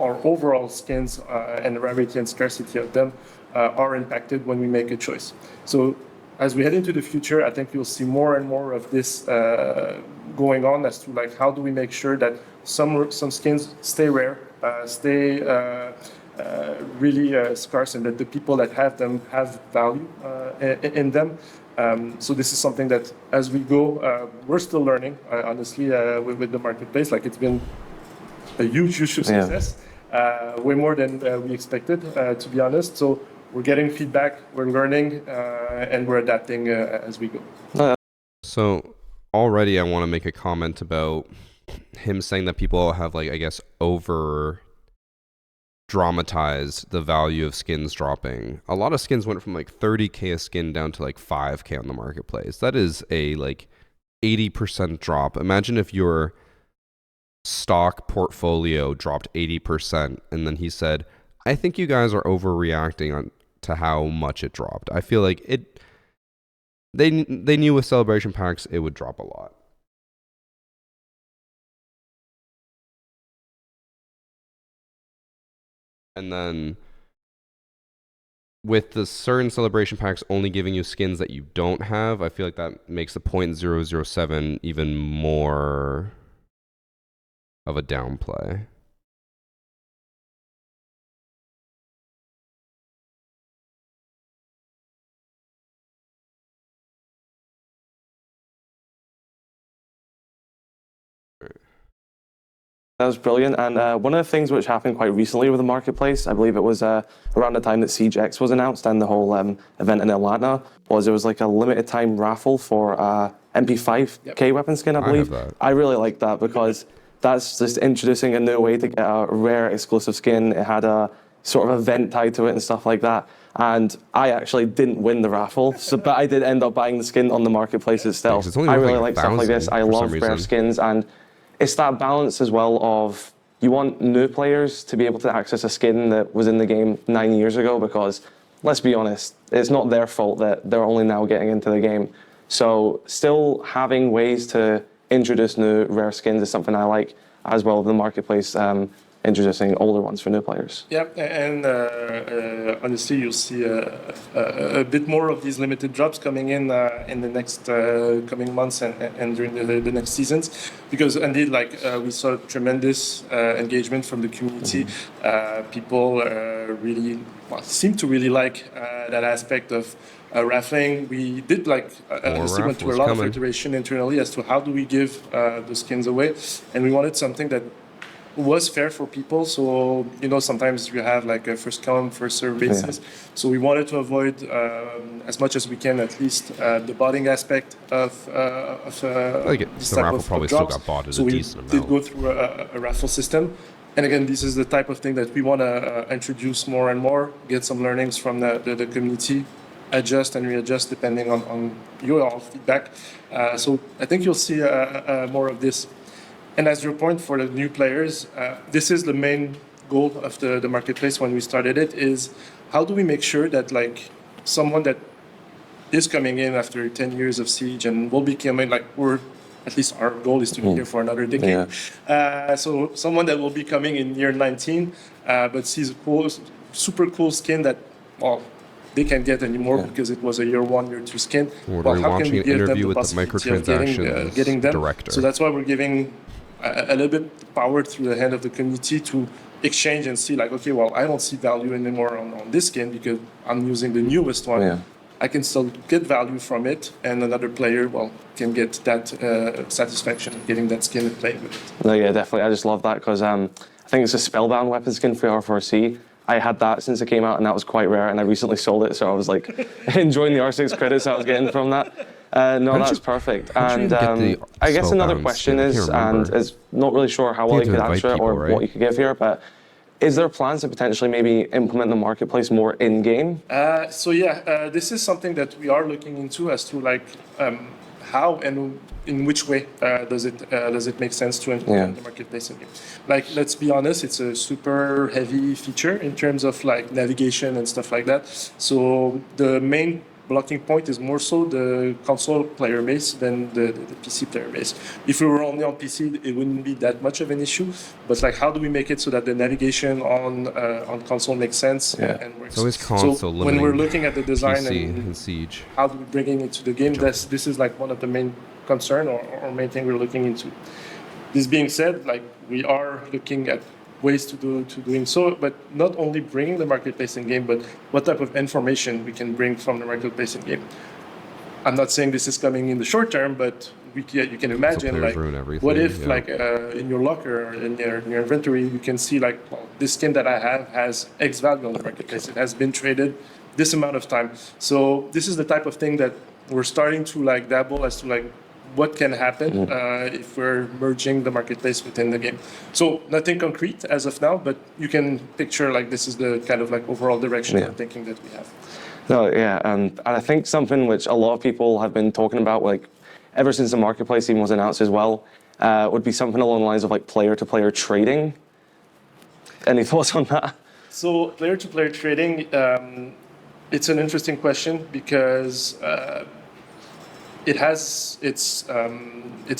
our overall skins and the rarity and scarcity of them are impacted when we make a choice. So as we head into the future, I think you'll see more and more of this going on as to like how do we make sure that some skins stay rare, stay really scarce, and that the people that have them have value in them. So this is something that as we go, we're still learning, honestly, with the marketplace. Like it's been a huge success, way more than we expected, to be honest. So we're getting feedback, we're learning, and we're adapting as we go. So already I want to make a comment about him saying that people have, like, I guess, over dramatized the value of skins dropping. A lot of skins went from like 30k a skin down to like 5k on the marketplace. That is a like 80% drop. Imagine if your stock portfolio dropped 80%, and then he said, I think you guys are overreacting to how much it dropped. I feel like they knew with celebration packs it would drop a lot. And then with the certain celebration packs only giving you skins that you don't have, I feel like that makes the 0.007 even more of a downplay. That was brilliant, and one of the things which happened quite recently with the marketplace, I believe it was around the time that Siege X was announced and the whole event in Atlanta, was there was like a limited time raffle for MP5K weapon skin, I believe. I really like that because that's just introducing a new way to get a rare exclusive skin. It had a sort of event tied to it and stuff like that. And I actually didn't win the raffle, but I did end up buying the skin on the marketplace itself. It's only I worth really like like stuff like this. 1,000 I for love some rare reason. skins, and it's that balance as well of you want new players to be able to access a skin that was in the game 9 years ago, because let's be honest, it's not their fault that they're only now getting into the game. So still having ways to introduce new rare skins is something I like, as well as the marketplace introducing older ones for new players. Yeah, and honestly, you'll see a bit more of these limited drops coming in the next coming months and during the next seasons, because indeed, like we saw tremendous engagement from the community. People really seem to really like that aspect of raffling. We did like honestly went through a lot of iteration internally as to how do we give the skins away, and we wanted something that was fair for people. So, you know, sometimes you have like a first come, first serve basis. Yeah. So we wanted to avoid as much as we can, at least the botting aspect of this the type raffle of probably drops. still got bought at so a we decent did amount. go through a raffle system. And again, this is the type of thing that we want to introduce more and more, get some learnings from the community, adjust and readjust depending on your feedback. So I think you'll see more of this. And as your point for the new players, this is the main goal of the marketplace when we started it, is how do we make sure that like someone that is coming in after 10 years of Siege and will be coming, like at least our goal is to be here for another decade. Yeah. So someone that will be coming in year 19, but sees a cool, super cool skin that, well, they can't get anymore because it was a year 1, year 2 skin. Well, how can we give them the possibility of getting them? Director. So that's why we're giving a little bit power through the hand of the community to exchange and see like, okay, well, I don't see value anymore on this skin because I'm using the newest one. Yeah. I can still get value from it, and another player, well, can get that satisfaction of getting that skin and playing with it. No, yeah, definitely. I just love that because I think it's a spellbound weapon skin for R4C. I had that since it came out, and that was quite rare, and I recently sold it, so I was like enjoying the R6 credits I was getting from that. No, that's perfect. And I guess another question is, and is not really sure how well you could answer it or what you could give here, but is there plans to potentially maybe implement the marketplace more in-game? So yeah, this is something that we are looking into as to like how and in which way does it make sense to implement the marketplace in game. Like, let's be honest, it's a super heavy feature in terms of like navigation and stuff like that. So the main blocking point is more so the console player base than the PC player base. If we were only on PC, it wouldn't be that much of an issue. But like, how do we make it so that the navigation on console makes sense and works? So it's console so when we're looking at the design PC and Siege, how do we bring it to the game? This is like one of the main concern or main thing we're looking into. This being said, like we are looking at ways to doing so, but not only bringing the marketplace in game, but what type of information we can bring from the marketplace in game. I'm not saying this is coming in the short term, but you can imagine like what if like in your locker or in your inventory you can see like, well, this skin that I have has X value on the marketplace. It has been traded this amount of time. So this is the type of thing that we're starting to like dabble as to like what can happen if we're merging the marketplace within the game. So nothing concrete as of now, but you can picture like this is the kind of like overall direction of thinking that we have. No, yeah, and I think something which a lot of people have been talking about, like ever since the marketplace even was announced as well, would be something along the lines of like player-to-player trading. Any thoughts on that? So player-to-player trading, it's an interesting question because it has its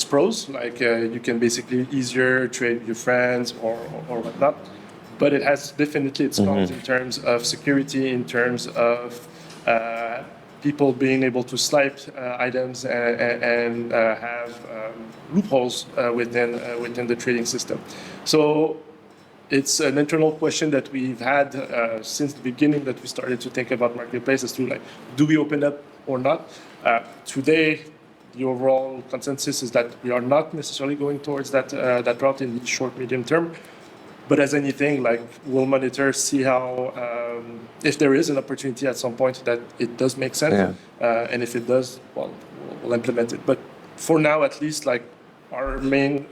pros, like you can basically easier trade with your friends or whatnot, but it has definitely its cons in terms of security, in terms of people being able to snipe items and have loopholes within the trading system. So it's an internal question that we've had since the beginning that we started to think about marketplace as to like, do we open up or not? Today, the overall consensus is that we are not necessarily going towards that route in the short, medium term. But as anything, like we'll monitor, see how if there is an opportunity at some point that it does make sense, and if it does, well, we'll implement it. But for now, at least, like our main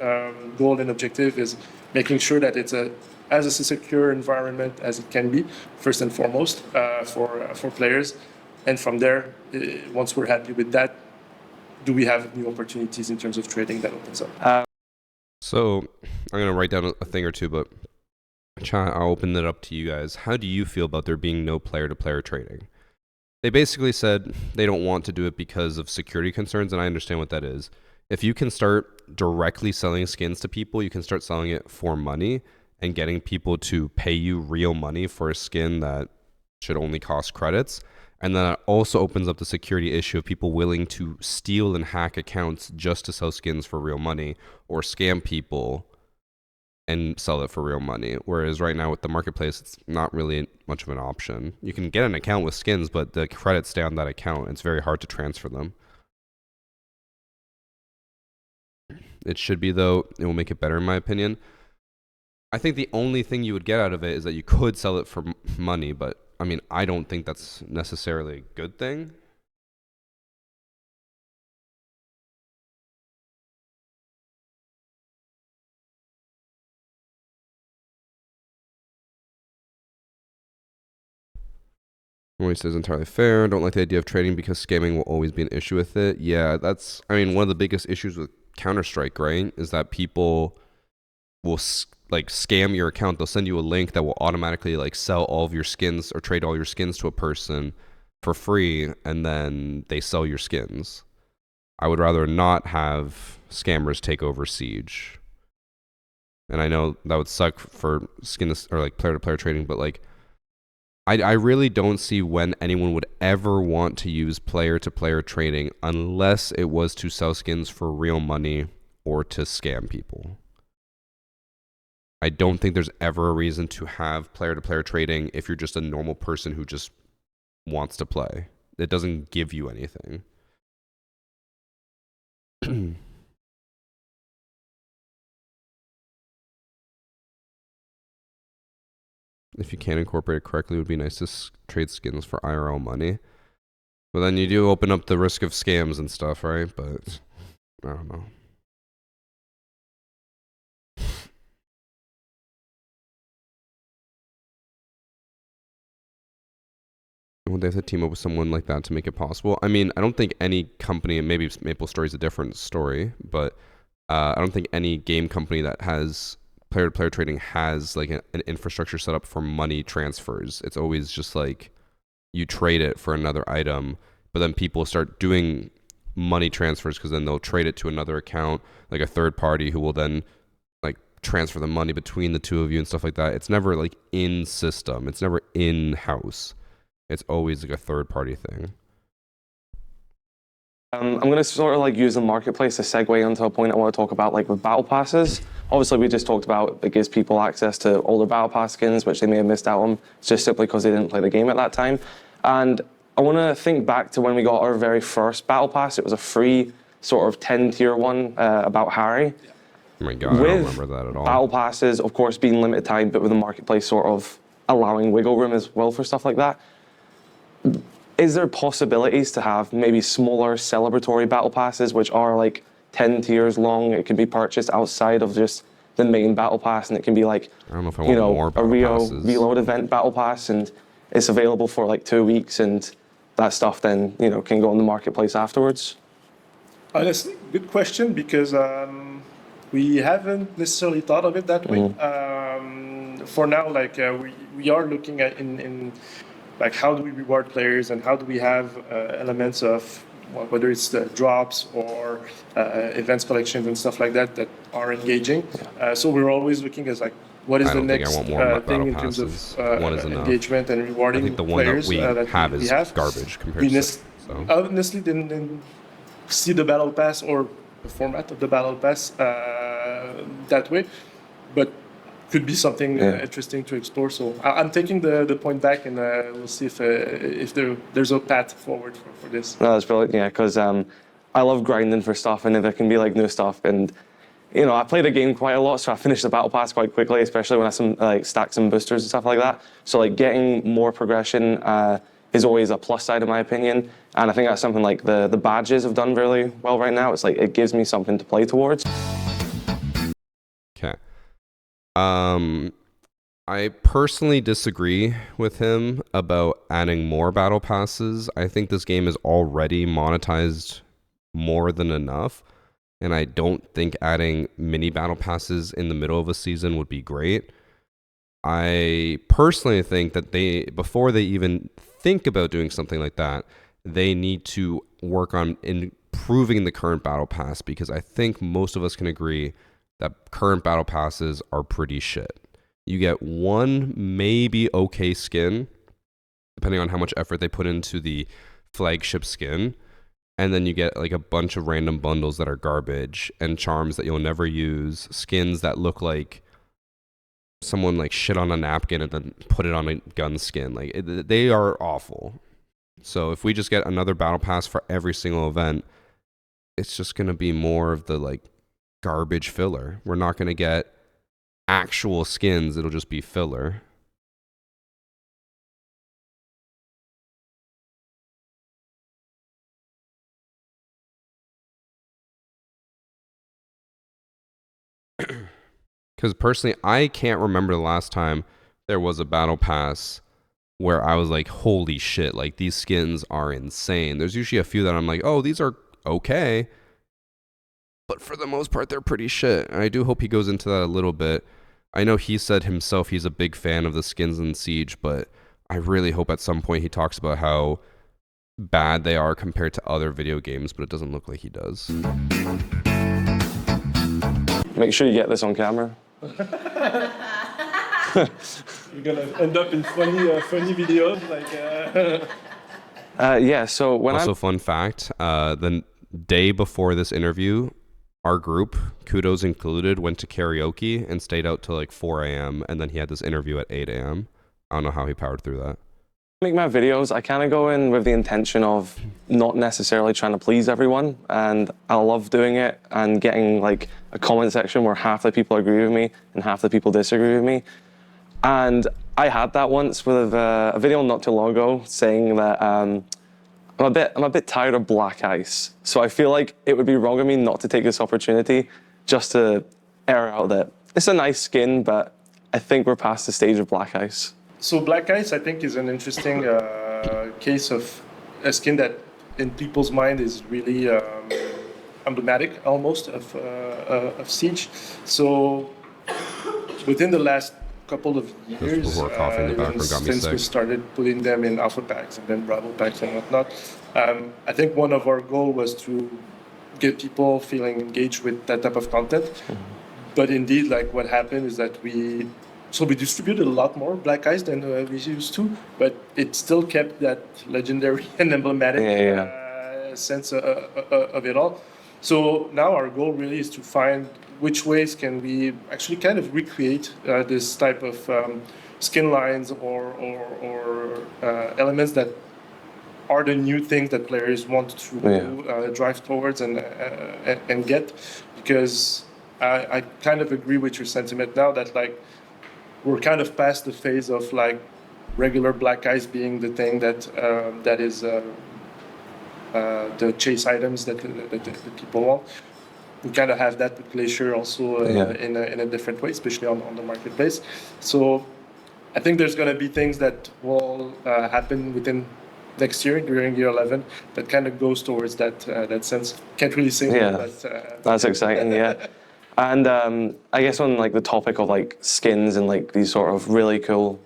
goal and objective is making sure that it's a as a secure environment as it can be, first and foremost, for players. And from there, once we're happy with that, do we have new opportunities in terms of trading that opens up? So I'm going to write down a thing or two, but I'll open it up to you guys. How do you feel about there being no player-to-player trading? They basically said they don't want to do it because of security concerns, and I understand what that is. If you can start directly selling skins to people, you can start selling it for money and getting people to pay you real money for a skin that should only cost credits. And then it also opens up the security issue of people willing to steal and hack accounts just to sell skins for real money or scam people and sell it for real money. Whereas right now with the marketplace, it's not really much of an option. You can get an account with skins, but the credits stay on that account. It's very hard to transfer them. It should be, though. It will make it better, in my opinion. I think the only thing you would get out of it is that you could sell it for money, but I mean, I don't think that's necessarily a good thing. He says entirely fair. Don't like the idea of trading because scamming will always be an issue with it. Yeah, that's, I mean, one of the biggest issues with Counter-Strike, right, is that people will like scam your account. They'll send you a link that will automatically like sell all of your skins or trade all your skins to a person for free, and then they sell your skins. I would rather not have scammers take over Siege. And I know that would suck for skin or like player-to-player trading, but like I really don't see when anyone would ever want to use player-to-player trading unless it was to sell skins for real money or to scam people. I don't think there's ever a reason to have player-to-player trading if you're just a normal person who just wants to play. It doesn't give you anything. If you can incorporate it correctly, it would be nice to trade skins for IRL money. But then you do open up the risk of scams and stuff, right? But I don't know. Would they have to team up with someone like that to make it possible? I mean, I don't think any company, and maybe MapleStory is a different story, but I don't think any game company that has player-to-player trading has like an infrastructure set up for money transfers. It's always just like you trade it for another item, but then people start doing money transfers because then they'll trade it to another account, like a third party who will then like transfer the money between the two of you and stuff like that. It's never like in system. It's never in-house. It's always like a third party thing. I'm going to sort of like use the marketplace to segue onto a point I want to talk about, like with battle passes. Obviously, we just talked about it gives people access to older battle pass skins, which they may have missed out on just simply because they didn't play the game at that time. And I want to think back to when we got our very first battle pass. It was a free sort of 10-tier one about Harry. Oh my God, I don't remember that at all. Battle passes, of course, being limited time, but with the marketplace sort of allowing wiggle room as well for stuff like that. Is there possibilities to have maybe smaller celebratory battle passes, which are like 10 tiers long? It can be purchased outside of just the main battle pass, and it can be like, I don't know if I want more a Rio passes. Reload event battle pass, and it's available for like 2 weeks, and that stuff then can go on the marketplace afterwards. Honestly, good question, because we haven't necessarily thought of it that way. For now, like we are looking at in like how do we reward players and how do we have elements of whether it's the drops or events collections and stuff like that that are engaging. So we're always looking as like what is the next thing in terms of engagement and rewarding I think the one players that we have is garbage compared to so. I honestly didn't see the battle pass or the format of the battle pass that way, but could be something interesting to explore. So I'm taking the point back, and we'll see if there's a path forward for this. No, that's brilliant. Yeah, because I love grinding for stuff, and there can be like new stuff. And I play the game quite a lot, so I finish the battle pass quite quickly, especially when I stack some boosters and stuff like that. So like getting more progression is always a plus side in my opinion. And I think that's something like the badges have done really well right now. It's like it gives me something to play towards. Okay. I personally disagree with him about adding more battle passes. I think this game is already monetized more than enough, and I don't think adding mini battle passes in the middle of a season would be great. I personally think that before they even think about doing something like that, they need to work on improving the current battle pass, because I think most of us can agree that current battle passes are pretty shit. You get one maybe okay skin, depending on how much effort they put into the flagship skin, and then you get like a bunch of random bundles that are garbage, and charms that you'll never use, skins that look like someone like shit on a napkin and then put it on a gun skin. Like they are awful. So if we just get another battle pass for every single event, it's just going to be more of the like garbage filler. We're not going to get actual skins, it'll just be filler. Because personally, I can't remember the last time there was a battle pass where I was like, holy shit, like these skins are insane. There's usually a few that I'm like, oh, these are okay, but for the most part, they're pretty shit. And I do hope he goes into that a little bit. I know he said himself he's a big fan of the skins in Siege, but I really hope at some point he talks about how bad they are compared to other video games, but it doesn't look like he does. Make sure you get this on camera. You're gonna end up in funny videos like. Yeah. So when also, fun fact: the day before this interview, our group, Kudos included, went to karaoke and stayed out till like 4 a.m. and then he had this interview at 8 a.m. I don't know how he powered through that. Make my videos, I kind of go in with the intention of not necessarily trying to please everyone, and I love doing it and getting like a comment section where half the people agree with me and half the people disagree with me. And I had that once with a video not too long ago saying that I'm a bit tired of black ice, so I feel like it would be wrong of me not to take this opportunity just to air out that it's a nice skin, but I think we're past the stage of black ice. So black ice, I think, is an interesting case of a skin that, in people's mind, is really emblematic almost of Siege. So within the last couple of years, since we started putting them in alpha packs and then Bravo packs and whatnot, I think one of our goals was to get people feeling engaged with that type of content. But indeed, like what happened is that we distributed a lot more black ice than we used to, but it still kept that legendary and emblematic sense of it all. So now our goal really is to find which ways can we actually kind of recreate this type of skin lines or elements that are the new things that players want to drive towards and get. Because I kind of agree with your sentiment now that like we're kind of past the phase of like regular black ice being the thing that is the chase items that people want. We kind of have that with Glacier also in a different way, especially on the marketplace. So I think there's going to be things that will happen within next year during year 11 that kind of goes towards that sense. Can't really say but that's exciting. Yeah. And I guess on like the topic of like skins and like these sort of really cool,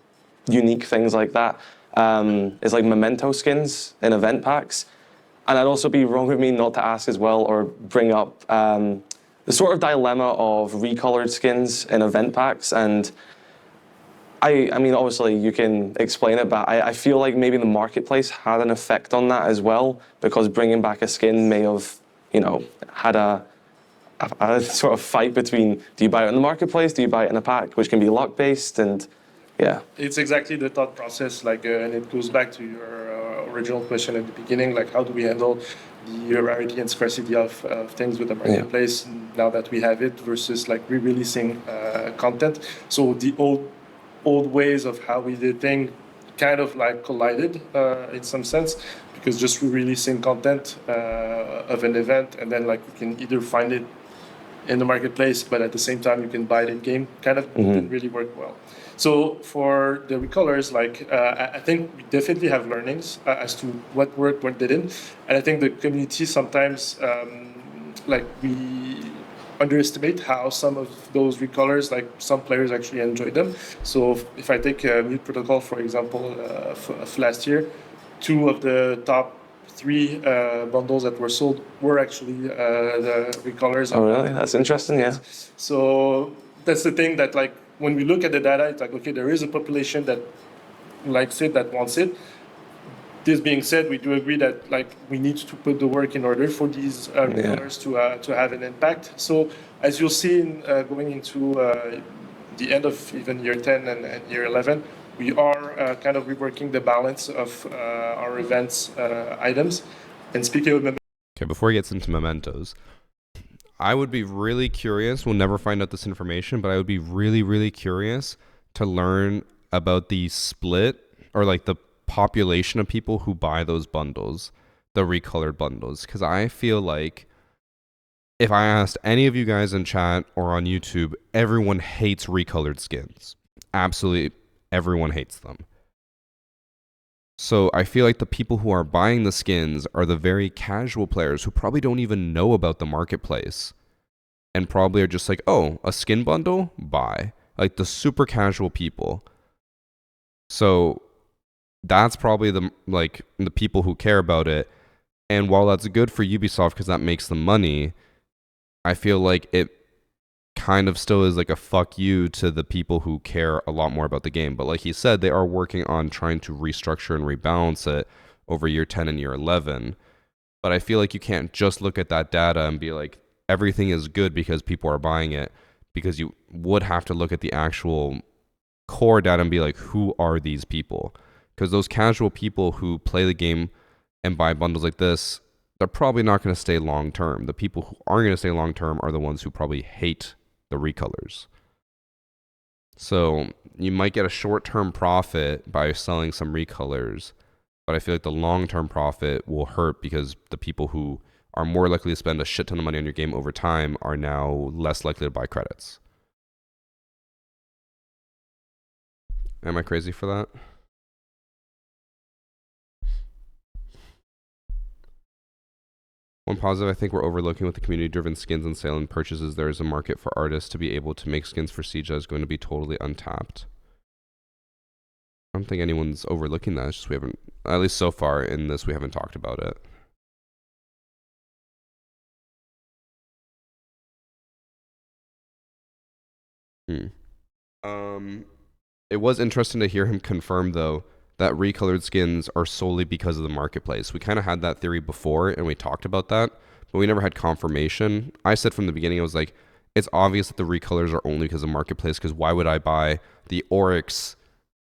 unique things like that, is like memento skins in event packs. And I'd also be wrong with me not to ask as well or bring up the sort of dilemma of recolored skins in event packs. And I mean, obviously you can explain it, but I feel like maybe the marketplace had an effect on that as well, because bringing back a skin may have, you know, had a sort of fight between, do you buy it in the marketplace, do you buy it in a pack, which can be luck based, and yeah. It's exactly the thought process, like, and it goes back to your original question at the beginning, like how do we handle the rarity and scarcity of things with the marketplace now that we have it versus like re-releasing content. So the old ways of how we did things kind of like collided in some sense, because just re-releasing content of an event and then like we can either find it in the marketplace, but at the same time you can buy it in game. Kind of didn't really work well. So for the recolors, like I think we definitely have learnings as to what worked, what didn't, and I think the community sometimes like we underestimate how some of those recolors, like some players actually enjoy them. So if I take Mute Protocol for example, of last year, 2 of the top 3 bundles that were sold were actually the recolors. Oh really? That's interesting. Yeah. So that's the thing that like when we look at the data, it's like okay, there is a population that likes it, that wants it. This being said, we do agree that like we need to put the work in order for these recolors to have an impact. So as you'll see in, going into the end of even year 10 and year 11, we are kind of reworking the balance of our events items. And speaking of Okay, before he gets into mementos, I would be really curious, we'll never find out this information, but I would be really, really curious to learn about the split or like the population of people who buy those bundles, the recolored bundles. Because I feel like if I asked any of you guys in chat or on YouTube, everyone hates recolored skins. Absolutely everyone hates them. So I feel like the people who are buying the skins are the very casual players who probably don't even know about the marketplace and probably are just like, oh, a skin bundle? Buy. Like the super casual people. So that's probably the people who care about it. And while that's good for Ubisoft because that makes them money, I feel like it kind of still is like a fuck you to the people who care a lot more about the game. But like he said, they are working on trying to restructure and rebalance it over year 10 and year 11. But I feel like you can't just look at that data and be like, everything is good because people are buying it, because you would have to look at the actual core data and be like, who are these people? Because those casual people who play the game and buy bundles like this, they're probably not going to stay long term. The people who aren't going to stay long term are the ones who probably hate the recolors. So you might get a short-term profit by selling some recolors, but I feel like the long-term profit will hurt because the people who are more likely to spend a shit ton of money on your game over time are now less likely to buy credits. Am I crazy for that? One positive I think we're overlooking with the community-driven skins and sale and purchases, there is a market for artists to be able to make skins for Siege that is going to be totally untapped. I don't think anyone's overlooking that. It's just we haven't, at least so far in this, we haven't talked about it. It was interesting to hear him confirm, though, that recolored skins are solely because of the marketplace. We kind of had that theory before, and we talked about that, but we never had confirmation. I said from the beginning, I was like, it's obvious that the recolors are only because of marketplace, because why would I buy the Oryx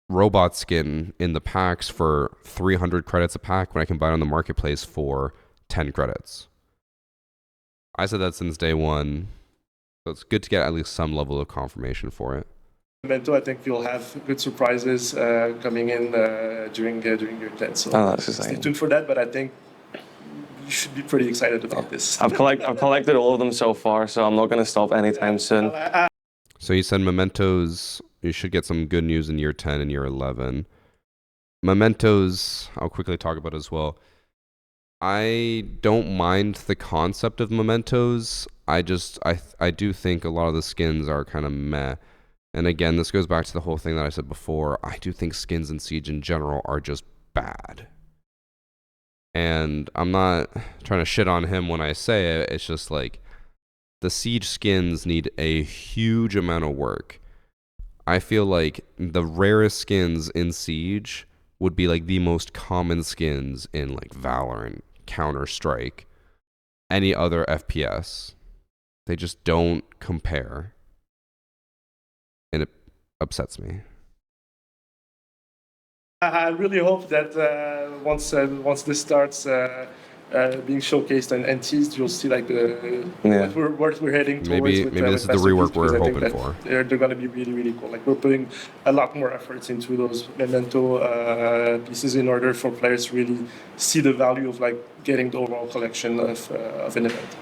robot skin in the packs for 300 credits a pack when I can buy it on the marketplace for 10 credits? I said that since day one, so it's good to get at least some level of confirmation for it. Memento, I think you'll have good surprises coming in during your 10. So that's exciting. Stay tuned for that, but I think you should be pretty excited about this. I've collected all of them so far, so I'm not going to stop anytime soon. So you said Mementos, you should get some good news in year 10 and year 11. Mementos, I'll quickly talk about as well. I don't mind the concept of Mementos. I do think a lot of the skins are kind of meh. And again, this goes back to the whole thing that I said before. I do think skins in Siege in general are just bad. And I'm not trying to shit on him when I say it. It's just like the Siege skins need a huge amount of work. I feel like the rarest skins in Siege would be like the most common skins in like Valorant, Counter-Strike, any other FPS. They just don't compare. And it upsets me. I really hope that once this starts being showcased and teased, you'll see like what we're heading towards. Maybe this is the rework we're hoping for. They're going to be really, really cool. Like we're putting a lot more efforts into those Memento pieces in order for players to really see the value of like getting the overall collection of an event.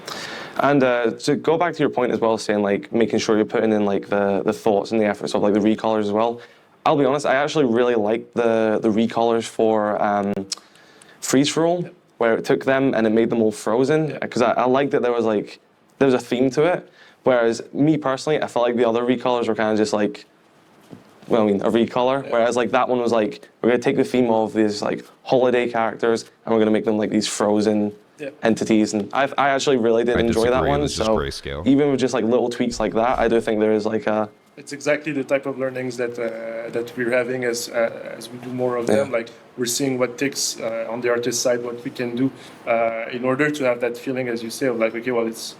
And to go back to your point as well, saying like making sure you're putting in like the thoughts and the efforts of like the recolors as well. I'll be honest, I actually really like the recolors for Freeze for All, where it took them and it made them all frozen, because I liked that there was a theme to it. Whereas me personally, I felt like the other recolors were kind of just like, well, I mean, a recolor. Whereas like that one was like, we're gonna take the theme of these like holiday characters and we're gonna make them like these frozen entities. And I actually really did enjoy that one. It's just So grayscale. even with just like little tweaks like that, I do think there is like a. It's exactly the type of learnings that we're having as we do more of them. Like we're seeing what ticks on the artist side, what we can do in order to have that feeling, as you say, of like, okay, well, it's.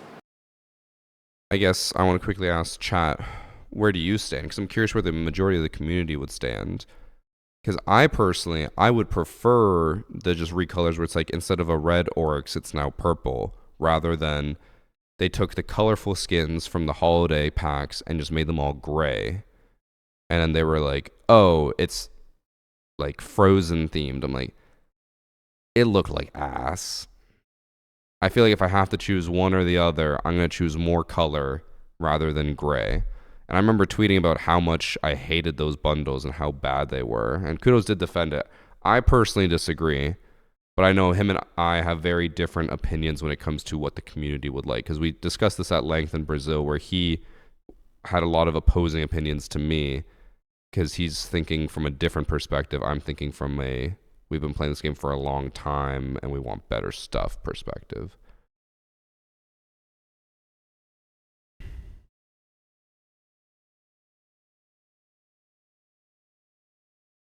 I guess I want to quickly ask chat, where do you stand? Because I'm curious where the majority of the community would stand. Because I personally, I would prefer the just recolors where it's like instead of a red oryx, it's now purple, rather than they took the colorful skins from the holiday packs and just made them all gray. And then they were like, oh, it's like Frozen themed. I'm like, it looked like ass. I feel like if I have to choose one or the other, I'm going to choose more color rather than gray. And I remember tweeting about how much I hated those bundles and how bad they were. And Kudos did defend it. I personally disagree. But I know him and I have very different opinions when it comes to what the community would like. Because we discussed this at length in Brazil, where he had a lot of opposing opinions to me. Because he's thinking from a different perspective. I'm thinking from a, we've been playing this game for a long time and we want better stuff perspective.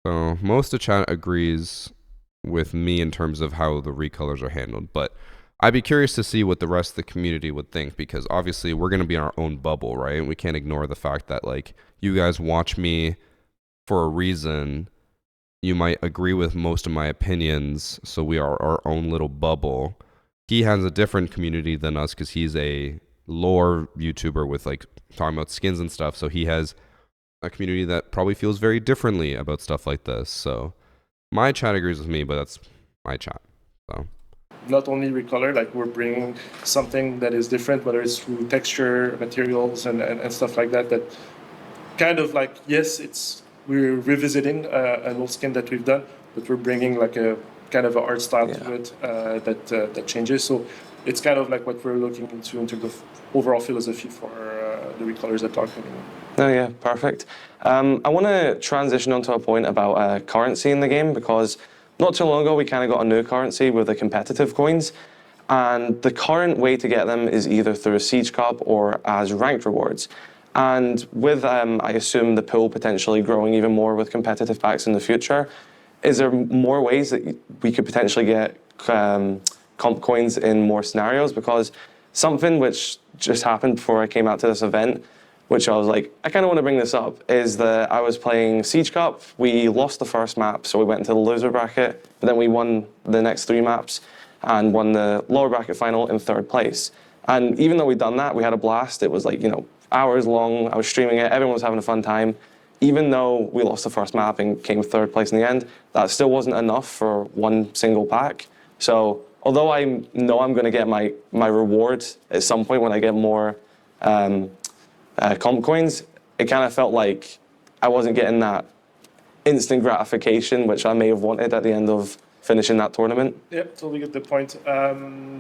So most of chat agrees with me in terms of how the recolors are handled, but I'd be curious to see what the rest of the community would think, because obviously we're going to be in our own bubble, right? And we can't ignore the fact that like you guys watch me for a reason. You might agree with most of my opinions, so we are our own little bubble. He has a different community than us because he's a lore YouTuber with like talking about skins and stuff, so he has a community that probably feels very differently about stuff like this. So my chat agrees with me, but that's my chat. So not only recolor, like we're bringing something that is different, whether it's through texture, materials, and stuff like that, that kind of like, yes, we're revisiting an old skin that we've done, but we're bringing like a kind of an art style to it that changes. So it's kind of like what we're looking into in terms of overall philosophy for the recolors that are coming. Oh yeah, perfect. I want to transition onto a point about currency in the game, because not too long ago we kind of got a new currency with the competitive coins, and the current way to get them is either through a Siege Cup or as ranked rewards. And with, I assume, the pool potentially growing even more with competitive packs in the future, is there more ways that we could potentially get comp coins in more scenarios? Because something which just happened before I came out to this event, which I was like, I kind of want to bring this up, is that I was playing Siege Cup. We lost the first map, so we went into the loser bracket, but then we won the next 3 maps and won the lower bracket final in 3rd place. And even though we'd done that, we had a blast. It was like, hours long. I was streaming it. Everyone was having a fun time. Even though we lost the first map and came 3rd place in the end, that still wasn't enough for one single pack. So although I know I'm going to get my reward at some point when I get more comp coins, it kind of felt like I wasn't getting that instant gratification, which I may have wanted at the end of finishing that tournament. Yeah, totally get the point.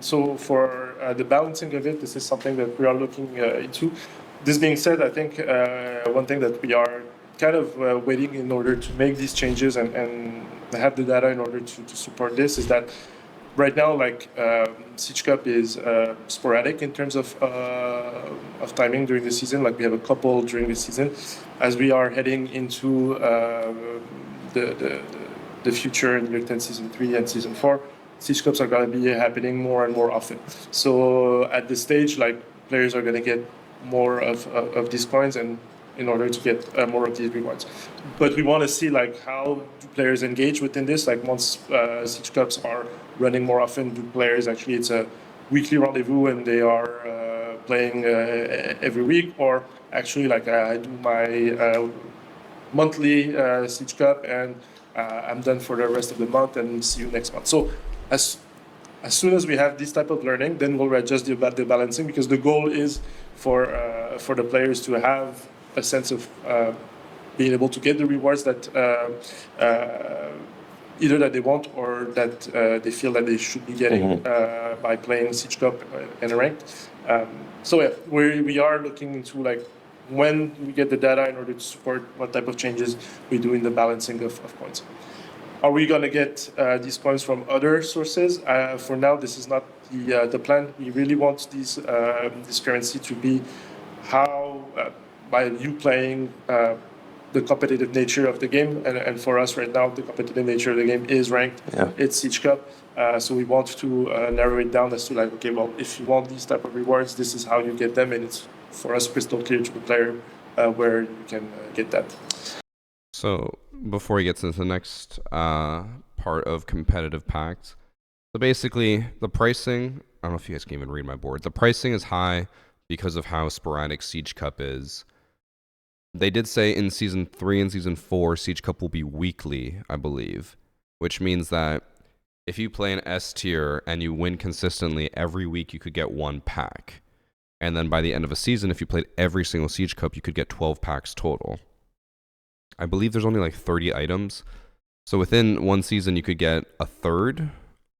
So for the balancing of it, this is something that we are looking into. This being said, I think one thing that we are kind of waiting in order to make these changes and have the data in order to support this is that right now, like Siege Cup is sporadic in terms of timing during the season. Like we have a couple during the season. As we are heading into the future in Year 10 Season 3 and Season 4, Siege Cups are going to be happening more and more often. So at this stage, like players are going to get more of these coins and in order to get more of these rewards. But we want to see like how do players engage within this. Like once Siege Cups are running more often, do players actually, it's a weekly rendezvous and they are playing every week, or actually like I do my monthly Siege Cup and I'm done for the rest of the month and see you next month. So as as soon as we have this type of learning, then we'll adjust the balancing, because the goal is for the players to have a sense of being able to get the rewards that either that they want or that they feel that they should be getting by playing Siege Cup and ranked. So yeah, we are looking into like when we get the data in order to support what type of changes we do in the balancing of points. Are we going to get these points from other sources? For now, this is not the plan. We really want this currency to be how, by you playing the competitive nature of the game, and for us right now, the competitive nature of the game is ranked. Yeah. It's Siege Cup. So we want to narrow it down as to like, okay, well, if you want these type of rewards, this is how you get them, and it's for us crystal clear to the player where you can get that. So before he gets into the next part of competitive packs, so basically the pricing, I don't know if you guys can even read my board. The pricing is high because of how sporadic Siege Cup is. They did say in Season 3 and Season 4, Siege Cup will be weekly, I believe, which means that if you play an S tier and you win consistently every week, you could get 1 pack. And then by the end of a season, if you played every single Siege Cup, you could get 12 packs total. I believe there's only like 30 items. So within one season, you could get a third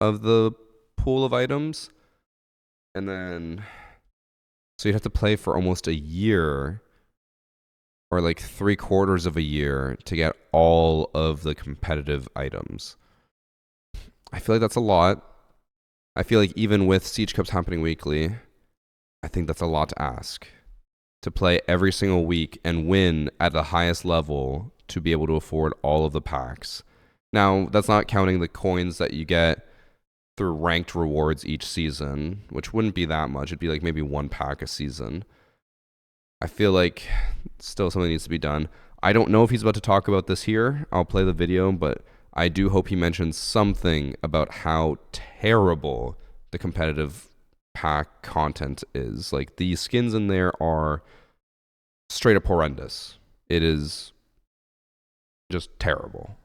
of the pool of items. And then, so you'd have to play for almost a year or like 3/4 of a year to get all of the competitive items. I feel like that's a lot. I feel like even with Siege Cups happening weekly, I think that's a lot to ask. To play every single week and win at the highest level to be able to afford all of the packs. Now, that's not counting the coins that you get through ranked rewards each season, which wouldn't be that much. It'd be like maybe 1 pack a season. I feel like still something needs to be done. I don't know if he's about to talk about this here. I'll play the video, but I do hope he mentions something about how terrible the competitive pack content is. Like, the skins in there are straight up horrendous. It is just terrible.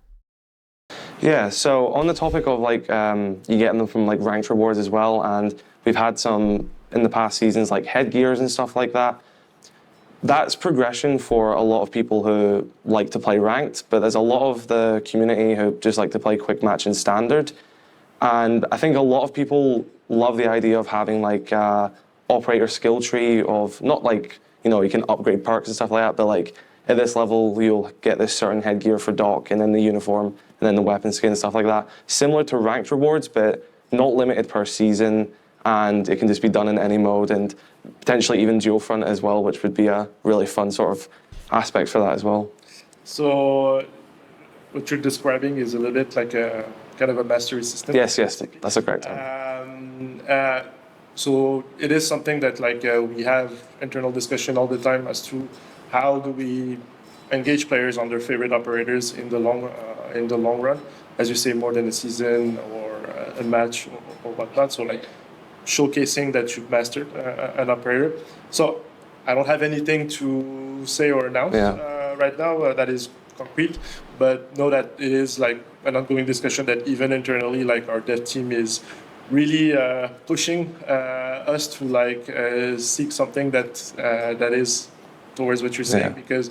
Yeah, so on the topic of like you getting them from like ranked rewards as well, and we've had some in the past seasons like headgears and stuff like that. That's progression for a lot of people who like to play ranked, but there's a lot of the community who just like to play quick match and standard. And I think a lot of people love the idea of having like operator skill tree of not like, you know, you can upgrade perks and stuff like that, but like at this level you'll get this certain headgear for Doc and then the uniform and then the weapon skin and stuff like that. Similar to ranked rewards, but not limited per season, and it can just be done in any mode, and potentially even dual front as well, which would be a really fun sort of aspect for that as well. So what you're describing is a little bit like a kind of a mastery system. Yes, that's a correct term. So it is something that like we have internal discussion all the time as to how do we engage players on their favorite operators in the long run, as you say, more than a season or a match or whatnot. So like showcasing that you've mastered an operator. So I don't have anything to say or announce right now that is concrete, but know that it is like an ongoing discussion that even internally, like our dev team is really pushing us to like seek something that is towards what you're saying, because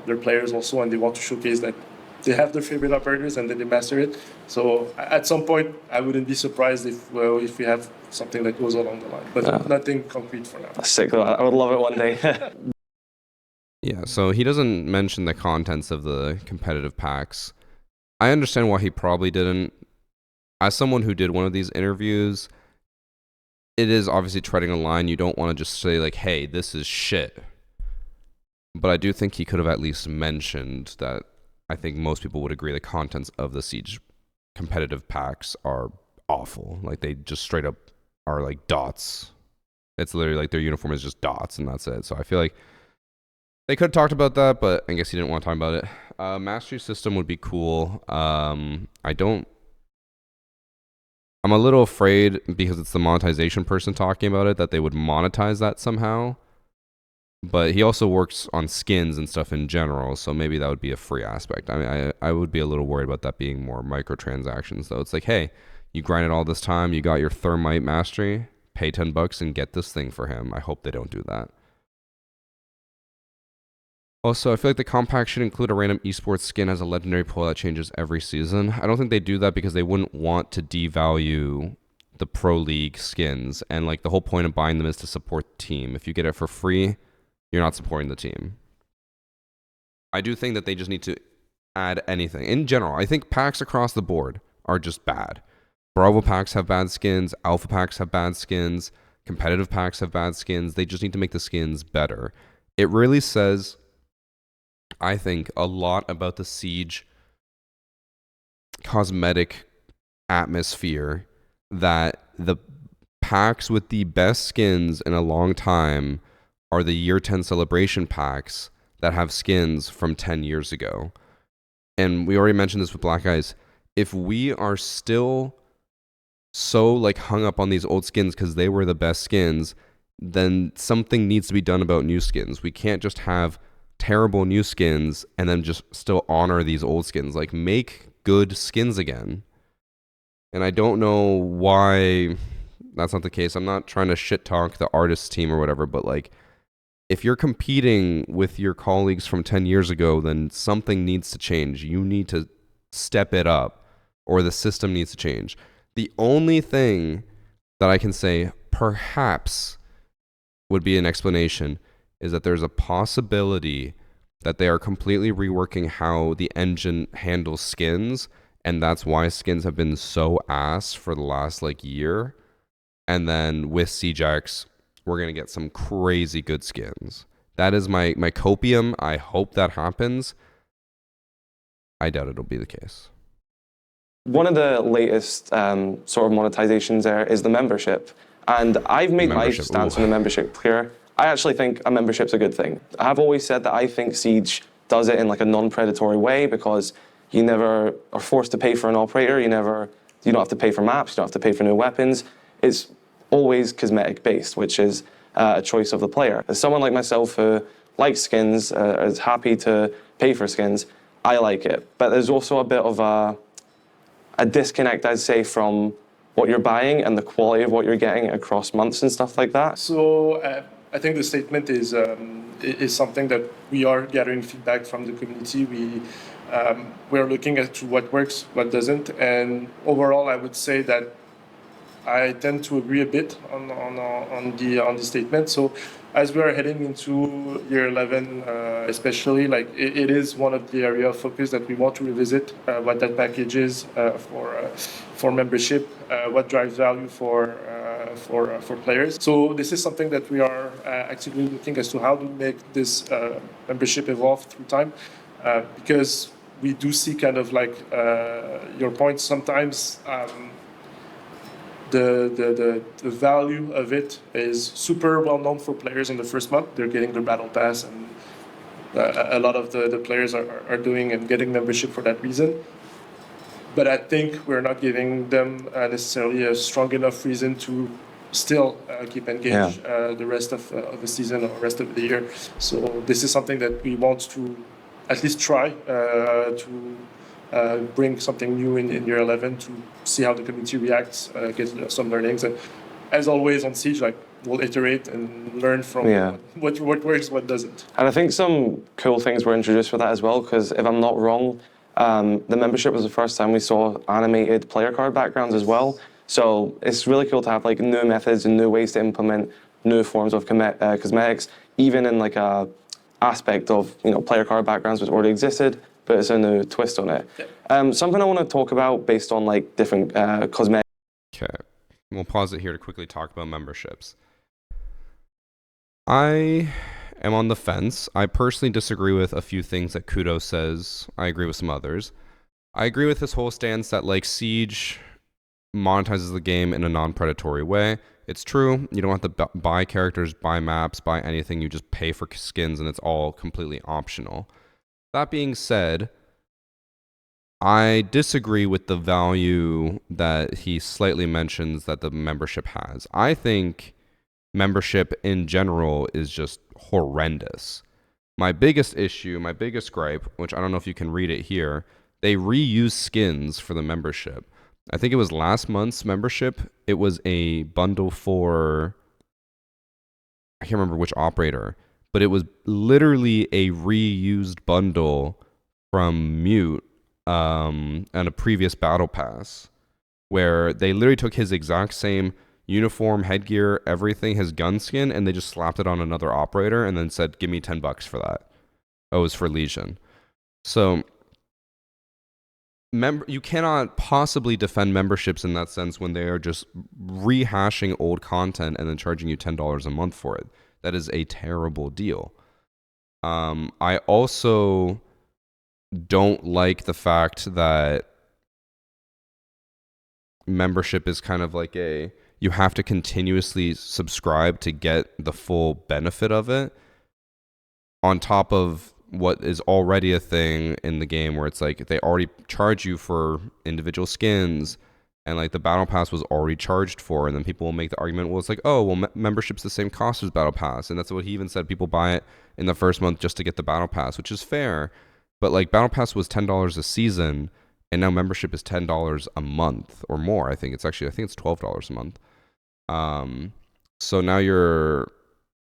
they're players also and they want to showcase that they have their favorite operators and then they master it. So at some point, I wouldn't be surprised if we have something that goes along the line, but nothing concrete for now. That's sick. I would love it one day. Yeah, so he doesn't mention the contents of the competitive packs. I understand why he probably didn't. As someone who did one of these interviews, it is obviously treading a line. You don't want to just say like, hey, this is shit. But I do think he could have at least mentioned that I think most people would agree the contents of the Siege competitive packs are awful. Like, they just straight up are like dots. It's literally like their uniform is just dots and that's it. So I feel like they could have talked about that, but I guess he didn't want to talk about it. Mastery system would be cool. I'm a little afraid, because it's the monetization person talking about it, that they would monetize that somehow. But he also works on skins and stuff in general, so maybe that would be a free aspect. I mean, I would be a little worried about that being more microtransactions, though. It's like, hey, You grinded all this time, you got your Thermite Mastery, pay $10 and get this thing for him. I hope they don't do that. Also, I feel like the compact should include a random esports skin as a legendary pull that changes every season. I don't think they do that because they wouldn't want to devalue the Pro League skins. And like the whole point of buying them is to support the team. If you get it for free, you're not supporting the team. I do think that they just need to add anything. In general, I think packs across the board are just bad. Bravo packs have bad skins. Alpha packs have bad skins. Competitive packs have bad skins. They just need to make the skins better. It really says, I think, a lot about the Siege cosmetic atmosphere that the packs with the best skins in a long time are the year 10 celebration packs that have skins from 10 years ago. And we already mentioned this with Black Ice. If we are still so like hung up on these old skins because they were the best skins, then something needs to be done about new skins. We can't just have terrible new skins and then just still honor these old skins. Like, make good skins again. And I don't know why that's not the case. I'm not trying to shit talk the artist team or whatever, but like, if you're competing with your colleagues from 10 years ago, then something needs to change. You need to step it up, or the system needs to change. The only thing that I can say perhaps would be an explanation is that there's a possibility that they are completely reworking how the engine handles skins, and that's why skins have been so ass for the last like year. And then with CJX, we're going to get some crazy good skins. That is my copium. I hope that happens. I doubt it'll be the case. One of the latest sort of monetizations there is the membership. And I've made my stance on the membership clear. I actually think a membership's a good thing. I've always said that I think Siege does it in like a non-predatory way because you never are forced to pay for an operator. You don't have to pay for maps. You don't have to pay for new weapons. It's always cosmetic based, which is a choice of the player. As someone like myself who likes skins, is happy to pay for skins, I like it. But there's also a bit of a disconnect, I'd say, from what you're buying and the quality of what you're getting across months and stuff like that. So I think the statement is something that we are gathering feedback from the community. We're looking at what works, what doesn't, and overall, I would say that I tend to agree a bit on the statement. So as we are heading into year 11, especially, like it is one of the area of focus that we want to revisit what that package is for membership, what drives value for players. So this is something that we are actively looking as to how to make this membership evolve through time, because we do see kind of like your point sometimes. The value of it is super well known for players in the first month. They're getting their battle pass, and a lot of the players are doing and getting membership for that reason. But I think we're not giving them necessarily a strong enough reason to still keep engaged the rest of the season or rest of the year. So this is something that we want to at least try to bring something new in year 11 to see how the community reacts, get some learnings. And as always on Siege, like we'll iterate and learn from what works, what doesn't. And I think some cool things were introduced with that as well, because if I'm not wrong, the membership was the first time we saw animated player card backgrounds as well. So it's really cool to have like new methods and new ways to implement new forms of cosmetics, even in like a aspect of player card backgrounds which already existed, but it's a new twist on it. Something I want to talk about based on like different cosmetics. Okay, we'll pause it here to quickly talk about memberships. I am on the fence. I personally disagree with a few things that Kudo says. I agree with some others. I agree with his whole stance that like Siege monetizes the game in a non-predatory way. It's true. You don't have to buy characters, buy maps, buy anything. You just pay for skins and it's all completely optional. That being said, I disagree with the value that he slightly mentions that the membership has. I think membership in general is just horrendous. My biggest issue, my biggest gripe, which I don't know if you can read it here, they reuse skins for the membership. I think it was last month's membership. It was a bundle for, I can't remember which operator, but it was literally a reused bundle from Mute and a previous battle pass, where they literally took his exact same uniform, headgear, everything, his gun skin, and they just slapped it on another operator and then said, give me $10 for that. Oh, it was for Legion. So you cannot possibly defend memberships in that sense when they are just rehashing old content and then charging you $10 a month for it. That is a terrible deal. I also don't like the fact that membership is kind of like you have to continuously subscribe to get the full benefit of it, on top of what is already a thing in the game where it's like they already charge you for individual skins, and like the battle pass was already charged for, and then people will make the argument, well, it's like, oh, well, membership's the same cost as battle pass, and that's what he even said. People buy it in the first month just to get the battle pass, which is fair, but like battle pass was $10 a season, and now membership is $10 a month or more. I think it's $12 a month. So now you're,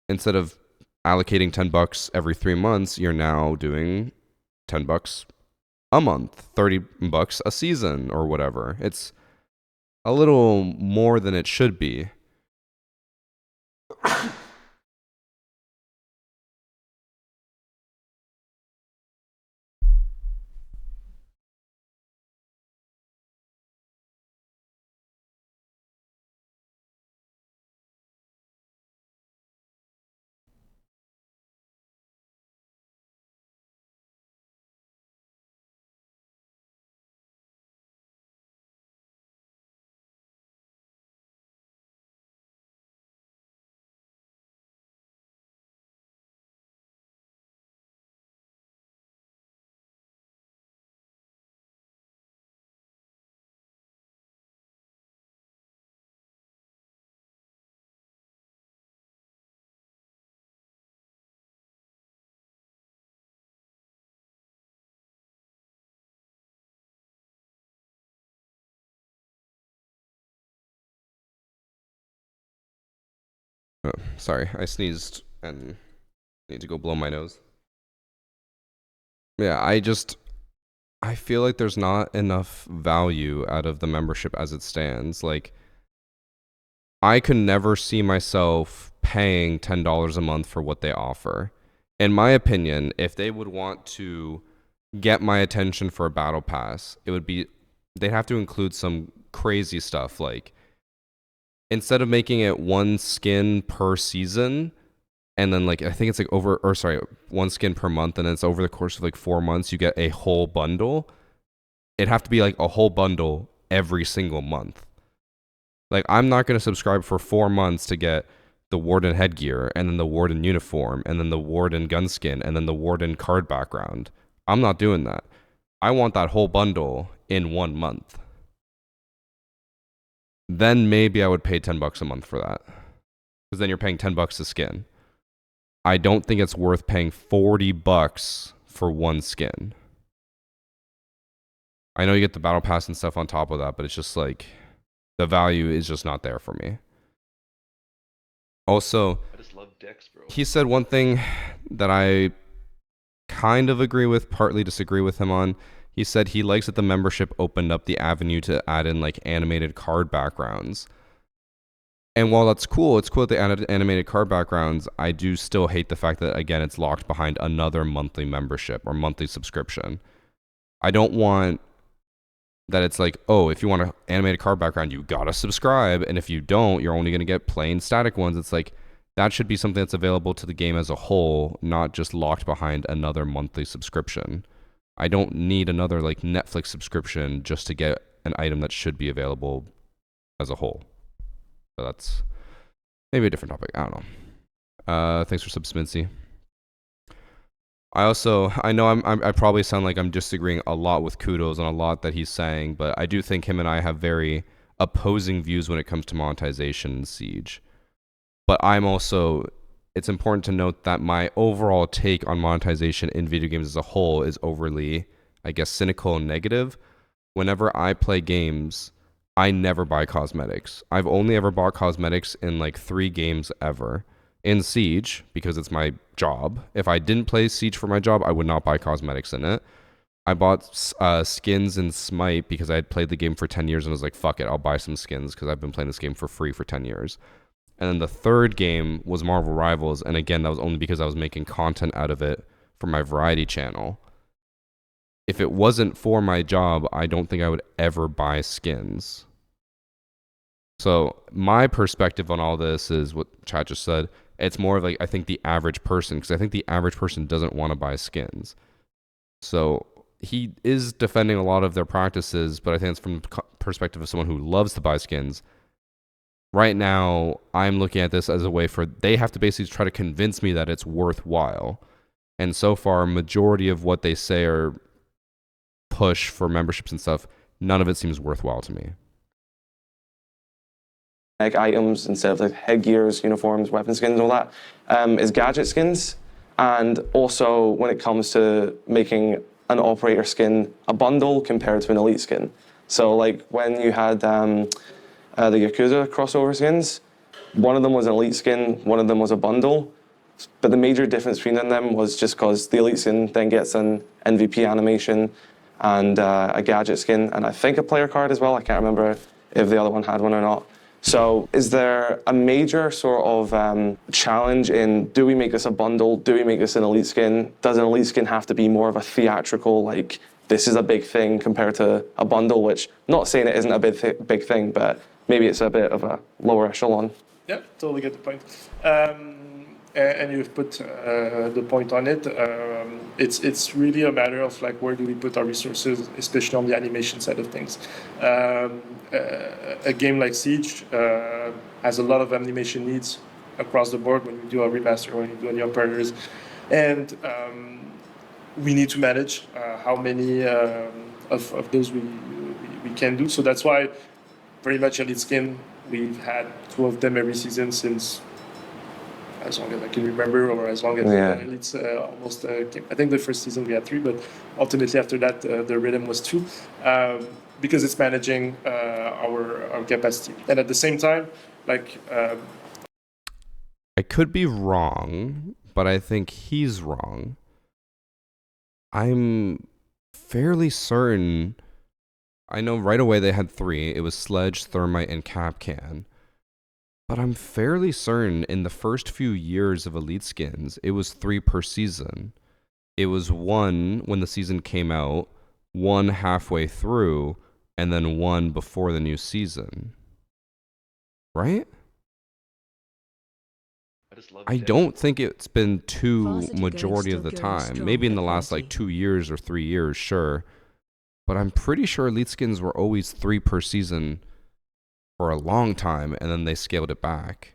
instead of allocating $10 every 3 months, you're now doing $10 a month, $30 a season, or whatever. It's a little more than it should be. Oh, sorry, I sneezed and need to go blow my nose. Yeah, I feel like there's not enough value out of the membership as it stands. Like, I could never see myself paying $10 a month for what they offer. In my opinion, if they would want to get my attention for a battle pass, they'd have to include some crazy stuff, like instead of making it one skin per season, and then like I think it's like one skin per month, and then it's over the course of like 4 months you get a whole bundle. It'd have to be like a whole bundle every single month. Like, I'm not going to subscribe for 4 months to get the Warden headgear, and then the Warden uniform, and then the Warden gun skin, and then the Warden card background. I'm not doing that. I want that whole bundle in 1 month. Then maybe I would pay $10 a month for that, because then you're paying $10 a skin. I don't think it's worth paying $40 for one skin. I know you get the battle pass and stuff on top of that, but it's just like the value is just not there for me. Also, I just love decks, bro. He said one thing that I kind of agree with, partly disagree with him on. He said he likes that the membership opened up the avenue to add in like animated card backgrounds. And while that's cool, it's cool that they added animated card backgrounds, I do still hate the fact that, again, it's locked behind another monthly membership or monthly subscription. I don't want that it's like, oh, if you want an animated card background, you gotta subscribe, and if you don't, you're only gonna get plain static ones. It's like, that should be something that's available to the game as a whole, not just locked behind another monthly subscription. I don't need another like Netflix subscription just to get an item that should be available as a whole. So that's maybe a different topic. I don't know. Thanks for sub, Smincy. I know I probably sound like I'm disagreeing a lot with Kudos on a lot that he's saying, but I do think him and I have very opposing views when it comes to monetization in Siege. But it's important to note that my overall take on monetization in video games as a whole is overly, I guess, cynical and negative. Whenever I play games, I never buy cosmetics. I've only ever bought cosmetics in like 3 games ever. In Siege, because it's my job. If I didn't play Siege for my job, I would not buy cosmetics in it. I bought skins in Smite because I had played the game for 10 years and was like, fuck it, I'll buy some skins because I've been playing this game for free for 10 years. And then the third game was Marvel Rivals, and again, that was only because I was making content out of it for my variety channel. If it wasn't for my job, I don't think I would ever buy skins. So my perspective on all this is what Chad just said. It's more of like, I think the average person, because I think the average person doesn't want to buy skins. So he is defending a lot of their practices, but I think it's from the perspective of someone who loves to buy skins. Right now, I'm looking at this as a way for, they have to basically try to convince me that it's worthwhile. And so far, majority of what they say are push for memberships and stuff, none of it seems worthwhile to me. Like items instead of like headgears, uniforms, weapon skins, all that, is gadget skins. And also when it comes to making an operator skin a bundle compared to an elite skin. So like when you had the Yakuza crossover skins, one of them was an elite skin, one of them was a bundle. But the major difference between them was just because the elite skin then gets an MVP animation and a gadget skin, and I think a player card as well. I can't remember if the other one had one or not. So is there a major sort of challenge in, do we make this a bundle? Do we make this an elite skin? Does an elite skin have to be more of a theatrical, like, this is a big thing compared to a bundle, which, not saying it isn't a big thing, but maybe it's a bit of a lower echelon. Yeah, totally get the point. And you've put the point on it. It's really a matter of like, where do we put our resources, especially on the animation side of things. A game like Siege has a lot of animation needs across the board when you do a remaster, when you do new operators, and we need to manage how many of those we can do. So that's why pretty much Elite Skin, we've had 2 of them every season since as long as I can remember, or as long as Elite's almost came. I think the first season we had 3, but ultimately after that the rhythm was 2, because it's managing our capacity. And at the same time, like I could be wrong, but I think he's wrong. I'm fairly certain. I know right away they had 3. It was Sledge, Thermite, and Capcan. But I'm fairly certain in the first few years of Elite Skins, it was 3 per season. It was 1 when the season came out, 1 halfway through, and then 1 before the new season. Right? I don't think it's been 2 majority of the time. Maybe in the last like 2 years or 3 years, sure. But I'm pretty sure Elite Skins were always 3 per season for a long time, and then they scaled it back.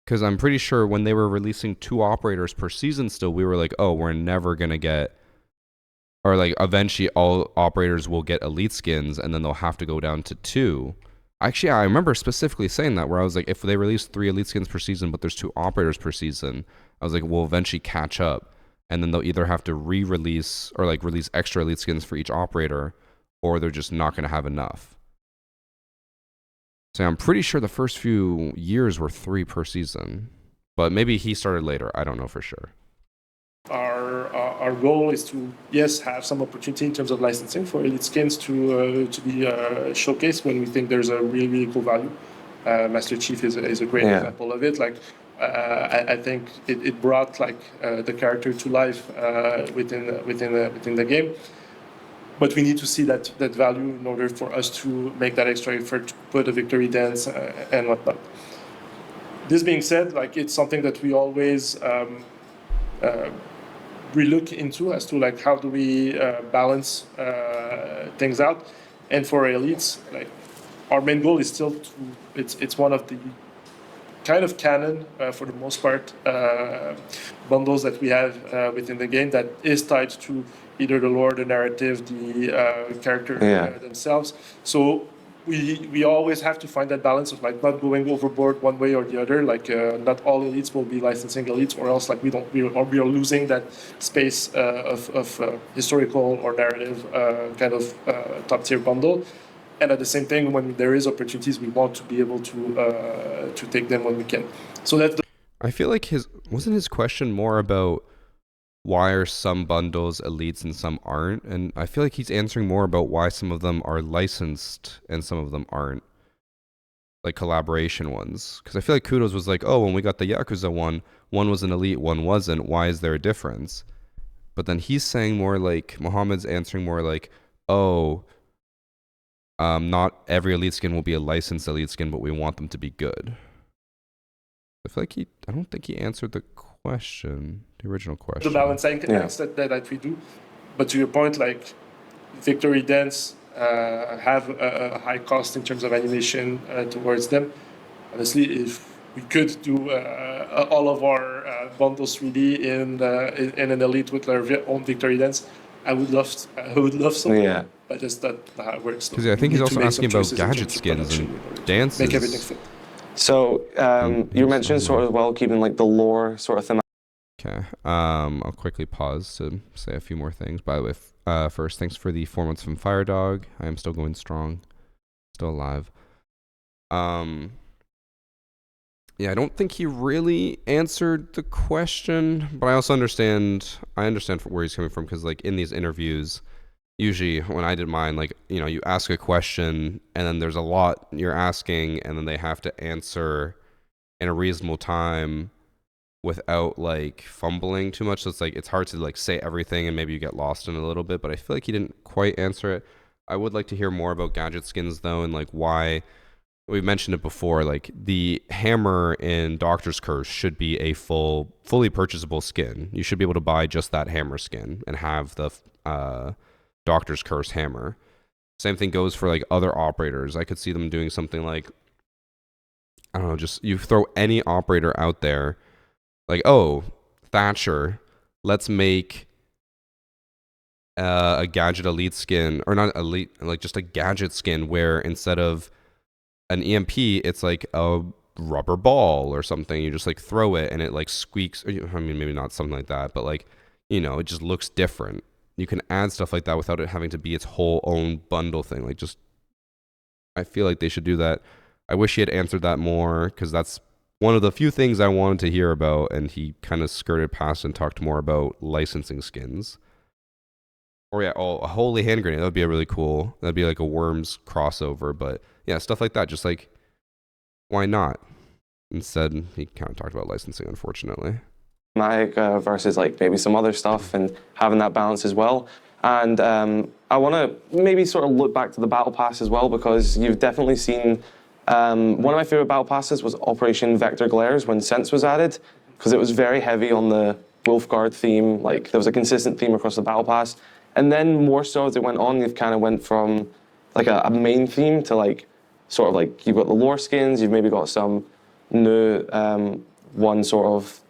Because I'm pretty sure when they were releasing 2 operators per season still, we were like, oh, we're never going to get, or like eventually all operators will get elite skins, and then they'll have to go down to 2. Actually, I remember specifically saying that, where I was like, if they release 3 elite skins per season, but there's 2 operators per season, I was like, we'll eventually catch up. And then they'll either have to re-release or like release extra elite skins for each operator, or they're just not going to have enough. So I'm pretty sure the first few years were 3 per season, but maybe he started later. I don't know for sure. Our goal is to, yes, have some opportunity in terms of licensing for elite skins to be showcased when we think there's a really, really cool value. Master Chief is a great example of it. Like I think it brought like the character to life within the game. But we need to see that value in order for us to make that extra effort to put a victory dance and whatnot. This being said, like it's something that we always relook into as to like how do we balance things out. And for elites, like our main goal is still to it's one of the kind of canon for the most part bundles that we have within the game that is tied to either the lore, the narrative, the character themselves. So we always have to find that balance of like not going overboard one way or the other. Like not all elites will be licensing elites, or else like we are losing that space of historical or narrative kind of top tier bundle. And at the same time, when there is opportunities, we want to be able to take them when we can. So that's I feel like wasn't his question more about why are some bundles elites and some aren't? And I feel like he's answering more about why some of them are licensed and some of them aren't, like collaboration ones. Because I feel like Kudos was like, oh, when we got the Yakuza one was an elite, one wasn't. Why is there a difference? But then he's saying more like, Mohammed's answering more like, oh, not every elite skin will be a licensed elite skin, but we want them to be good. I feel like I don't think he answered the question, the original question. The balancing acts that we do. But to your point, like Victory Dance have a high cost in terms of animation towards them. Honestly, if we could do all of our bundles 3D in an elite with our own Victory Dance, I would love so. Yeah. But just that how it works. Because I think he's also asking about gadget skins and dances. Make everything fit. So you mentioned sort of keeping like the lore sort of thing. Okay. I'll quickly pause to say a few more things. By the way, first, thanks for the 4 months from Firedog. I am still going strong, still alive. Yeah, I don't think he really answered the question, but I also understand. I understand where he's coming from because, like, in these interviews, usually when I did mine, like, you know, you ask a question and then there's a lot you're asking, and then they have to answer in a reasonable time without like fumbling too much. So it's like it's hard to like say everything and maybe you get lost in a little bit. But I feel like he didn't quite answer it. I would like to hear more about gadget skins though, and like why. We've mentioned it before, like the hammer in Doctor's Curse should be a fully purchasable skin. You should be able to buy just that hammer skin and have the Doctor's Curse hammer. Same thing goes for like other operators. I could see them doing something like, I don't know, just you throw any operator out there, like, oh, Thatcher, let's make a gadget elite skin, or not elite, like just a gadget skin where instead of an EMP, it's like a rubber ball or something. You just like throw it and it like squeaks. I mean, maybe not something like that, but like, you know, it just looks different. You can add stuff like that without it having to be its whole own bundle thing. Like, just, I feel like they should do that. I wish he had answered that more, because that's one of the few things I wanted to hear about, and he kind of skirted past and talked more about licensing skins. Or yeah, a holy hand grenade. That would be a really cool. That'd be like a Worms crossover, but yeah, stuff like that. Just like, why not? Instead, he kind of talked about licensing, unfortunately. Versus like maybe some other stuff, and having that balance as well. And I want to maybe sort of look back to the battle pass as well, because you've definitely seen one of my favorite battle passes was Operation Vector Glares when Sense was added, because it was very heavy on the Wolfguard theme. Like there was a consistent theme across the battle pass. And then more so as it went on, you've kind of went from like a main theme to like sort of like you've got the lore skins, you've maybe got some new one sort of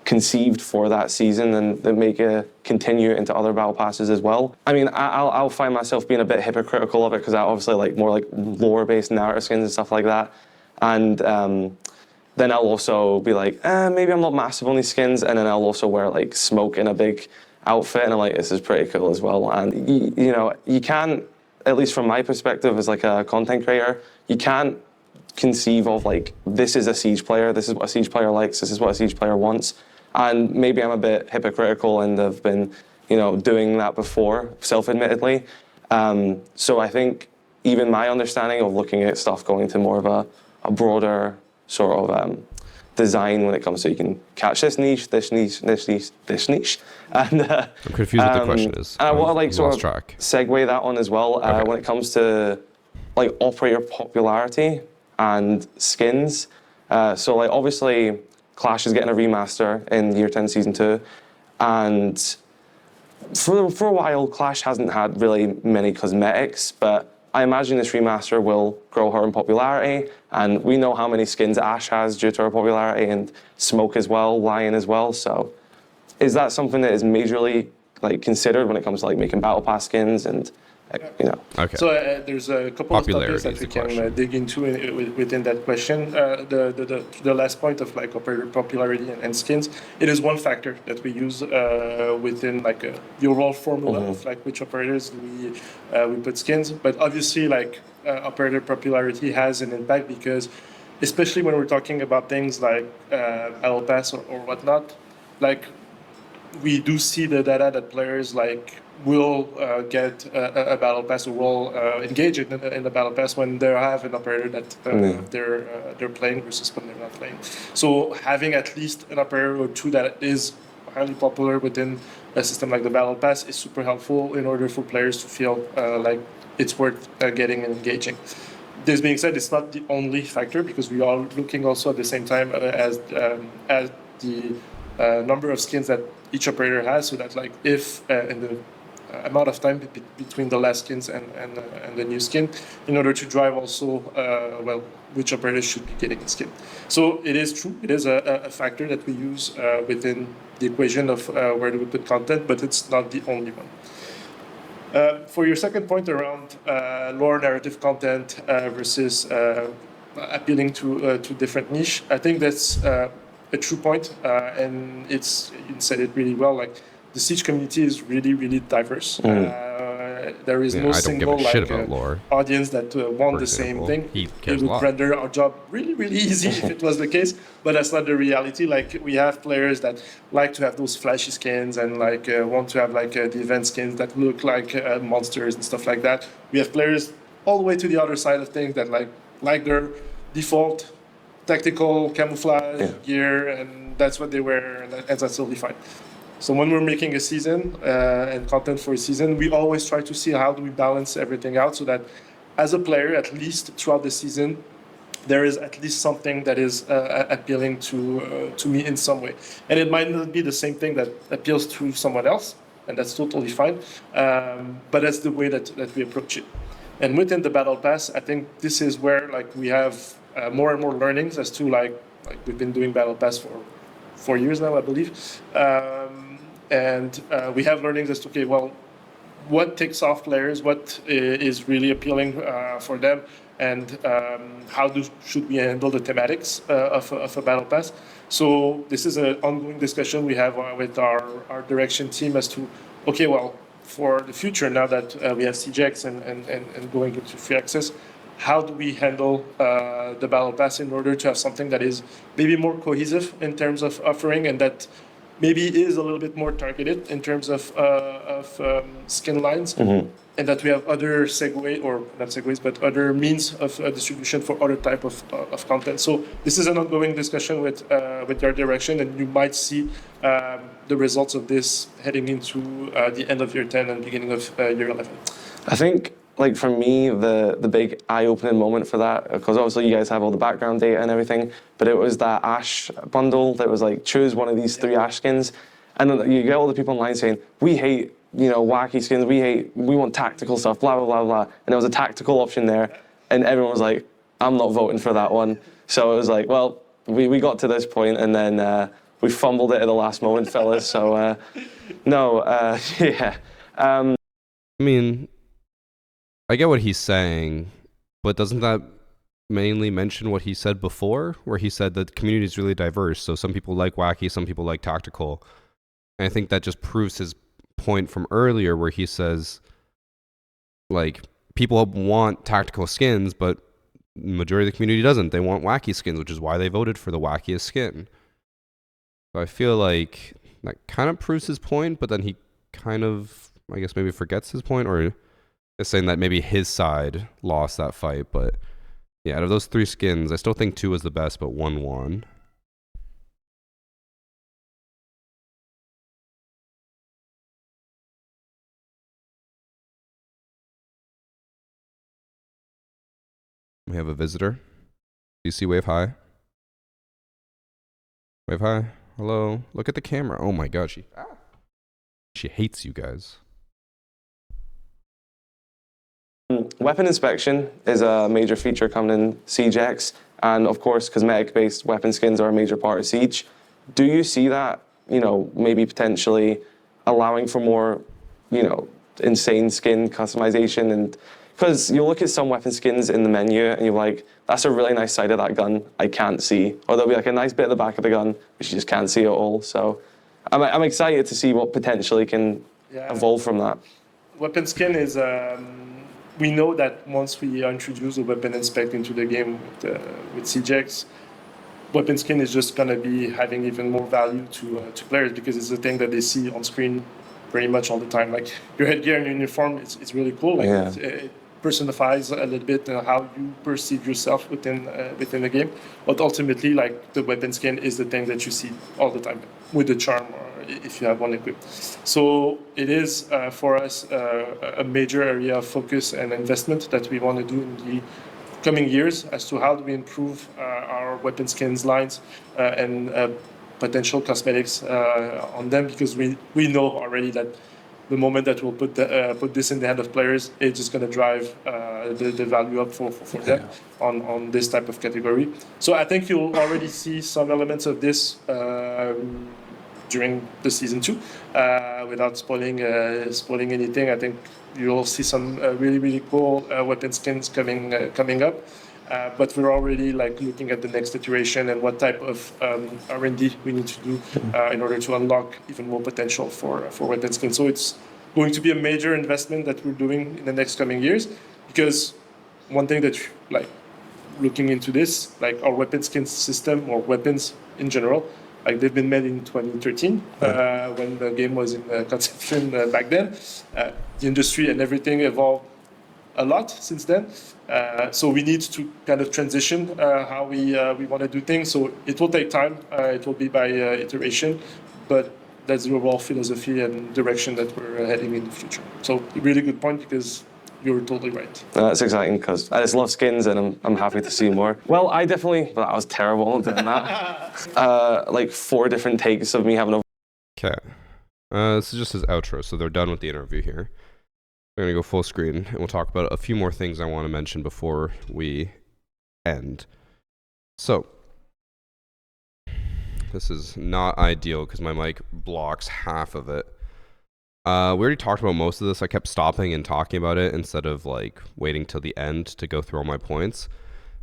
conceived for that season, and that make it continue into other battle passes as well. I mean, I'll find myself being a bit hypocritical of it, because I obviously like more like lore-based narrative skins and stuff like that. And then I'll also be like, maybe I'm not massive on these skins, and then I'll also wear like smoke in a big outfit, and I'm like, this is pretty cool as well. And you know, you can't, at least from my perspective as like a content creator, you can't conceive of like, this is a Siege player, this is what a Siege player likes, this is what a Siege player wants. And maybe I'm a bit hypocritical and have been, you know, doing that before, self-admittedly. So I think even my understanding of looking at stuff going to more of a broader sort of design when it comes to you can catch this niche, this niche, this niche, this niche. And I'm confused what the question is. And I want to like sort of track. segue that on as well when it comes to like operator popularity and skins. So like obviously Clash is getting a remaster in Year 10 Season 2, and for a while Clash hasn't had really many cosmetics, but I imagine this remaster will grow her in popularity, and we know how many skins Ashe has due to her popularity, and Smoke as well, Lion as well. So is that something that is majorly like considered when it comes to like making battle pass skins and you know? Okay. So there's a couple of topics that we can dig into within that question. The last point of like operator popularity and skins, it is one factor that we use within like the overall formula of like which operators we put skins. But obviously, like operator popularity has an impact because, especially when we're talking about things like Battle Pass or whatnot, like we do see the data that players like will get a battle pass or will engage in the battle pass when they have an operator that they're playing versus when they're not playing. So having at least an operator or two that is highly popular within a system like the battle pass is super helpful in order for players to feel like it's worth getting and engaging. This being said, it's not the only factor because we are looking also at the same time as the number of skins that each operator has, so that like if in the amount of time between the last skins and the new skin, in order to drive also which operator should be getting a skin. So it is true, it is a factor that we use within the equation of where do we put content, but it's not the only one. For your second point around lore narrative content versus appealing to different niche, I think that's a true point, and you said it really well. Like the Siege community is really, really diverse. There is no single audience that want the same thing. It would render our job really, really easy if it was the case, but that's not the reality. Like we have players that like to have those flashy skins and like want to have like the event skins that look like monsters and stuff like that. We have players all the way to the other side of things that like their default tactical camouflage gear, and that's what they wear, and that's totally fine. So when we're making a season and content for a season, we always try to see how do we balance everything out so that as a player, at least throughout the season, there is at least something that is appealing to me in some way. And it might not be the same thing that appeals to someone else, and that's totally fine. But that's the way that we approach it. And within the Battle Pass, I think this is where like we have more and more learnings as to like we've been doing Battle Pass for 4 years now, I believe. And we have learnings as to, okay, well, what takes off players, what is really appealing for them, and how should we handle the thematics of a Battle Pass. So this is an ongoing discussion we have with our direction team as to, okay, well, for the future, now that we have CJX and going into free access, how do we handle the Battle Pass in order to have something that is maybe more cohesive in terms of offering, and that maybe is a little bit more targeted in terms of skin lines, and that we have other but other means of distribution for other type of content. So this is an ongoing discussion with your direction, and you might see the results of this heading into the end of year 10 and beginning of year 11. I think, like for me, the big eye-opening moment for that, because obviously you guys have all the background data and everything, but it was that Ash bundle that was like, choose one of these 3 Ash skins, and then you get all the people online saying, we hate, wacky skins, we want tactical stuff, blah, blah, blah, blah, and there was a tactical option there, and everyone was like, I'm not voting for that one. So it was like, well, we got to this point, and then we fumbled it at the last moment, fellas, so yeah. I mean, I get what he's saying, but doesn't that mainly mention what he said before, where he said that the community is really diverse, so some people like wacky, some people like tactical. And I think that just proves his point from earlier where he says, like, people want tactical skins, but the majority of the community doesn't. They want wacky skins, which is why they voted for the wackiest skin. So I feel like that kind of proves his point, but then he kind of, I guess, maybe forgets his point, or is saying that maybe his side lost that fight. But yeah, out of those 3 skins, I still think 2 was the best, but 1 won. We have a visitor. DC, wave hi. Wave hi. Hello. Look at the camera. Oh my god, she hates you guys. Weapon inspection is a major feature coming in CJX, and of course, cosmetic-based weapon skins are a major part of Siege. Do you see that, maybe potentially allowing for more, insane skin customization? And because you look at some weapon skins in the menu and you're like, that's a really nice side of that gun I can't see. Or there'll be like a nice bit at the back of the gun which you just can't see at all. So I'm excited to see what potentially can evolve from that. Weapon skin is... we know that once we introduce a weapon inspect into the game with CJX, weapon skin is just going to be having even more value to players because it's the thing that they see on screen pretty much all the time. Like your headgear and your uniform, it's really cool. Like it personifies a little bit how you perceive yourself within the game. But ultimately, like the weapon skin is the thing that you see all the time with the charm or if you have one equipped. So it is for us a major area of focus and investment that we want to do in the coming years as to how do we improve our weapon skins lines and potential cosmetics on them, because we know already that the moment that we'll put this in the hand of players, it's just going to drive the value up for them on this type of category. So I think you'll already see some elements of this during the season 2 without spoiling anything. I think you'll see some really cool weapon skins coming up. But we're already like looking at the next iteration and what type of R&D we need to do in order to unlock even more potential for weapon skins. So it's going to be a major investment that we're doing in the next coming years, because one thing that like looking into this, like our weapon skin system or weapons in general, like they've been made in 2013 when the game was in conception back then. The industry and everything evolved a lot since then. So we need to kind of transition how we want to do things. So it will take time. It will be by iteration, but that's the overall philosophy and direction that we're heading in the future. So a really good point, because you're totally right. That's exciting, because I just love skins and I'm happy to see more. Well, I definitely, that was terrible doing that. Like 4 different takes of me having a... Okay. This is just his outro, so they're done with the interview here. We're going to go full screen, and we'll talk about a few more things I want to mention before we end. So, this is not ideal because my mic blocks half of it. We already talked about most of this. I kept stopping and talking about it instead of like waiting till the end to go through all my points.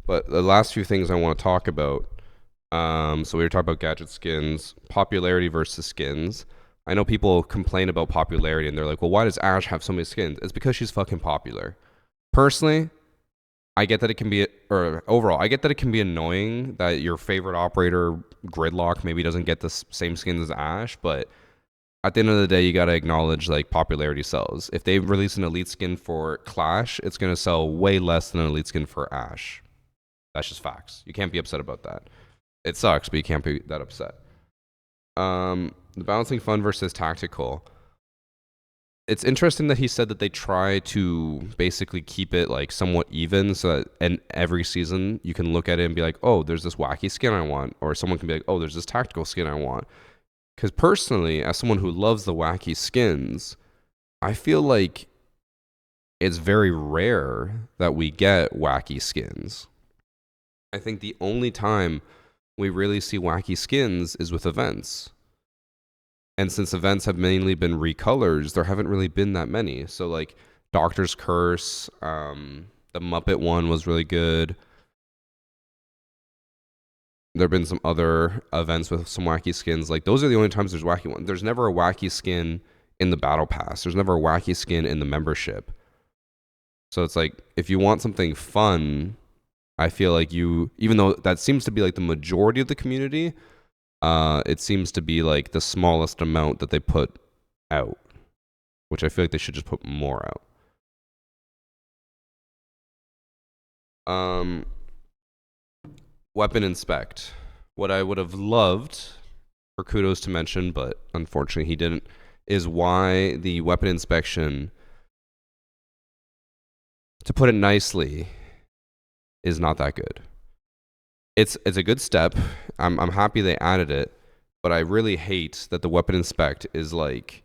But the last few things I want to talk about, so we were talking about gadget skins, popularity versus skins. I know people complain about popularity and they're like, well, why does Ash have so many skins? It's because she's fucking popular. Personally, I get that it can be, or overall, I get that it can be annoying that your favorite operator, Gridlock, maybe doesn't get the same skins as Ash, but at the end of the day, you gotta acknowledge like popularity sells. If they release an elite skin for Clash, it's gonna sell way less than an elite skin for Ash. That's just facts. You can't be upset about that. It sucks, but you can't be that upset. The balancing fun versus tactical. It's interesting that he said that they try to basically keep it like somewhat even, so that in every season you can look at it and be like, oh, there's this wacky skin I want, or someone can be like, oh, there's this tactical skin I want. Because personally, as someone who loves the wacky skins, I feel like it's very rare that we get wacky skins. I think the only time we really see wacky skins is with events. And since events have mainly been recolors, there haven't really been that many. So like Doctor's Curse, the Muppet one was really good. There have been some other events with some wacky skins. Like those are the only times there's wacky ones. There's never a wacky skin in the battle pass. There's never a wacky skin in the membership. So it's like, if you want something fun, I feel like you, even though that seems to be like the majority of the community, it seems to be like the smallest amount that they put out, which I feel like they should just put more out. Weapon inspect. What I would have loved for Kudos to mention, but unfortunately he didn't, is why the weapon inspection, to put it nicely, is not that good. It's a good step. I'm happy they added it, but I really hate that the weapon inspect is like,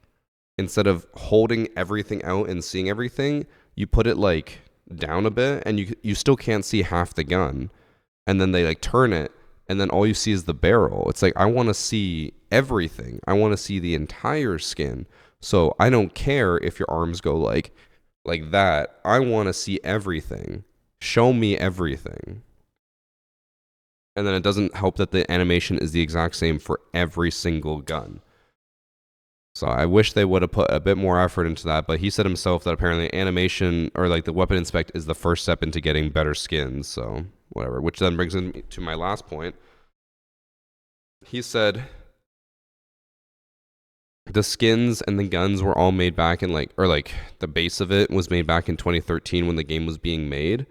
instead of holding everything out and seeing everything, you put it like down a bit and you still can't see half the gun. And then they like turn it and then all you see is the barrel. It's like, I want to see everything. I want to see the entire skin. So I don't care if your arms go like that. I want to see everything. Show me everything. And then it doesn't help that the animation is the exact same for every single gun. So I wish they would have put a bit more effort into that, but he said himself that apparently animation or like the weapon inspect is the first step into getting better skins, so whatever. Which then brings me to my last point. He said the skins and the guns were all made back in the base of it was made back in 2013 when the game was being made.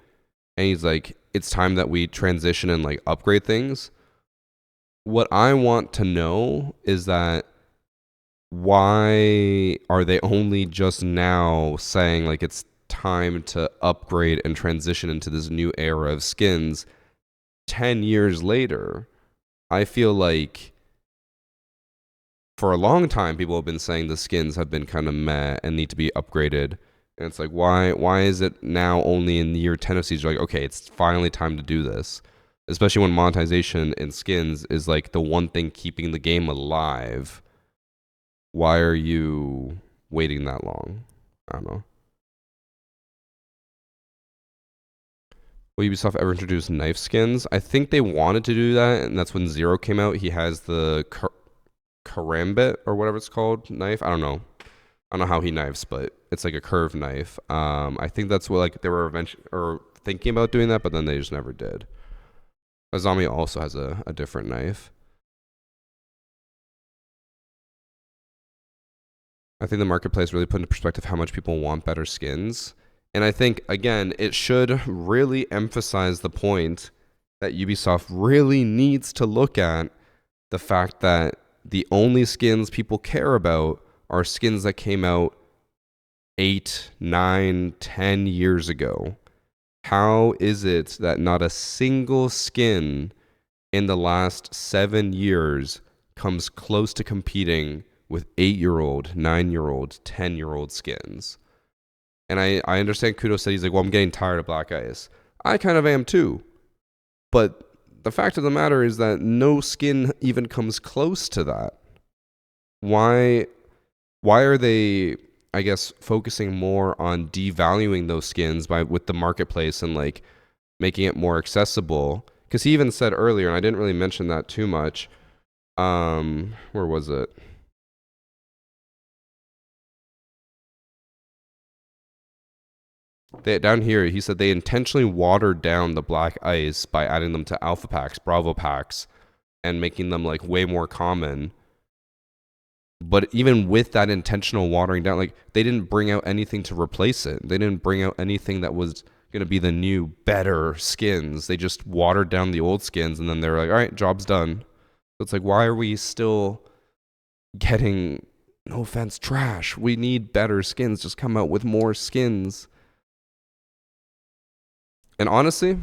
And he's like, it's time that we transition and like upgrade things. What I want to know is that why are they only just now saying like it's time to upgrade and transition into this new era of skins 10 years later? I feel like for a long time people have been saying the skins have been kind of meh and need to be upgraded. And it's like, why is it now only in the year 10 of Siege? Like, okay, it's finally time to do this. Especially when monetization in skins is like the one thing keeping the game alive. Why are you waiting that long? I don't know. Will Ubisoft ever introduce knife skins? I think they wanted to do that, and that's when Zero came out. He has the karambit or whatever it's called knife. I don't know how he knives, but it's like a curved knife. I think that's what like they were eventually or thinking about doing that, but then they just never did. Azami also has a different knife. I think the marketplace really put into perspective how much people want better skins. And I think, again, it should really emphasize the point that Ubisoft really needs to look at the fact that the only skins people care about are skins that came out 8, 9, 10 years ago. How is it that not a single skin in the last 7 years comes close to competing with 8-year-old, 9-year-old, 10-year-old skins? And I understand Kudo said he's like, well, I'm getting tired of Black Ice. I kind of am too. But the fact of the matter is that no skin even comes close to that. Why are they, I guess, focusing more on devaluing those skins with the marketplace and like making it more accessible? Because he even said earlier, and I didn't really mention that too much. Where was it? Down here, he said they intentionally watered down the Black Ice by adding them to Alpha Packs, Bravo Packs, and making them like way more common. But even with that intentional watering down, like they didn't bring out anything to replace it. They didn't bring out anything that was going to be the new, better skins. They just watered down the old skins, and then they're like, all right, job's done. So it's like, why are we still getting, no offense, trash? We need better skins. Just come out with more skins. And honestly,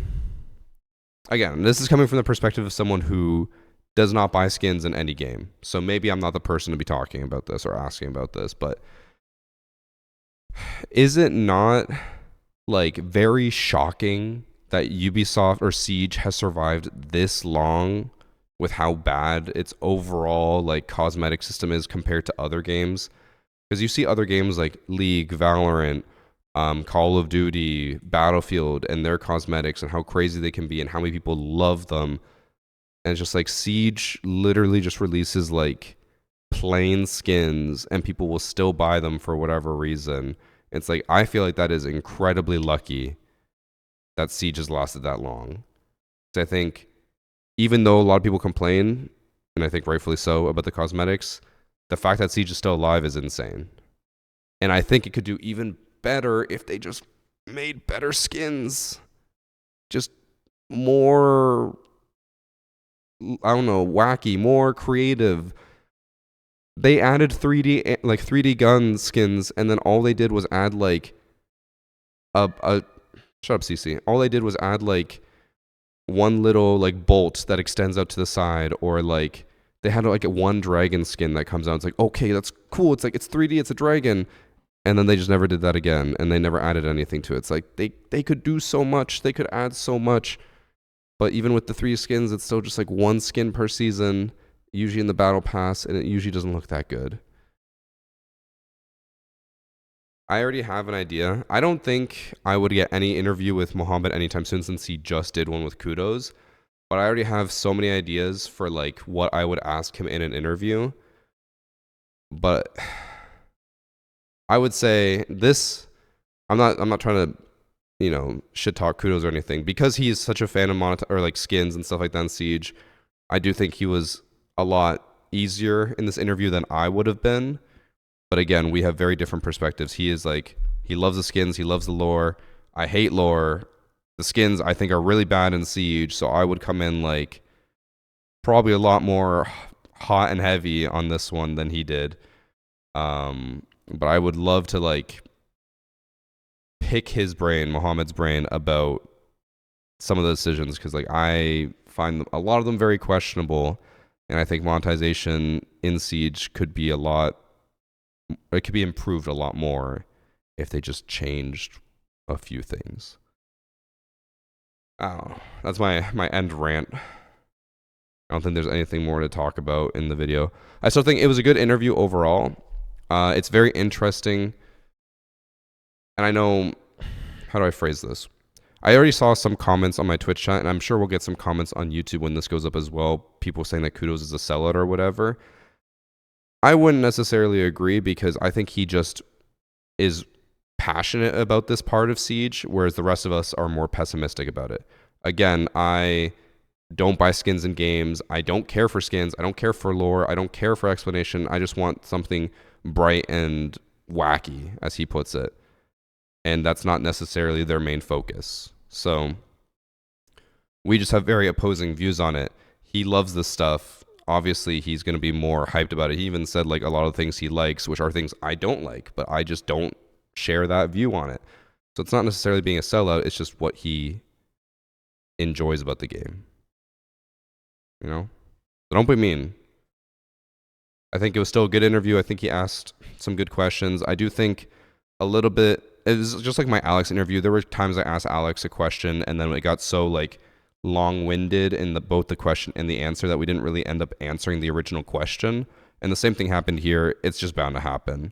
again, this is coming from the perspective of someone who does not buy skins in any game. So maybe I'm not the person to be talking about this or asking about this, but is it not like very shocking that Ubisoft or Siege has survived this long with how bad its overall like cosmetic system is compared to other games? Because you see other games like League, Valorant, Call of Duty, Battlefield, and their cosmetics and how crazy they can be and how many people love them. And it's just like Siege literally just releases like plain skins and people will still buy them for whatever reason. It's like, I feel like that is incredibly lucky that Siege has lasted that long. So I think even though a lot of people complain, and I think rightfully so, about the cosmetics, the fact that Siege is still alive is insane. And I think it could do even better if they just made better skins. Just more, I don't know, wacky, more creative. They added 3D gun skins, and then all they did was add like a shut up, CC. All they did was add like one little like bolt that extends out to the side, or like they had like one dragon skin that comes out. It's like, okay, that's cool. It's like it's 3D, it's a dragon. And then they just never did that again, and they never added anything to it. It's like they could do so much, they could add so much, but even with the 3 skins, it's still just like one skin per season, usually in the battle pass, and it usually doesn't look that good. I already have an idea. I don't think I would get any interview with Mohammed anytime soon since he just did one with Kudos, but I already have so many ideas for like what I would ask him in an interview. But I would say this. I'm not trying to shit talk Kudos or anything, because he is such a fan of or like skins and stuff like that in Siege. I do think he was a lot easier in this interview than I would have been. But again, we have very different perspectives. He is like, he loves the skins, he loves the lore. I hate lore. The skins I think are really bad in Siege, so I would come in like probably a lot more hot and heavy on this one than he did. But I would love to like pick his brain, Mohammed's brain, about some of the decisions, because like I find a lot of them very questionable, and I think monetization in Siege could be it could be improved a lot more if they just changed a few things. Oh, that's my end rant. I don't think there's anything more to talk about in the video. I still think it was a good interview overall. It's very interesting. And I know, how do I phrase this? I already saw some comments on my Twitch chat, and I'm sure we'll get some comments on YouTube when this goes up as well. People saying that Kudos is a sellout or whatever. I wouldn't necessarily agree, because I think he just is passionate about this part of Siege, whereas the rest of us are more pessimistic about it. Again, I don't buy skins in games. I don't care for skins. I don't care for lore. I don't care for explanation. I just want something bright and wacky, as he puts it. And that's not necessarily their main focus. So we just have very opposing views on it. He loves this stuff. Obviously, he's going to be more hyped about it. He even said like a lot of things he likes, which are things I don't like, but I just don't share that view on it. So it's not necessarily being a sellout. It's just what he enjoys about the game. You know? So don't be mean. I think it was still a good interview. I think he asked some good questions. I do think a little bit, it was just like my Alex interview. There were times I asked Alex a question, and then it got so like long-winded in both the question and the answer that we didn't really end up answering the original question. And the same thing happened here. It's just bound to happen.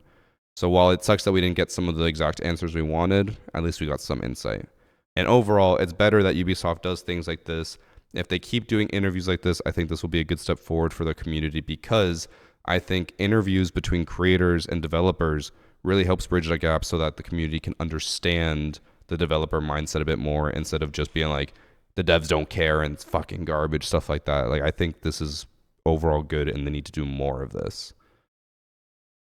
So while it sucks that we didn't get some of the exact answers we wanted, at least we got some insight. And overall, it's better that Ubisoft does things like this. If they keep doing interviews like this, I think this will be a good step forward for the community, because I think interviews between creators and developers really helps bridge that gap so that the community can understand the developer mindset a bit more, instead of just being like, the devs don't care and it's fucking garbage, stuff like that. Like, I think this is overall good, and they need to do more of this.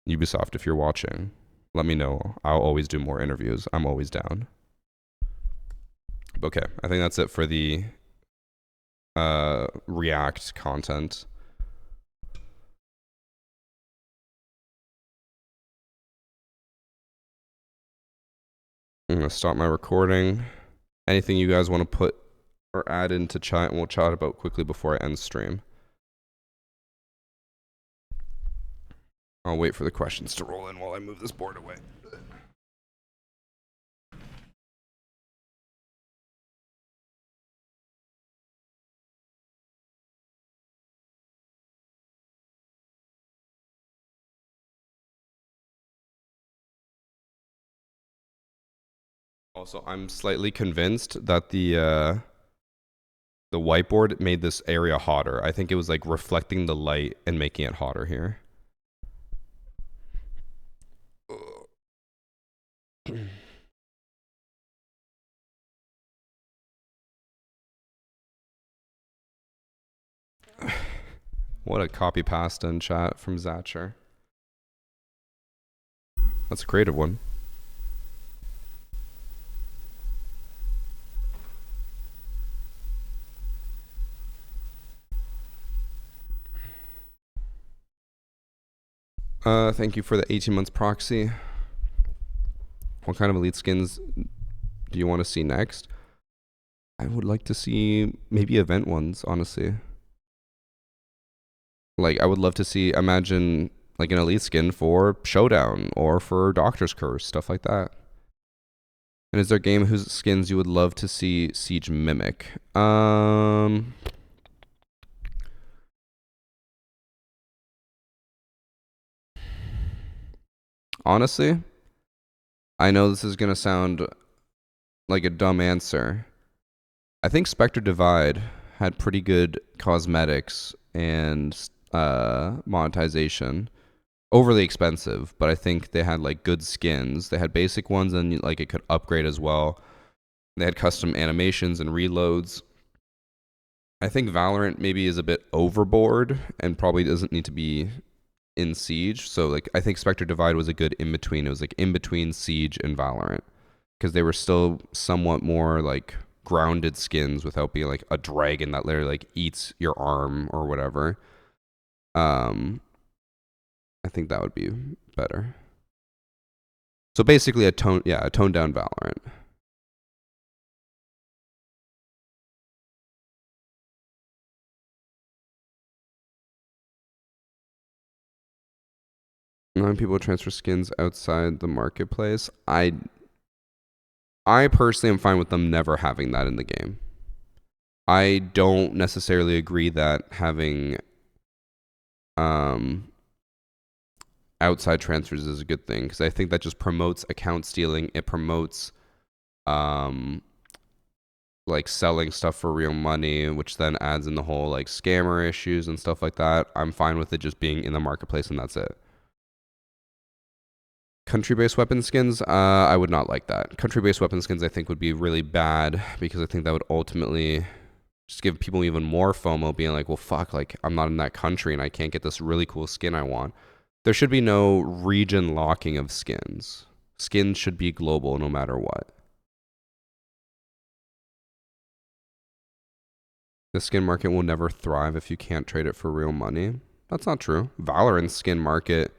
Ubisoft, if you're watching, let me know. I'll always do more interviews. I'm always down. Okay, I think that's it for the React content. I'm going to stop my recording. Anything you guys want to put or add into chat, and we'll chat about quickly before I end stream. I'll wait for the questions to roll in while I move this board away. Also, I'm slightly convinced that the whiteboard made this area hotter. I think it was like reflecting the light and making it hotter here. What a copy pasta in chat from Zatcher. That's a creative one. Thank you for the 18 months proxy. What kind of elite skins do you want to see next? I would like to see maybe event ones, honestly. Like, I would love to see, imagine like an elite skin for Showdown or for Doctor's Curse, stuff like that. And is there a game whose skins you would love to see Siege mimic? Honestly, I know this is going to sound like a dumb answer. I think Spectre Divide had pretty good cosmetics and monetization overly expensive, but I think they had like good skins. They had basic ones, and like it could upgrade as well. They had custom animations and reloads. I think Valorant maybe is a bit overboard and probably doesn't need to be in Siege. So like I think Spectre Divide was a good in between. It was like in between Siege and Valorant because they were still somewhat more like grounded skins without being like a dragon that literally like eats your arm or whatever. I think that would be better. So basically a toned down Valorant. Allowing people to transfer skins outside the marketplace. I personally am fine with them never having that in the game. I don't necessarily agree that having outside transfers is a good thing because I think that just promotes account stealing. It promotes like selling stuff for real money, which then adds in the whole like scammer issues and stuff like that. I'm fine with it just being in the marketplace and that's it. Country-based weapon skins, I would not like that. Country-based weapon skins I think would be really bad because I think that would ultimately just give people even more FOMO, being like, well, fuck, like I'm not in that country and I can't get this really cool skin I want. There should be no region locking of skins. Skins should be global no matter what. The skin market will never thrive if you can't trade it for real money. That's not true. Valorant's skin market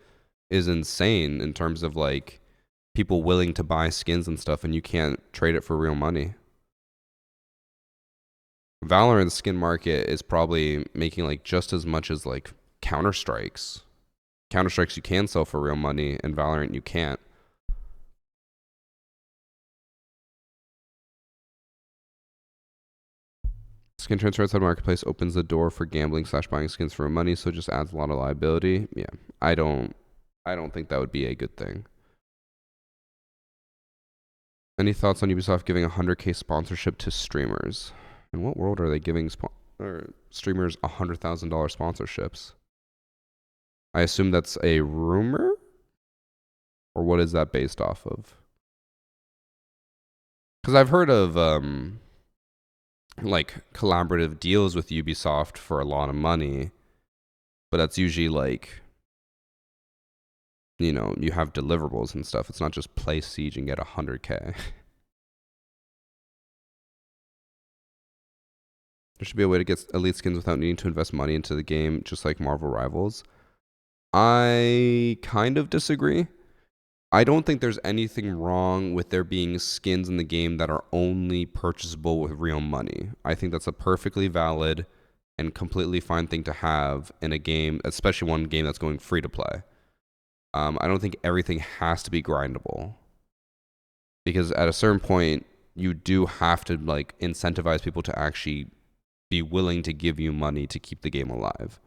is insane in terms of like people willing to buy skins and stuff, and you can't trade it for real money. Valorant's skin market is probably making like just as much as like Counter-Strike's. Counter-Strike's you can sell for real money, and Valorant you can't. Skin transfer outside marketplace opens the door for gambling / buying skins for money, so it just adds a lot of liability. Yeah, I don't think that would be a good thing. Any thoughts on Ubisoft giving 100K sponsorship to streamers? In what world are they giving streamers $100,000 sponsorships? I assume that's a rumor? Or what is that based off of? Because I've heard of like collaborative deals with Ubisoft for a lot of money, but that's usually like, you know, you have deliverables and stuff. It's not just play Siege and get 100K. There should be a way to get elite skins without needing to invest money into the game, just like Marvel Rivals. I kind of disagree. I don't think there's anything wrong with there being skins in the game that are only purchasable with real money. I think that's a perfectly valid and completely fine thing to have in a game, especially one game that's going free to play. I don't think everything has to be grindable, because at a certain point, you do have to like incentivize people to actually be willing to give you money to keep the game alive.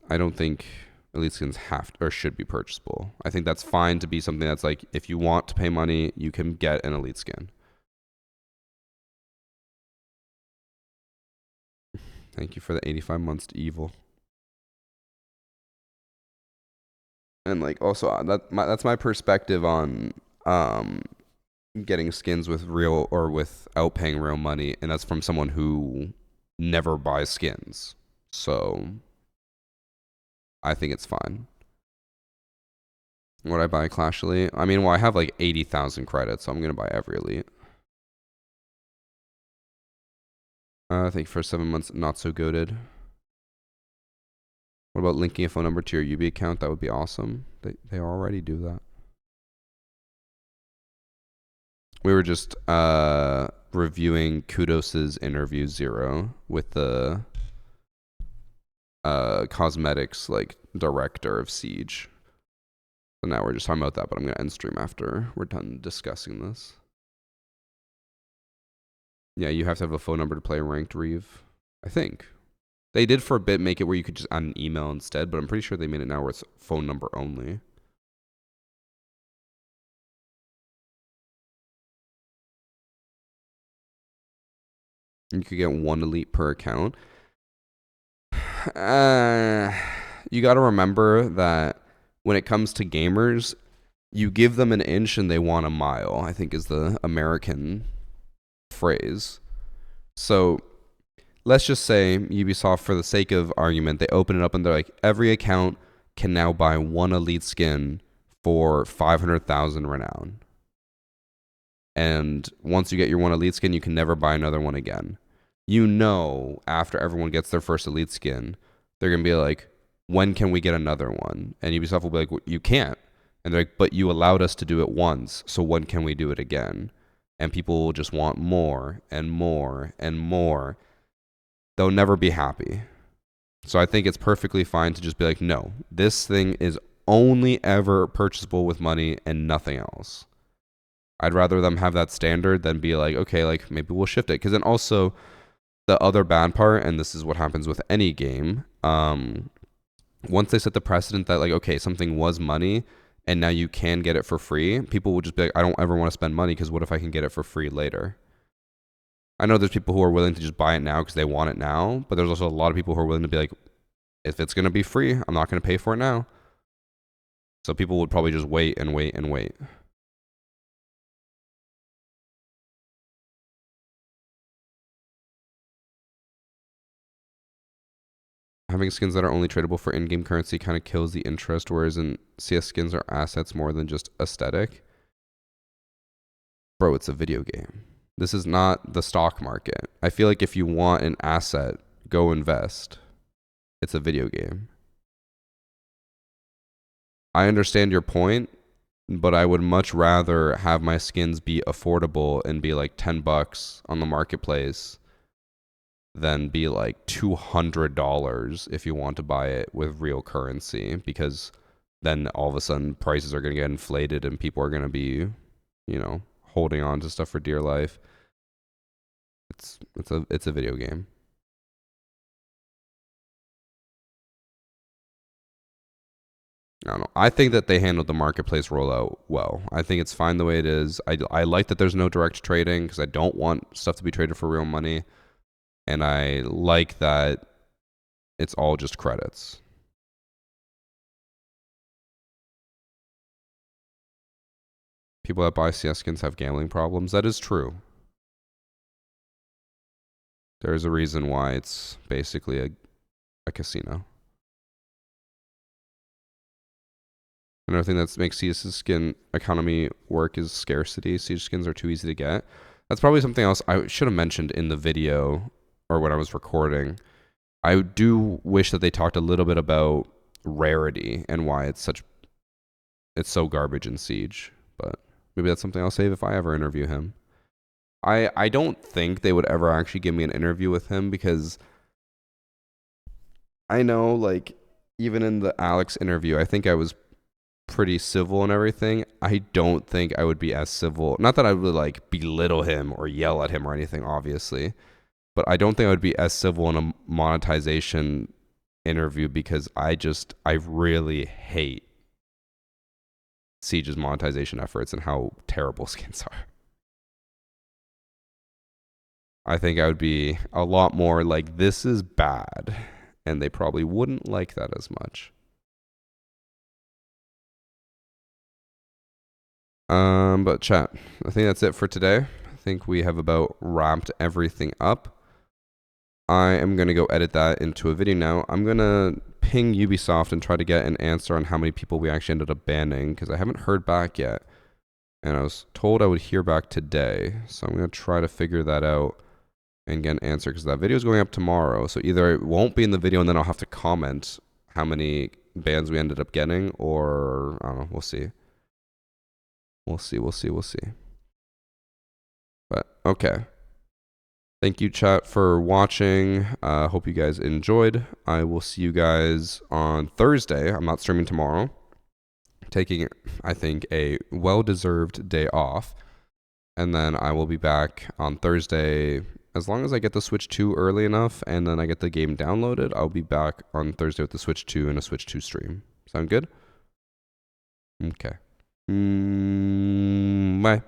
I don't think elite skins have to, or should be purchasable. I think that's fine to be something that's like, if you want to pay money, you can get an elite skin. Thank you for the 85 months to evil. And like also that's my perspective on getting skins with real or without paying real money, and that's from someone who never buys skins. So I think it's fine. Would I buy Clash Elite? I mean, well, I have like 80,000 credits, so I'm gonna buy every Elite. I think for 7 months, not so goated. What about linking a phone number to your UB account? That would be awesome. They already do that. We were just reviewing Kudos's interview 0 with the cosmetics like director of Siege. So now we're just talking about that, but I'm gonna end stream after we're done discussing this. Yeah, you have to have a phone number to play ranked Reeve. I think. They did for a bit make it where you could just add an email instead, but I'm pretty sure they made it now where it's phone number only. You could get 1 elite per account. you got to remember that when it comes to gamers, you give them an inch and they want a mile, I think is the American phrase. So let's just say Ubisoft, for the sake of argument, they open it up and they're like, every account can now buy one elite skin for 500,000 renown. And once you get your one elite skin, you can never buy another one again. You know, after everyone gets their first elite skin, they're going to be like, when can we get another one? And Ubisoft will be like, well, you can't. And they're like, but you allowed us to do it once, so when can we do it again? And people will just want more and more and more. They'll never be happy. So I think it's perfectly fine to just be like, no, this thing is only ever purchasable with money and nothing else. I'd rather them have that standard than be like, okay, like maybe we'll shift it. Because then also the other bad part, and this is what happens with any game, once they set the precedent that like, okay, something was money and now you can get it for free, people will just be like, I don't ever want to spend money because what if I can get it for free later? I know there's people who are willing to just buy it now because they want it now, but there's also a lot of people who are willing to be like, if it's going to be free, I'm not going to pay for it now. So people would probably just wait and wait and wait. Having skins that are only tradable for in-game currency kind of kills the interest, whereas in CS skins are assets more than just aesthetic. Bro, it's a video game. This is not the stock market. I feel like if you want an asset, go invest. It's a video game. I understand your point, but I would much rather have my skins be affordable and be like $10 on the marketplace than be like $200 if you want to buy it with real currency, because then all of a sudden prices are going to get inflated and people are going to be, you know, holding on to stuff for dear life. It's a video game. I don't know. I think that they handled the marketplace rollout well. I think it's fine the way it is. I like that there's no direct trading because I don't want stuff to be traded for real money. And I like that it's all just credits. People that buy CS skins have gambling problems. That is true. There's a reason why it's basically a casino. Another thing that makes CS skin economy work is scarcity. CS skins are too easy to get. That's probably something else I should have mentioned in the video or when I was recording. I do wish that they talked a little bit about rarity and why it's so garbage in Siege. But maybe that's something I'll save if I ever interview him. I don't think they would ever actually give me an interview with him because I know, like, even in the Alex interview, I think I was pretty civil and everything. I don't think I would be as civil. Not that I would like belittle him or yell at him or anything, obviously, but I don't think I would be as civil in a monetization interview because I really hate Siege's monetization efforts and how terrible skins are. I think I would be a lot more like, this is bad, and they probably wouldn't like that as much. But chat, I think that's it for today. I think we have about wrapped everything up. I am going to go edit that into a video now. I'm going to ping Ubisoft and try to get an answer on how many people we actually ended up banning, because I haven't heard back yet. And I was told I would hear back today. So I'm going to try to figure that out and get an answer, because that video is going up tomorrow. So either it won't be in the video and then I'll have to comment how many bans we ended up getting, or I don't know, we'll see. We'll see. But okay. Thank you, chat, for watching. Hope you guys enjoyed. I will see you guys on Thursday. I'm not streaming tomorrow. Taking, I think, a well-deserved day off. And then I will be back on Thursday. As long as I get the Switch 2 early enough and then I get the game downloaded, I'll be back on Thursday with the Switch 2 and a Switch 2 stream. Sound good? Okay. Bye.